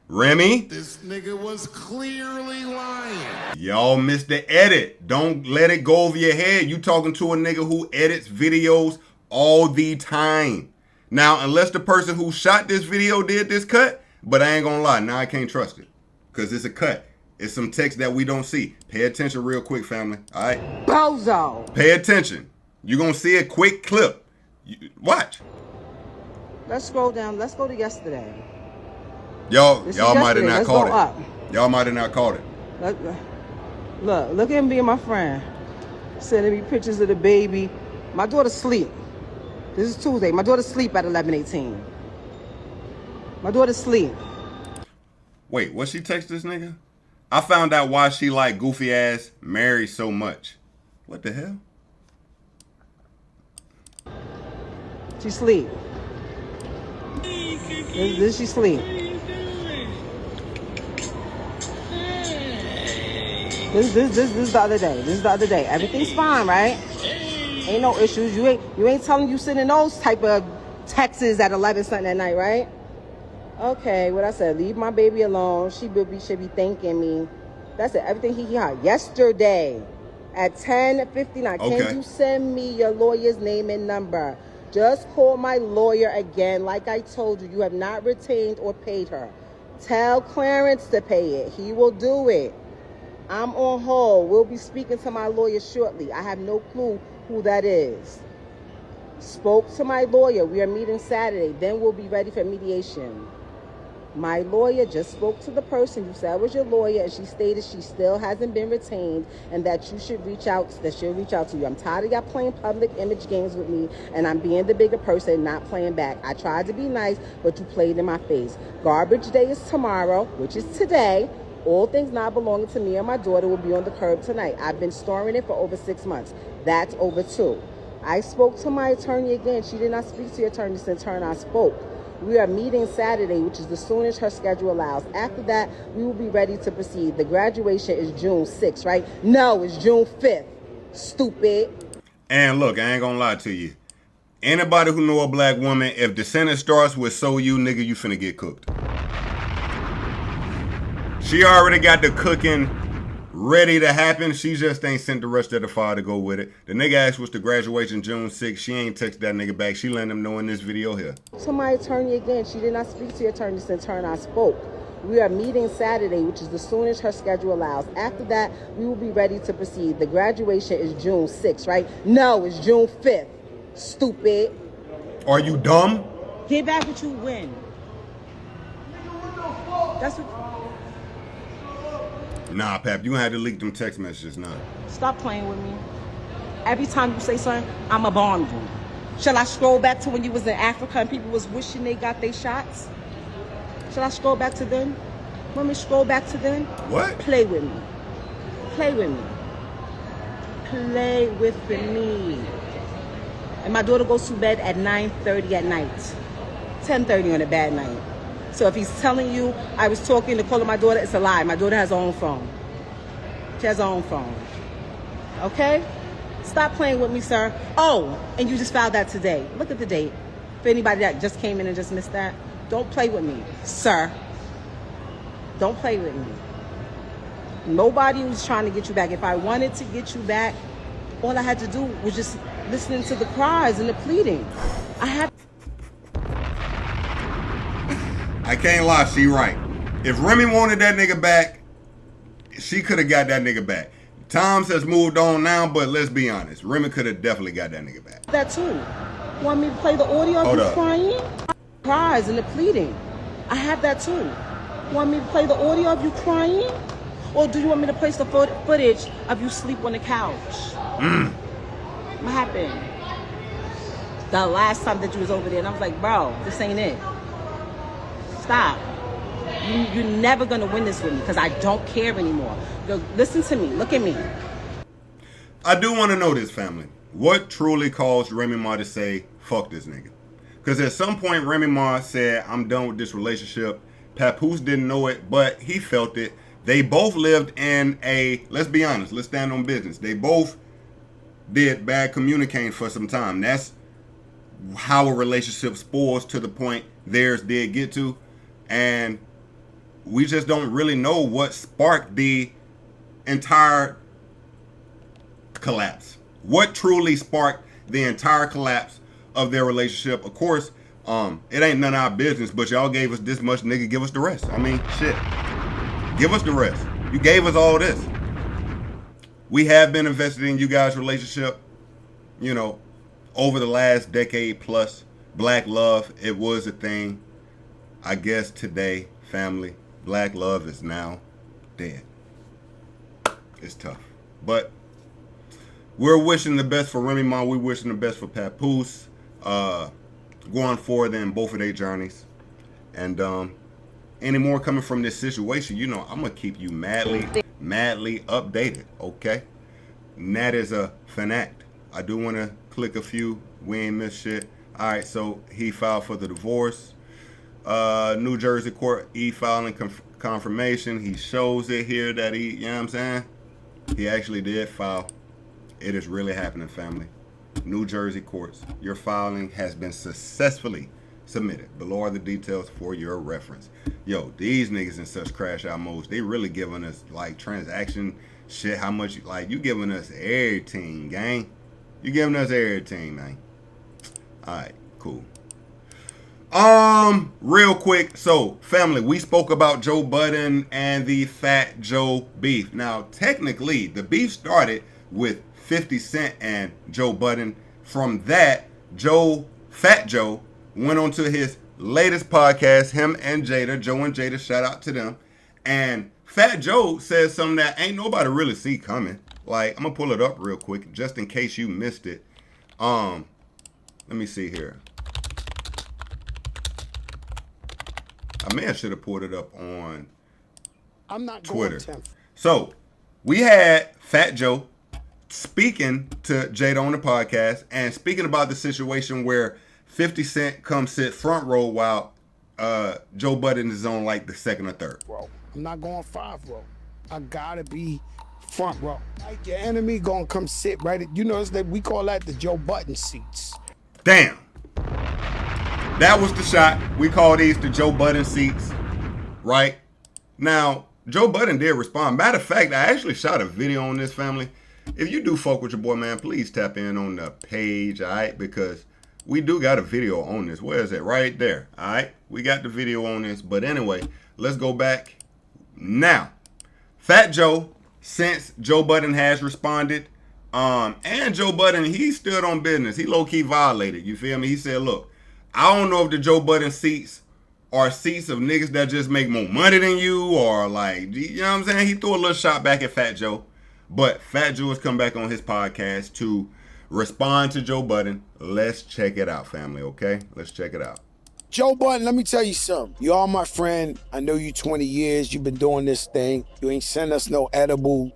Remy? This nigga was clearly lying. Y'all missed the edit. Don't let it go over your head. You talking to a nigga who edits videos all the time. Now, unless the person who shot this video did this cut, but I ain't gonna lie, now I can't trust it. Because it's a cut. It's some text that we don't see. Pay attention real quick, family. All right? Bozo. Pay attention. You're gonna see a quick clip. Watch. Let's scroll down. Let's go to yesterday. Y'all might have not caught it. Up. Y'all might have not caught it. Look at him being my friend. Sending me pictures of the baby. My daughter's asleep. This is Tuesday. My daughter's asleep at 11:18. My daughter's asleep. Wait, what she text this nigga? I found out why she like goofy ass Mary so much. What the hell? She sleep. This she sleep. This is the other day. This is the other day. Everything's fine, right? Ain't no issues. You ain't telling you sending those type of texts at 11 something at night, right? Okay, what I said, leave my baby alone. She should be thanking me. That's it. Everything he had yesterday at 10:59. Okay. Can you send me your lawyer's name and number? Just call my lawyer again. Like I told you, you have not retained or paid her. Tell Clarence to pay it. He will do it. I'm on hold. We'll be speaking to my lawyer shortly. I have no clue who that is. Spoke to my lawyer. We are meeting Saturday. Then we'll be ready for mediation. My lawyer just spoke to the person you said was your lawyer, and she stated she still hasn't been retained and that you should reach out, that she'll reach out to you. I'm tired of y'all playing public image games with me, and I'm being the bigger person, not playing back. I tried to be nice, but you played in my face. Garbage day is tomorrow, which is today. All things not belonging to me and my daughter will be on the curb tonight. I've been storing it for over 6 months. That's over 2. I spoke to my attorney again. She did not speak to your attorney since her and I spoke. We are meeting Saturday, which is the soonest her schedule allows. After that, we will be ready to proceed. The graduation is June 6th, right? No, it's June 5th. Stupid. And look, I ain't gonna lie to you. Anybody who know a black woman, if the sentence starts with "so you, nigga," you finna get cooked. She already got the cooking ready to happen. She just ain't sent the rest of the file to go with it. The nigga asked what's the graduation June 6th. She ain't text that nigga back. She letting him know in this video here. To my attorney again. She did not speak to your attorney since her and I spoke. We are meeting Saturday, which is the soonest her schedule allows. After that, we will be ready to proceed. The graduation is June 6th, right? No, it's June 5th. Stupid. Are you dumb? Get back what you win. That's what... Nah, Pap, you gonna have to leak them text messages now. Stop playing with me. Every time you say something, I'ma bomb you. Shall I scroll back to when you was in Africa and people was wishing they got their shots? Shall I scroll back to then? Want me to scroll back to then? What? Play with me. Play with me. Play with me. And my daughter goes to bed at 9:30 at night. 10:30 on a bad night. So if he's telling you I was talking to calling my daughter, it's a lie. My daughter has her own phone. She has her own phone. Okay? Stop playing with me, sir. Oh, and you just filed that today. Look at the date. For anybody that just came in and just missed that, don't play with me, sir. Don't play with me. Nobody was trying to get you back. If I wanted to get you back, all I had to do was just listening to the cries and the pleading. I can't lie, she right. If Remy wanted that nigga back, she could have got that nigga back. Times has moved on now, but let's be honest. Remy could have definitely got that nigga back. That too. Want me to play the audio of you crying? Cries and the pleading. I have that too. Want me to play the audio of you crying? Or do you want me to place the footage of you sleep on the couch? What happened? The last time that you was over there, and I was like, bro, this ain't it. Stop. You're never going to win this with me because I don't care anymore. Go, listen to me. Look at me. I do want to know this, family. What truly caused Remy Ma to say, fuck this nigga? Because at some point, Remy Ma said, I'm done with this relationship. Papoose didn't know it, but he felt it. They both lived in a, let's be honest, let's stand on business. They both did bad communicating for some time. That's how a relationship spoils to the point theirs did get to. And we just don't really know what sparked the entire collapse. What truly sparked the entire collapse of their relationship. Of course, it ain't none of our business, but y'all gave us this much, nigga, give us the rest. I mean, shit. Give us the rest. You gave us all this. We have been invested in you guys' relationship, you know, over the last decade plus. Black love, it was a thing. I guess today, family, black love is now dead. It's tough. But we're wishing the best for Remy Ma. We're wishing the best for Papoose. Going forward in both of their journeys. And any more coming from this situation, you know, I'm going to keep you madly updated, okay? And that is a fanact. I do want to click a few. We ain't missed shit. All right, so he filed for the divorce. New Jersey court e-filing confirmation. He shows it here that he, you know what I'm saying? He actually did file. It is really happening, family. New Jersey courts, your filing has been successfully submitted. Below are the details for your reference. Yo, these niggas in such crash out modes, they really giving us like transaction shit. How much, like, you giving us everything, gang. You giving us everything, man. All right, cool. Real quick. So, family, we spoke about Joe Budden and the Fat Joe beef. Now, technically, the beef started with 50 Cent and Joe Budden. From that, Fat Joe, went on to his latest podcast, him and Jada. Joe and Jada, shout out to them. And Fat Joe says something that ain't nobody really see coming. Like, I'm gonna pull it up real quick, just in case you missed it. Let me see here. I may have should have pulled it up on Twitter. So, we had Fat Joe speaking to Jada on the podcast and speaking about the situation where 50 Cent comes sit front row while Joe Budden is on like the second or third. Bro, I'm not going 5 row. I gotta be front row. Like your enemy gonna come sit right at, you know, we call that the Joe Budden seats. Damn. That was the shot. We call these the Joe Budden seats, right? Now, Joe Budden did respond. Matter of fact, I actually shot a video on this, family. If you do fuck with your boy, man, please tap in on the page, all right? Because we do got a video on this. Where is it? Right there, all right? We got the video on this. But anyway, let's go back. Now, Fat Joe, since Joe Budden has responded, and Joe Budden, he stood on business. He low-key violated, you feel me? He said, look, I don't know if the Joe Budden seats are seats of niggas that just make more money than you, or like, you know what I'm saying? He threw a little shot back at Fat Joe. But Fat Joe has come back on his podcast to respond to Joe Budden. Let's check it out, family, okay? Let's check it out. Joe Budden, let me tell you something. You are my friend. I know you 20 years. You've been doing this thing. You ain't sent us no edible.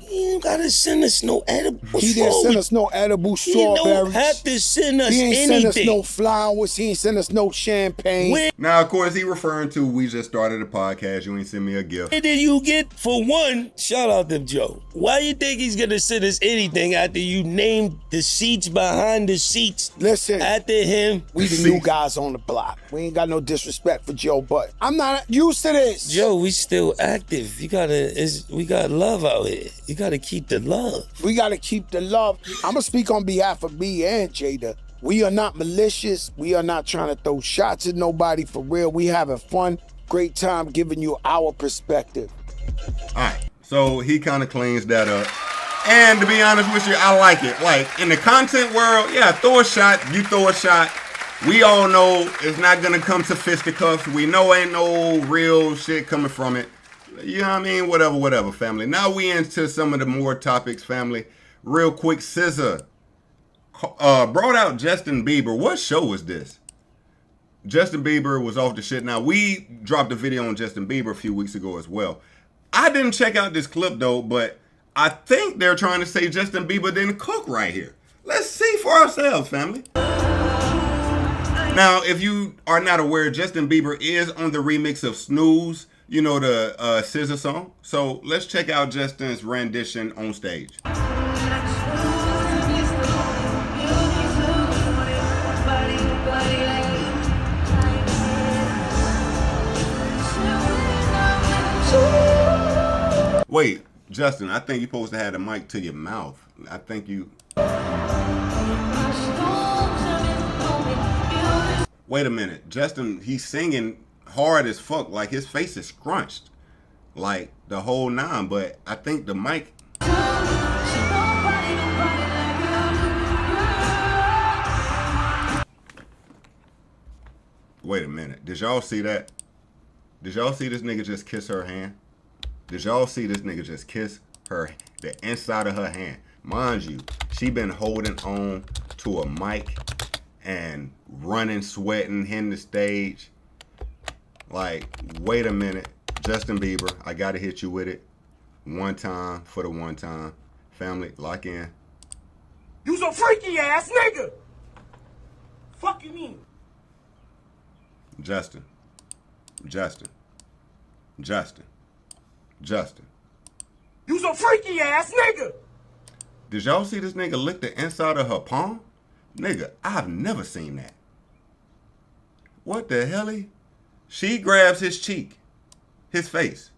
He ain't gotta send us no edible. He didn't send us no edible strawberries. He don't have to send us anything. He ain't send us no flowers. He ain't send us no champagne. Now, of course, he referring to we just started a podcast. You ain't send me a gift. And then you get, for one, shout out to Joe. Why you think he's gonna send us anything after you named the seats behind the seats? Listen, after him, we the new guys on the block. We ain't got no disrespect for Joe Budden. I'm not used to this. Joe, we still active. We got love out here. You gotta keep the love. We gotta keep the love. I'm gonna speak on behalf of me and Jada. We are not malicious. We are not trying to throw shots at nobody, for real. We having fun, great time giving you our perspective. All right, so he kind of cleans that up. And to be honest with you, I like it. Like, in the content world, yeah, throw a shot, you throw a shot. We all know it's not gonna come to fisticuffs. We know ain't no real shit coming from it. You know what I mean? Whatever, family. Now we into some of the more topics, family. Real quick, SZA brought out Justin Bieber. What show was this? Justin Bieber was off the shit. Now, we dropped a video on Justin Bieber a few weeks ago as well. I didn't check out this clip, though, but I think they're trying to say Justin Bieber didn't cook right here. Let's see for ourselves, family. Now, if you are not aware, Justin Bieber is on the remix of Snooze, you know, the SZA song. So let's check out Justin's rendition on stage. Wait, Justin, I think you're supposed to have the mic to your mouth. I think you... Wait a minute. Justin, he's singing hard as fuck. Like, his face is scrunched. Like, the whole nine. But I think the mic... Wait a minute. Did y'all see that? Did y'all see this nigga just kiss her hand? Did y'all see this nigga just kiss her, the inside of her hand? Mind you, she been holding on to a mic and running, sweating, hitting the stage. Like, wait a minute. Justin Bieber, I gotta hit you with it. One time for the one time. Family, lock in. You's a freaky ass nigga. Fuck you mean? Justin. You's a freaky ass nigga. Did y'all see this nigga lick the inside of her palm? Nigga, I've never seen that. What the hell? She grabs his cheek, his face.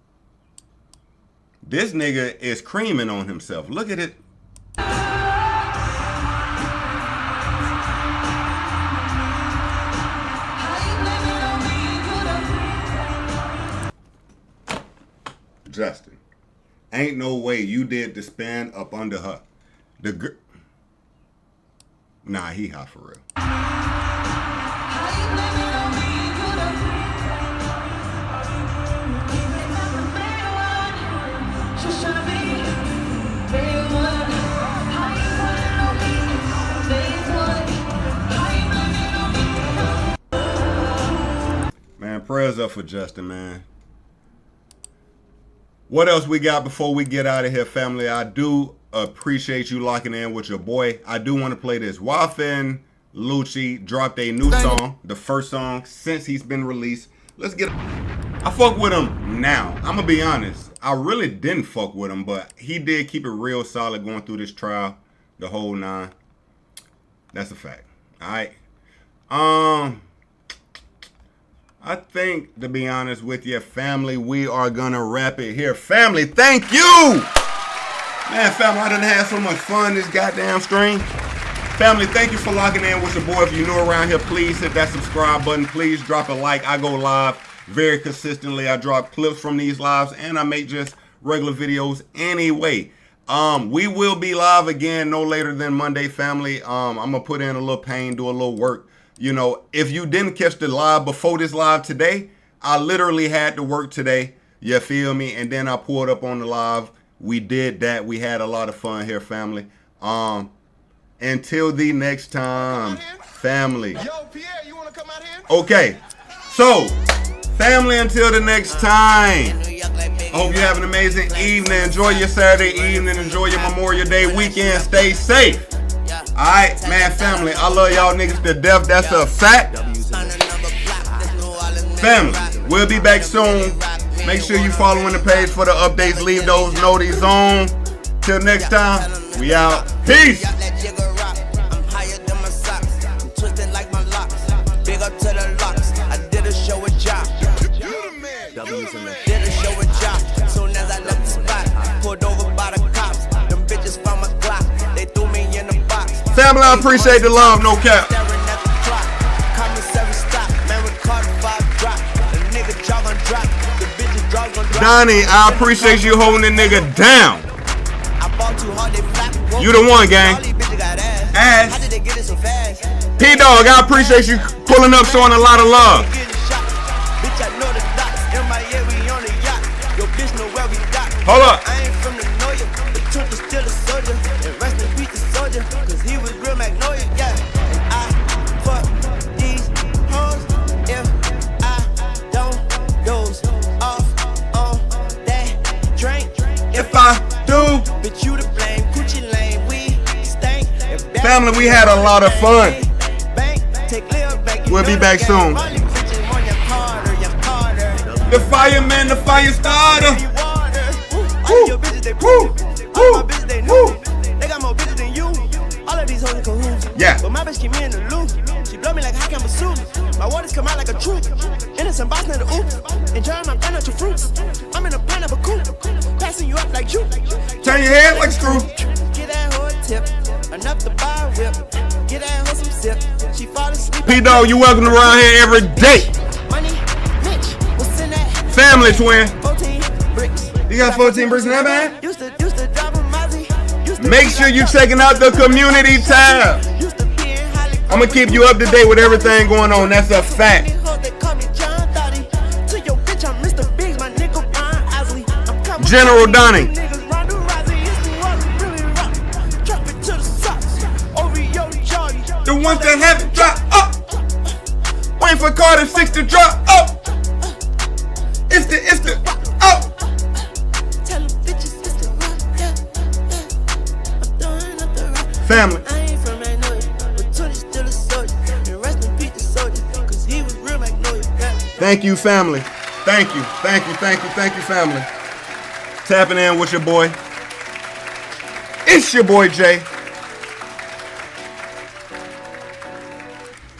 This nigga is creaming on himself. Look at it. Justin, ain't no way you did the span up under her. Nah, he hot for real. Man, prayers up for Justin, man. What else we got before we get out of here, family? I do appreciate you locking in with your boy. I do want to play this. Wafin Lucci dropped a new song, the first song since he's been released. Let's get it. I fuck with him now. I'm going to be honest. I really didn't fuck with him, but he did keep it real solid going through this trial, the whole 9. That's a fact. All right. I think, to be honest with you, family, we are going to wrap it here. Family, thank you! Man, family, I done had so much fun this goddamn stream. Family, thank you for locking in with your boy. If you're new around here, please hit that subscribe button. Please drop a like. I go live very consistently. I drop clips from these lives, and I make just regular videos anyway. We will be live again no later than Monday, family. I'm going to put in a little pain, do a little work. You know, if you didn't catch the live before this live today, I literally had to work today. You feel me? And then I pulled up on the live. We did that. We had a lot of fun here, family. Until the next time, family. Yo, Pierre, you want to come out here? Okay. So, family, until the next time. I hope you have an amazing evening. Enjoy your Saturday evening. Enjoy your Memorial Day weekend. Stay safe. Alright, man, family, I love y'all niggas to death. That's a fact. Family, we'll be back soon. Make sure you following the page for the updates. Leave those noties on. Till next time, we out. Peace. W's in the did a show with job. Soon as I left the spot, pulled over by the cops. Them bitches found my Glock. They threw me in the box. Family, I appreciate the love, no cap. Donnie, I appreciate you holding the nigga down. You the one, gang. Ass. P-Dog, I appreciate you pulling up, showing a lot of love. Hold up. I ain't from the Noya, but Trump is still a soldier. And rest in peace the soldier, cause he was real Magnolia, yeah. And I fuck these hoes if I don't doze off on that drink. If I do, bitch, you to blame, Gucci lane, we stank. Family, we had a lot of fun. We'll be back soon. The fireman, the fire starter. All your bitches, they prove it. All my bitches, they know it. They got more bitches than you. All of these hoes in cahoots. Yeah. But my bitch keep me in the loop. She blow me like I can suit. My waters come out like a troop. Innocent boss near the oops. Enjoying my pineapple fruits. I'm in a pineapple coupe. Passing you up like you. Turn your head like a screw. Get that hoe a tip. Enough to buy a whip. Get that hoe some sip. She fall asleep. P-Dog, you welcome around here every day. Money, bitch, what's in that? Family, twin. 14 bricks. You got 14 bricks in that bag? Make sure you're checking out the community tab. I'm going to keep you up to date with everything going on. That's a fact. General Donnie. The ones that haven't dropped up. Waiting for Carter 6 to drop up. It's the up. Family. Thank you, family. Thank you, family. Tapping in with your boy. It's your boy Jay.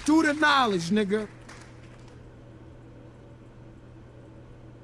Do the knowledge, nigga.